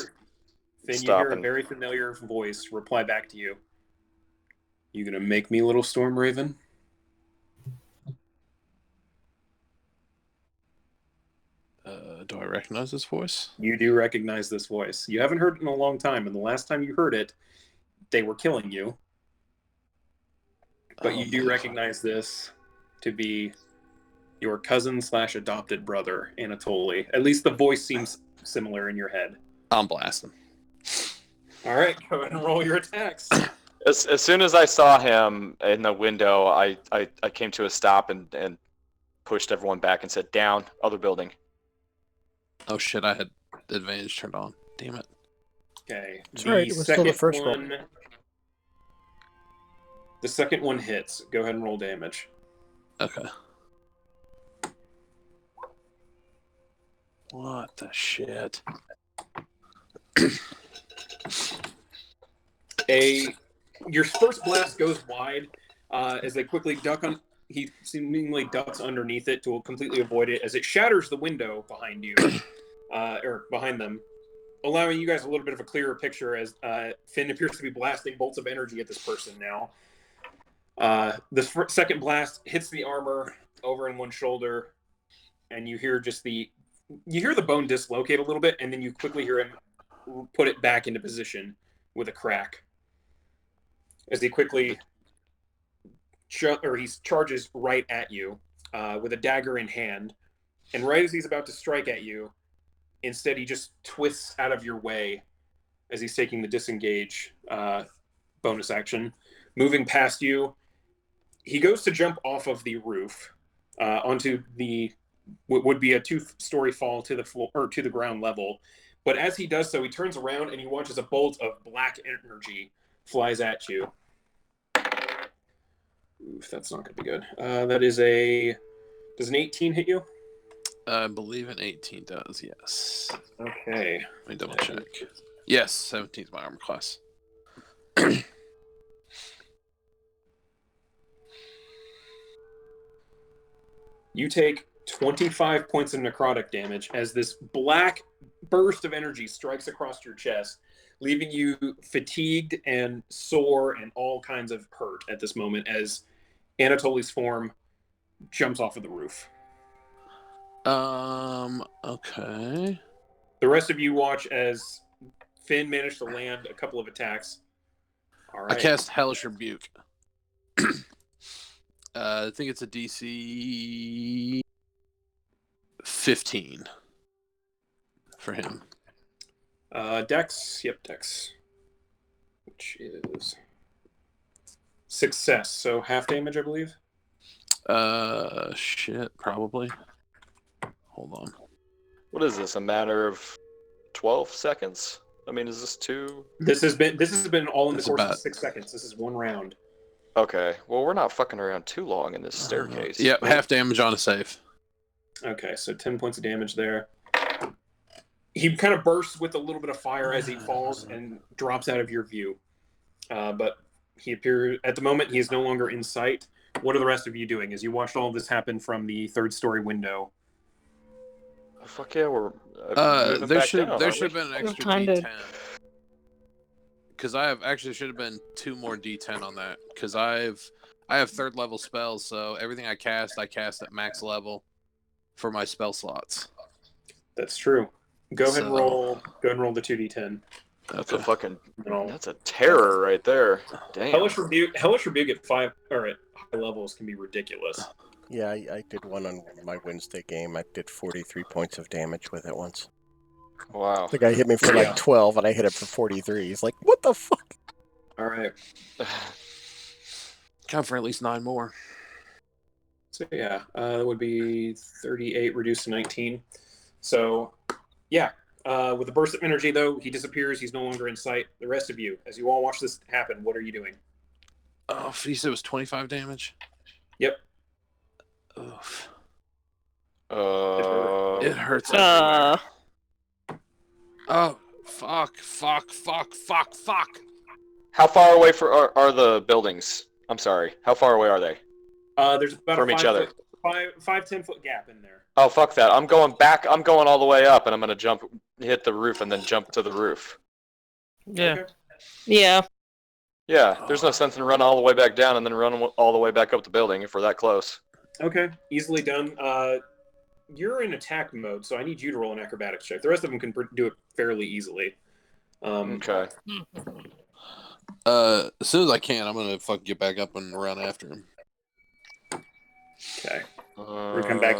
Finn, you hear a very familiar voice reply back to you. You gonna make me, little Storm Raven? Do I recognize this voice? You do recognize this voice. You haven't heard it in a long time, and the last time you heard it, they were killing you. But you do recognize this to be your cousin/adopted brother, Anatoly. At least the voice seems similar in your head. I'm blasting. All right, go ahead and roll your attacks. As soon as I saw him in the window, I came to a stop and pushed everyone back and said, "Down, other building." Oh shit! I had advantage turned on. Damn it. Okay. It's all right, it was still the first one. The second one hits. Go ahead and roll damage. Okay. What the shit? Your first blast goes wide as they quickly duck on. He seemingly ducks underneath it to completely avoid it as it shatters the window behind you, or behind them, allowing you guys a little bit of a clearer picture as Finn appears to be blasting bolts of energy at this person now. The second blast hits the armor over in one shoulder, and you hear the bone dislocate a little bit, and then you quickly hear him put it back into position with a crack. As he quickly he charges right at you with a dagger in hand, and right as he's about to strike at you, instead he just twists out of your way as he's taking the disengage bonus action. Moving past you, he goes to jump off of the roof onto what would be a 2-story fall to the floor or to the ground level. But as he does so, he turns around and he watches a bolt of black energy flies at you. Oof, that's not going to be good. Does an 18 hit you? I believe an 18 does, yes. Okay. Let me double check. Yes, 17 is my armor class. You take 25 points of necrotic damage as this black burst of energy strikes across your chest, leaving you fatigued and sore and all kinds of hurt at this moment as Anatoly's form jumps off of the roof. Okay. The rest of you watch as Finn managed to land a couple of attacks. All right. I cast Hellish Rebuke. I think it's a DC 15 for him. Dex. Yep, Dex. Which is success. So half damage, I believe. Shit, probably. Hold on. What is this? A matter of 12 seconds? I mean, is this two? This has been all in the It's course about- of 6 seconds. This is one round. Okay. Well, we're not fucking around too long in this staircase. Yep, half damage on a save. Okay, so 10 points of damage there. He kind of bursts with a little bit of fire as he falls and drops out of your view. But he appears at the moment he is no longer in sight. What are the rest of you doing as you watched all of this happen from the 3rd-story window? Fuck yeah, we're. There should have been an We're extra kinda- D10. Because I have actually should have been 2 more D10 on that. Because I have 3rd level spells, so everything I cast at max level for my spell slots. That's true. Go ahead and So- roll the 2d10. That's a fucking. You know, That's a terror right there. Damn. Hellish Rebuke at 5 or at high levels can be ridiculous. Yeah, I did one on my Wednesday game. I did 43 points of damage with it once. Wow. The guy hit me for like 12, and I hit him for 43. He's like, "What the fuck?" All right. Count for at least 9 more. So yeah, that would be 38 reduced to 19. So yeah, with a burst of energy though, he disappears. He's no longer in sight. The rest of you, as you all watch this happen, what are you doing? Oh, you said it was 25 damage? Yep. Oof. It It hurts. Oh, fuck. How far away are the buildings? I'm sorry. How far away are they? There's about From a each other. 10 foot gap in there. Oh, fuck that. I'm going back. I'm going all the way up, and I'm going to hit the roof, and then jump to the roof. Yeah. Okay. Yeah. Yeah, there's no sense in running all the way back down and then running all the way back up the building if we're that close. Okay. Easily done. You're in attack mode, so I need you to roll an acrobatics check. The rest of them can do it fairly easily. Okay. As soon as I can, I'm gonna fucking get back up and run after him. Okay. We're come back.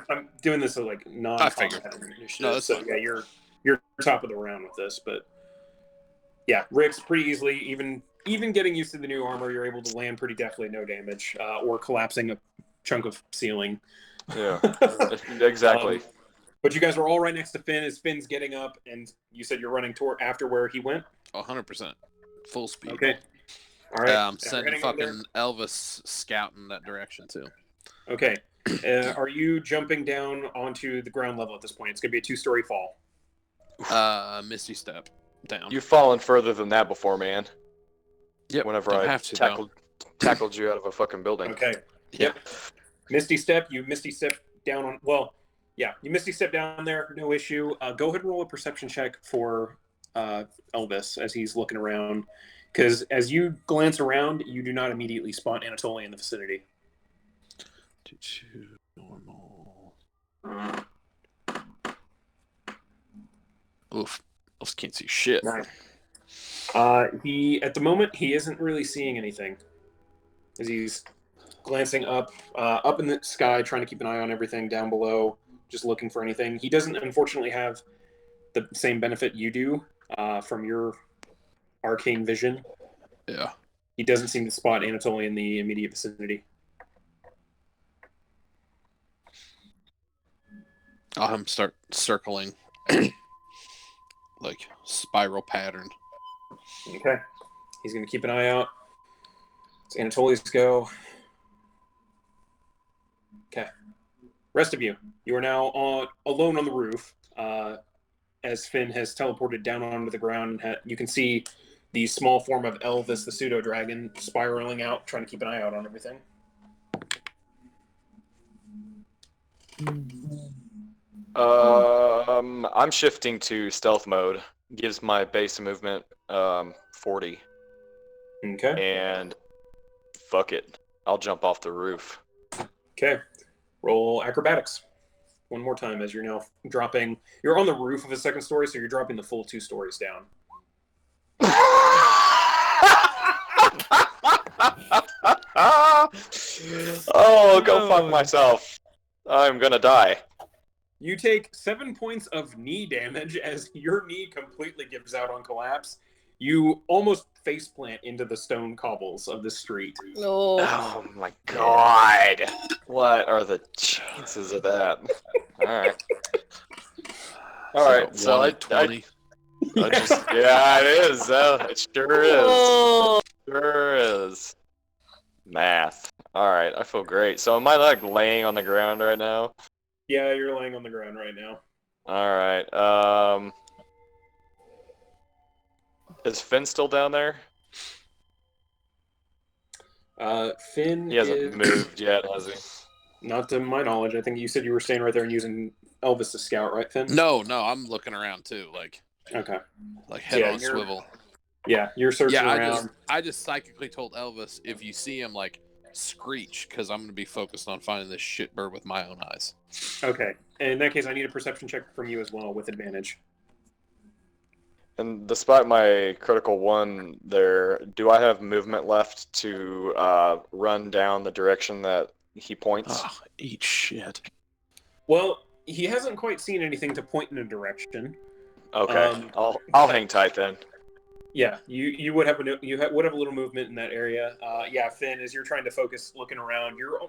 I'm doing this as like non-combat initiative. No, that's so fine. yeah, you're top of the round with this, but yeah, Rick's pretty easily. Even getting used to the new armor, you're able to land pretty deftly, no damage, or collapsing a chunk of ceiling. Yeah, exactly. But you guys are all right next to Finn as Finn's getting up, and you said you're running toward after where he went. 100%, full speed. Okay. All right. I'm sending fucking Elvis scouting that direction too. Okay. Are you jumping down onto the ground level at this point? It's gonna be a 2-story fall. Misty step down. You've fallen further than that before, man. Yep. Whenever don't I have to, tackled you out of a fucking building. Okay. Yep. Misty step. You misty step down on. Well, yeah. You misty step down there. No issue. Go ahead and roll a perception check for Elvis as he's looking around, because as you glance around, you do not immediately spot Anatoly in the vicinity. 2 normal. Oof. Elvis can't see shit. Nice. He at the moment he isn't really seeing anything, as he's glancing up in the sky, trying to keep an eye on everything down below, just looking for anything. He doesn't unfortunately have the same benefit you do from your arcane vision. Yeah. He doesn't seem to spot Anatoly in the immediate vicinity. I'll have him start circling, like spiral pattern. Okay. He's going to keep an eye out. It's Anatoly's go. Okay. Rest of you are now alone on the roof. As Finn has teleported down onto the ground, you can see the small form of Elvis, the pseudo-dragon, spiraling out, trying to keep an eye out on everything. I'm shifting to stealth mode. Gives my base movement 40. Okay. And fuck it. I'll jump off the roof. Okay. Roll acrobatics. One more time as you're now dropping. You're on the roof of a second story, so you're dropping the full 2 stories down. Oh, go fuck myself. I'm gonna die. You take 7 points of knee damage as your knee completely gives out on collapse. You almost faceplant into the stone cobbles of the street. Oh my god. What are the chances of that? Alright. Alright, so I 20. yeah, it is. It sure is. Oh. Sure is. Math. Alright, I feel great. So am I like laying on the ground right now? Yeah, you're laying on the ground right now. Alright, is Finn still down there? Finn He hasn't moved yet, has he? Not to my knowledge. I think you said you were staying right there and using Elvis to scout, right, Finn? No, I'm looking around too, like head on swivel. Yeah, you're searching around. I just psychically told Elvis, if you see him, like, screech, because I'm going to be focused on finding this shitbird with my own eyes. Okay. And in that case, I need a perception check from you as well with advantage. And despite my critical 1 there, do I have movement left to run down the direction that he points? Ah, eat shit. Well, he hasn't quite seen anything to point in a direction. Okay, I'll hang tight then. Yeah, you would have would have a little movement in that area. Yeah, Finn, as you're trying to focus, looking around, you're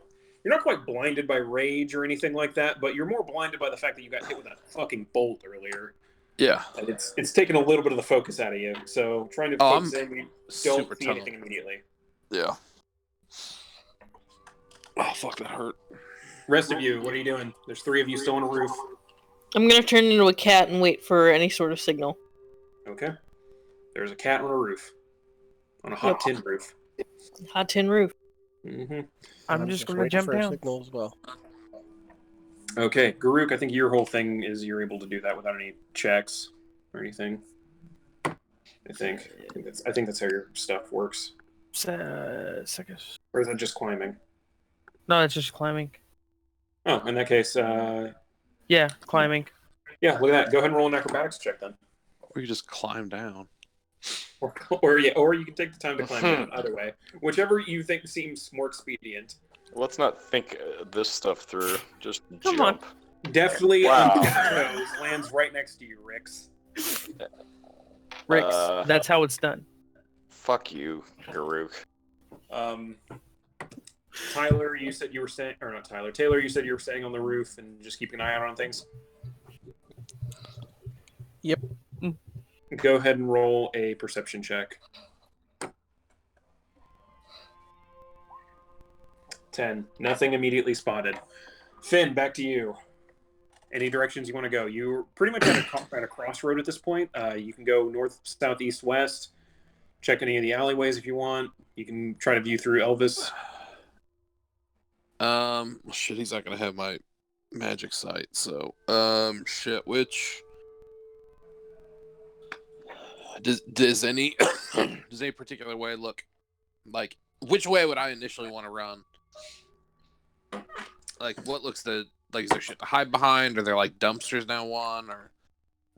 not quite blinded by rage or anything like that, but you're more blinded by the fact that you got hit with that fucking bolt earlier. Yeah. And it's taken a little bit of the focus out of you. So trying to focus in, you don't see anything immediately. Yeah. Oh fuck, that hurt. Rest of you, what are you doing? There's 3 of you still on a roof. I'm gonna turn into a cat and wait for any sort of signal. Okay. There's a cat on a roof. On a hot tin roof. Hot tin roof. Mm-hmm. I'm just gonna jump for a down. signal as well. Okay, Garuk, I think your whole thing is you're able to do that without any checks or anything. I think that's how your stuff works. Seconds. Or is that just climbing? No, it's just climbing. Oh, in that case, Yeah, climbing. yeah, look at that. Go ahead and roll an acrobatics check then. Or you just climb down. Or you can take the time to climb down. Either way, whichever you think seems more expedient. Let's not think this stuff through. Just Come jump. Definitely Wow. on toes, lands right next to you, Rix. Ricks. That's how it's done. Fuck you, Garuk. Tyler, you said you were staying, or not Tyler. Taylor, you said you were staying on the roof and just keeping an eye out on things. Yep. Go ahead and roll a perception check. 10. Nothing immediately spotted. Finn, back to you. Any directions you want to go? You're pretty much at a crossroad at this point. You can go north, south, east, west. Check any of the alleyways if you want. You can try to view through Elvis. Shit, he's not gonna have my magic sight, so shit, which does any does any particular way look like, which way would I initially want to run? Like, what looks like, is there shit to hide behind? Are there like dumpsters down one, or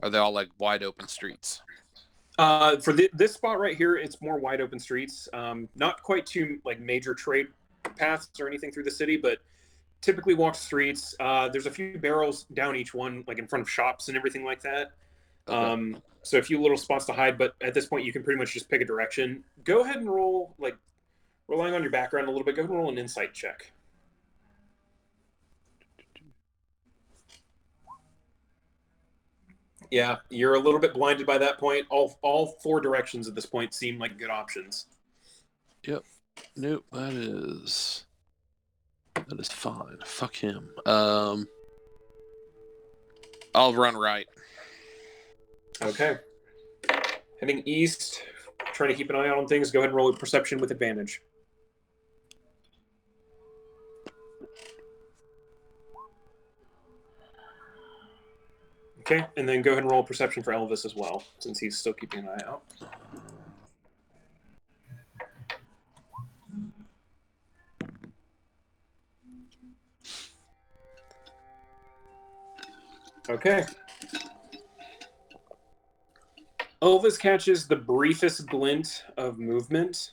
are they all like wide open streets? For this spot right here, it's more wide open streets. Not quite too like major trade paths or anything through the city, but typically walk streets. There's a few barrels down each one, like in front of shops and everything like that. Okay. So a few little spots to hide, but at this point you can pretty much just pick a direction. Go ahead and roll, like, relying on your background a little bit, go ahead and roll an insight check. Yeah, you're a little bit blinded by that point. All 4 directions at this point seem like good options. Yep. Nope. That is fine. Fuck him. I'll run right. Okay. Heading east, trying to keep an eye out on things. Go ahead and roll a perception with advantage. Okay, and then go ahead and roll a perception for Elvis as well, since he's still keeping an eye out. Okay. Elvis catches the briefest glint of movement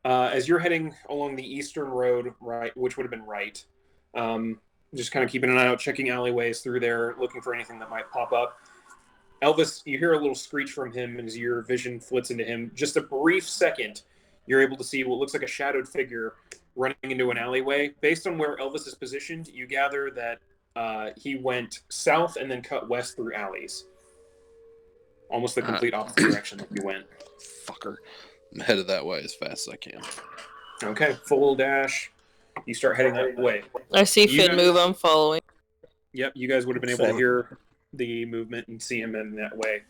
as you're heading along the eastern road, right, which would have been right. Just kind of keeping an eye out, checking alleyways through there, looking for anything that might pop up. Elvis, you hear a little screech from him as your vision flits into him. Just a brief second, you're able to see what looks like a shadowed figure running into an alleyway. Based on where Elvis is positioned, you gather that he went south and then cut west through alleys. Almost the complete opposite direction that you went. Fucker. I'm headed that way as fast as I can. Okay, full dash. You start heading that way. I see Finn move. I'm following. Yep, you guys would have been able to hear the movement and see him in that way.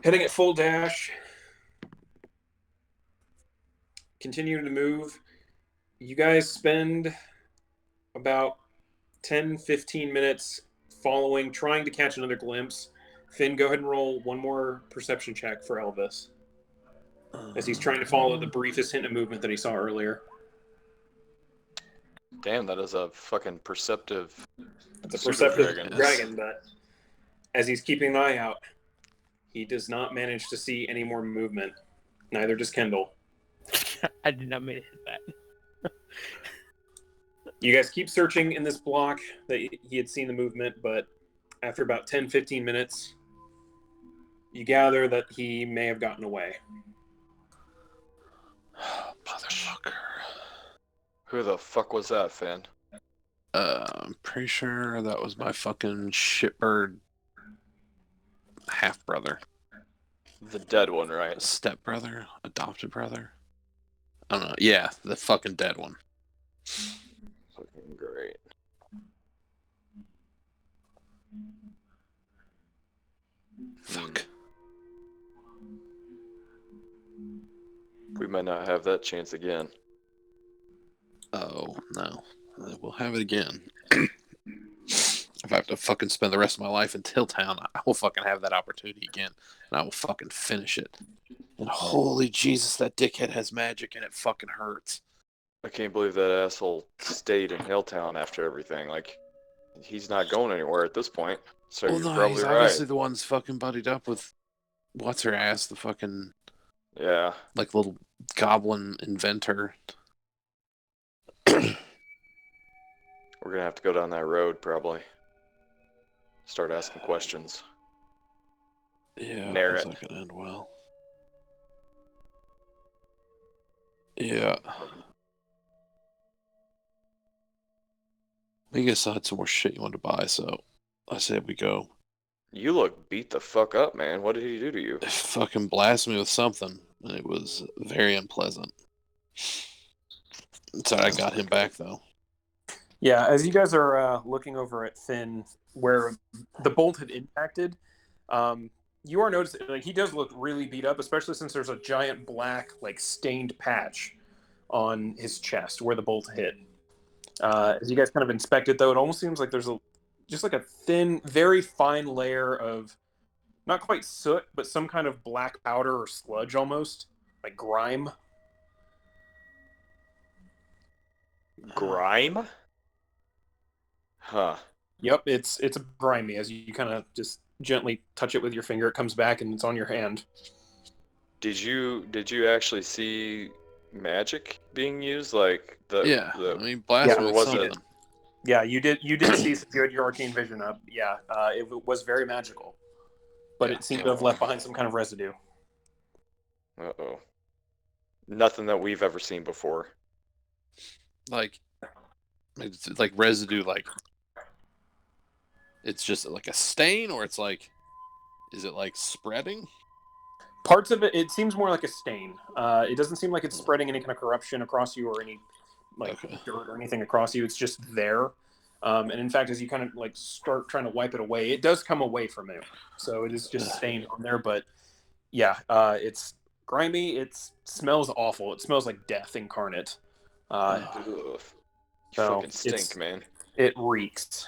Heading at full dash. Continuing to move. You guys spend about 10-15 minutes following, trying to catch another glimpse. Finn, go ahead and roll one more perception check for Elvis as he's trying to follow the briefest hint of movement that he saw earlier. Damn, that is a fucking perceptive. It's a perceptive dragon, but as he's keeping an eye out. He does not manage to see any more movement. Neither does Kendall. I did not mean to hit that. You guys keep searching in this block that he had seen the movement, but after about 10-15 minutes, you gather that he may have gotten away. Motherfucker. Who the fuck was that, Finn? I'm pretty sure that was my fucking shitbird half brother. The dead one, right? Step brother? Adopted brother? I don't know. Yeah, the fucking dead one. Fucking great. Fuck. We might not have that chance again. Oh, no. We'll have it again. If I have to fucking spend the rest of my life in Tilltown, I will fucking have that opportunity again. And I will fucking finish it. And holy Jesus, that dickhead has magic and it fucking hurts. I can't believe that asshole stayed in Hilltown after everything. Like, he's not going anywhere at this point. So Well, you're no, probably he's right. obviously the one's fucking buddied up with what's her ass, the fucking Yeah. like little goblin inventor. We're gonna have to go down that road probably. Start asking questions. Yeah, Narrate. that's not gonna end well. Yeah. I guess I had some more shit you wanted to buy, so I said we go. You look beat the fuck up, man. What did he do to you? Fucking blast me with something, and it was very unpleasant. Sorry, I got him back though. Yeah, as you guys are looking over at Finn, where the bolt had impacted, you are noticing like he does look really beat up, especially since there's a giant black like stained patch on his chest where the bolt hit. As you guys kind of inspect it, though, it almost seems like there's just like a thin, very fine layer of not quite soot, but some kind of black powder or sludge almost, like grime. Grime? Huh. Yep, it's grimy. As you kind of just gently touch it with your finger, it comes back and it's on your hand. Did you actually see magic being used? Like I mean, blast me or with was something. it? Yeah, you did see since you had your arcane vision up. Yeah, it was very magical, but Yeah. it seemed to have left behind some kind of residue. Uh-oh. Nothing that we've ever seen before. Like it's like residue, like it's just like a stain, or it's like, is it like spreading? Parts of it seems more like a stain. It doesn't seem like it's spreading any kind of corruption across you or any dirt or anything across you. It's just there. And in fact, as you kind of like start trying to wipe it away, it does come away from you. So it is just stained on there. But yeah, it's grimy. It smells awful. It smells like death incarnate. Ugh. You So fucking stink, man. It reeks.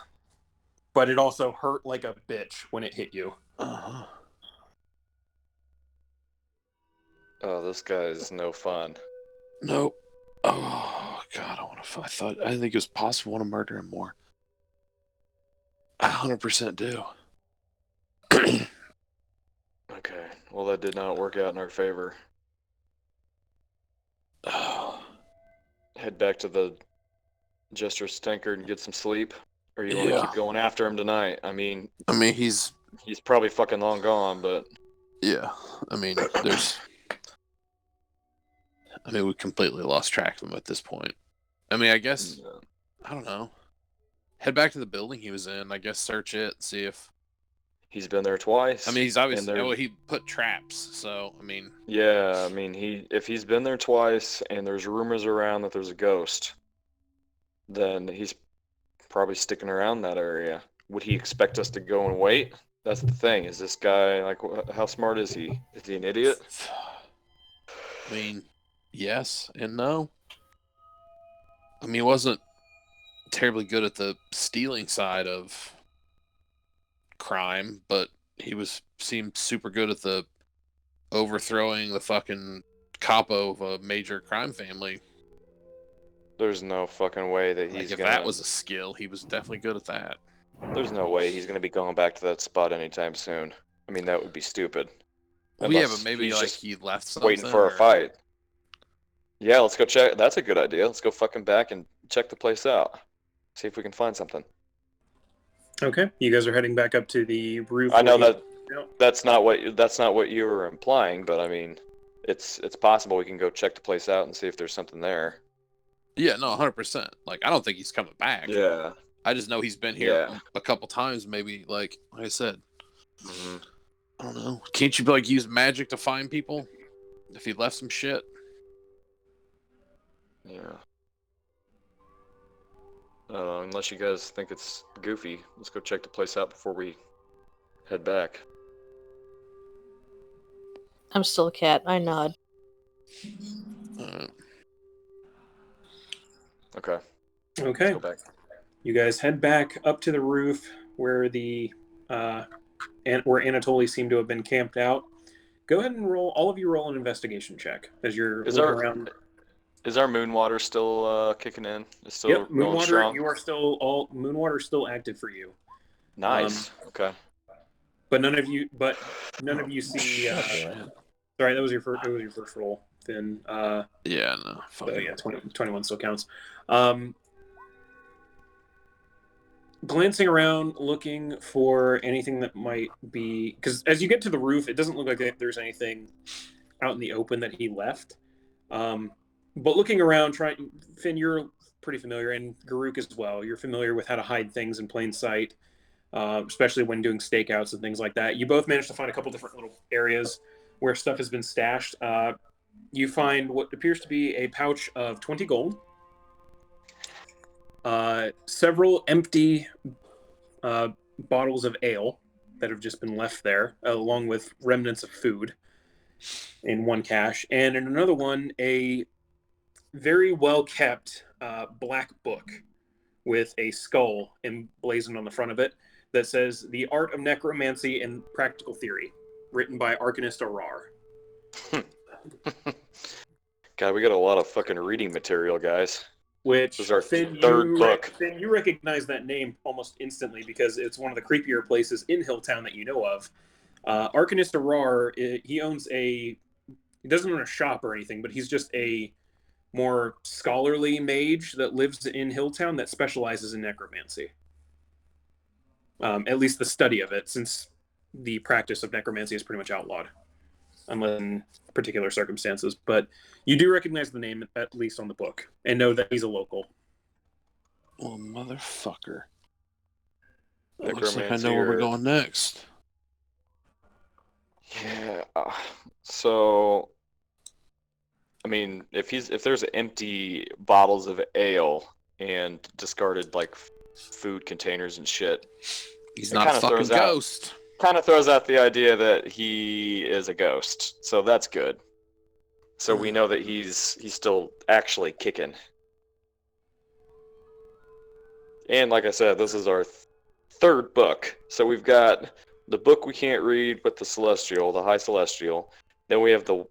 But it also hurt like a bitch when it hit you. Uh-huh. Oh, this guy's no fun. Nope. Oh God, I didn't think it was possible. I want to murder him more. I 100% do. Okay, well that did not work out in our favor. Head back to the Jester Stinker and get some sleep, or you want to keep going after him tonight? I mean, he's probably fucking long gone, but yeah. I mean, we completely lost track of him at this point. I mean, I guess I don't know. Head back to the building he was in. I guess search it, see if he's been there twice. I mean, he's obviously he put traps. So I mean, yeah. I mean, if he's been there twice and there's rumors around that there's a ghost, then he's probably sticking around that area. Would he expect us to go and wait? That's the thing. Is this guy like how smart is he? Is he an idiot? I mean, yes and no. I mean, he wasn't terribly good at the stealing side of crime, but he seemed super good at the overthrowing the fucking capo of a major crime family. There's no fucking way that if that was a skill, he was definitely good at that. There's no way he's gonna be going back to that spot anytime soon. I mean, that would be stupid. Well, yeah, Unless but maybe he's like just he left something. waiting for a or... fight. Yeah, let's go check. That's a good idea. Let's go fucking back and check the place out. See if we can find something. Okay, you guys are heading back up to the roof. I know where that's not what you were implying, but I mean, it's possible we can go check the place out and see if there's something there. Yeah, no, 100%. Like, I don't think he's coming back. Yeah. I just know he's been here Yeah. a couple times, maybe. Like I said, Hmm. I don't know. Can't you like use magic to find people if he left some shit? Yeah. Unless you guys think it's goofy, let's go check the place out before we head back. I'm still a cat. I nod. Okay. Okay. Let's go back. You guys head back up to the roof where where Anatoly seemed to have been camped out. Go ahead and roll an investigation check as you're looking around. Is our moon water still kicking in? It's still Yep, going Moonwater. strong? You are still Moonwater's still active for you. Nice. Okay. But none of you see. Sorry, that was your first. It was your first roll. Then. Yeah, no. So yeah, 21 still counts. Glancing around, looking for anything that might be, because as you get to the roof, it doesn't look like there's anything out in the open that he left. But looking around, Finn, you're pretty familiar, and Garuk as well. You're familiar with how to hide things in plain sight, especially when doing stakeouts and things like that. You both managed to find a couple different little areas where stuff has been stashed. You find what appears to be a pouch of 20 gold, several empty bottles of ale that have just been left there, along with remnants of food in one cache, and in another one, a very well kept black book with a skull emblazoned on the front of it that says "The Art of Necromancy and Practical Theory," written by Arcanist Arar. God, we got a lot of fucking reading material, guys. Which This is our Finn, third book. Finn, you recognize that name almost instantly because it's one of the creepier places in Hilltown that you know of. Arcanist Arar, he owns he doesn't own a shop or anything, but he's just a more scholarly mage that lives in Hilltown that specializes in necromancy. At least the study of it, since the practice of necromancy is pretty much outlawed, unless in particular circumstances. But you do recognize the name, at least on the book, and know that he's a local. Oh, motherfucker. Necromancy, Looks like I know where we're going next. Yeah. So, I mean, if there's empty bottles of ale and discarded like food containers and shit, he's not a fucking ghost. Kind of throws out the idea that he is a ghost. So that's good. So we know that he's still actually kicking. And like I said, this is our third book. So we've got the book we can't read with the High Celestial. Then we have the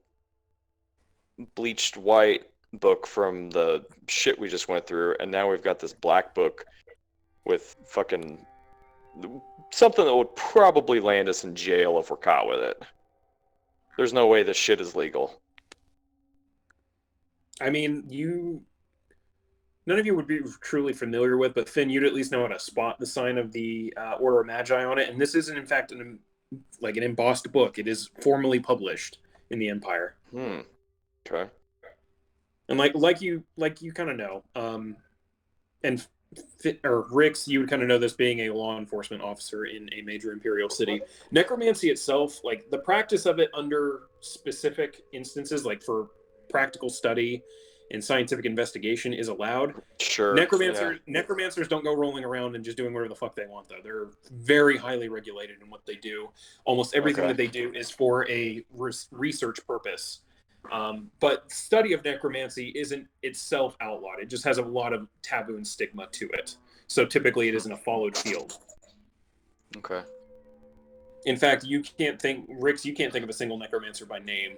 bleached white book from the shit we just went through. And now we've got this black book with fucking something that would probably land us in jail if we're caught with it. There's no way this shit is legal. I mean, none of you would be truly familiar with, but Finn, you'd at least know how to spot the sign of the Order of Magi on it. And this isn't, in fact, an embossed book. It is formally published in the Empire. Okay. And like you kind of know, and Rix, you would kind of know this being a law enforcement officer in a major imperial city. Necromancy itself, like the practice of it under specific instances, like for practical study and scientific investigation, is allowed. Sure. Necromancers don't go rolling around and just doing whatever the fuck they want, though. They're very highly regulated in what they do. Almost everything that they do is for a research purpose. But study of necromancy isn't itself outlawed. It just has a lot of taboo and stigma to it. So typically it isn't a followed field. Okay. In fact, Rix, you can't think of a single necromancer by name.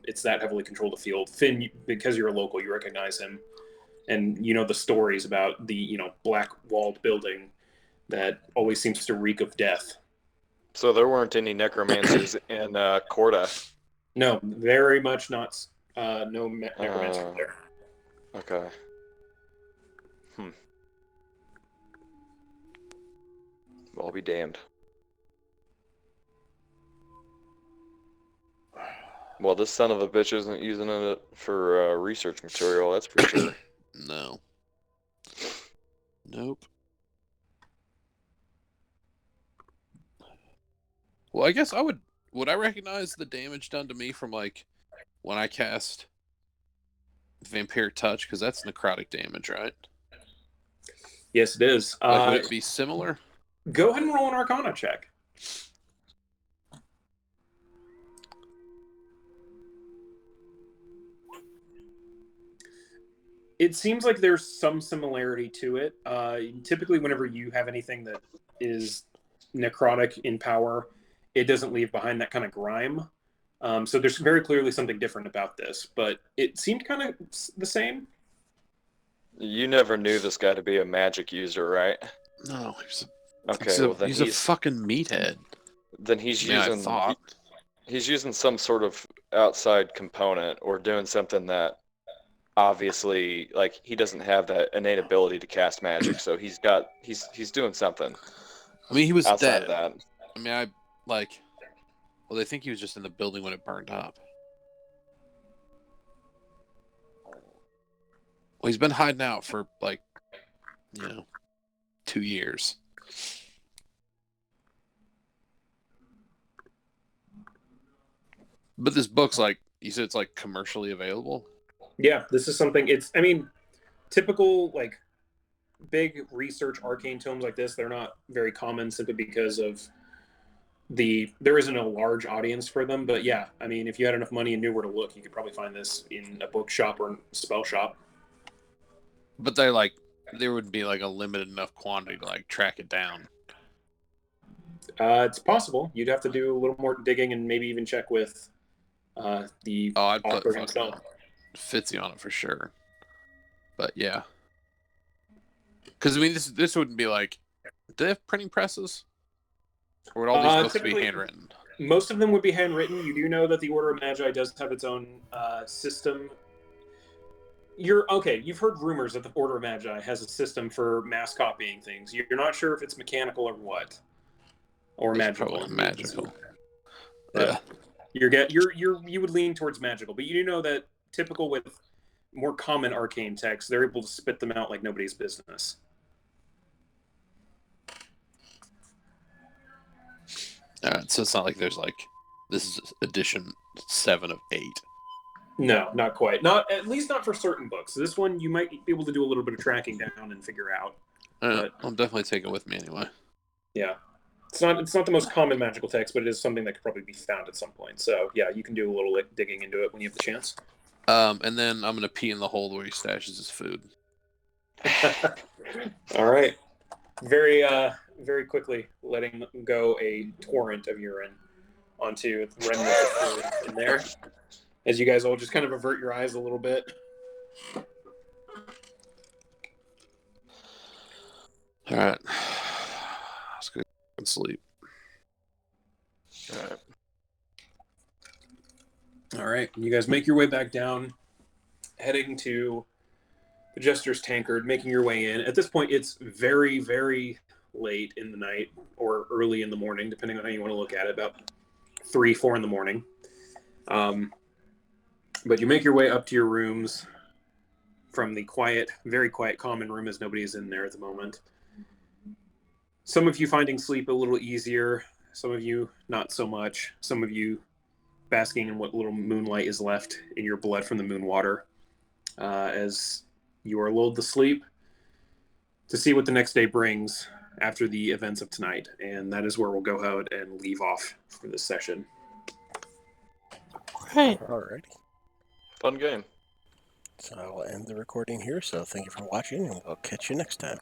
It's that heavily controlled a field. Finn, because you're a local, you recognize him. And you know the stories about the, black walled building that always seems to reek of death. So there weren't any necromancers in Corda. No, very much not. No necromancer there. Okay. Well, I'll be damned. Well, this son of a bitch isn't using it for research material, that's for sure. No. Nope. Well, I guess would I recognize the damage done to me from like when I cast Vampiric Touch, because that's necrotic damage, right? Yes, it is. Like, would it be similar? Go ahead and roll an Arcana check. It seems like there's some similarity to it. Typically, whenever you have anything that is necrotic in power, it doesn't leave behind that kind of grime. So there's very clearly something different about this, but it seemed kind of the same. You never knew this guy to be a magic user, right? No, He's a fucking meathead. Then he's using some sort of outside component or doing something that obviously, like, he doesn't have that innate ability to cast magic, so he's doing something. I mean, he was outside dead. of that. I mean, they think he was just in the building when it burned up. Well, he's been hiding out for 2 years. But this book's you said it's commercially available? Yeah, this is something. Typical big research arcane tomes like this, they're not very common simply because of there isn't a large audience for them. But yeah, if you had enough money and knew where to look, you could probably find this in a bookshop or a spell shop. But there would be a limited enough quantity to track it down. It's possible. You'd have to do a little more digging and maybe even check with the I'd put author himself. Fitzy on it for sure. But yeah. Because this wouldn't be do they have printing presses? Or would all these books be handwritten? Most of them would be handwritten. You do know that the Order of Magi does have its own system. You've heard rumors that the Order of Magi has a system for mass copying things. You're not sure if it's mechanical or what. Or it's magical. Probably magical. Yeah. You would lean towards magical, but you do know that typical with more common arcane texts, they're able to spit them out like nobody's business. So it's not like there's this is edition 7 of 8. No, not quite. At least not for certain books. This one you might be able to do a little bit of tracking down and figure out. I'll definitely take it with me anyway. Yeah. It's not the most common magical text, but it is something that could probably be found at some point. So yeah, you can do a little digging into it when you have the chance. And then I'm gonna pee in the hole where he stashes his food. All right. Very very quickly letting go a torrent of urine onto the remnants of food in there. As you guys all just kind of avert your eyes a little bit. All right. Let's go and sleep. All right. You guys make your way back down, heading to the Jester's Tankard, making your way in. At this point, it's very, very late in the night or early in the morning, depending on how you want to look at it, about 3, 4 in the morning. But you make your way up to your rooms from the quiet, very quiet common room, as nobody is in there at the moment. Some of you finding sleep a little easier, some of you not so much, some of you basking in what little moonlight is left in your blood from the moon water, as you are lulled to sleep to see what the next day brings after the events of tonight. And that is where we'll go ahead and leave off for this session. Right. Alrighty. Fun game. So I will end the recording here. So thank you for watching, and we'll catch you next time.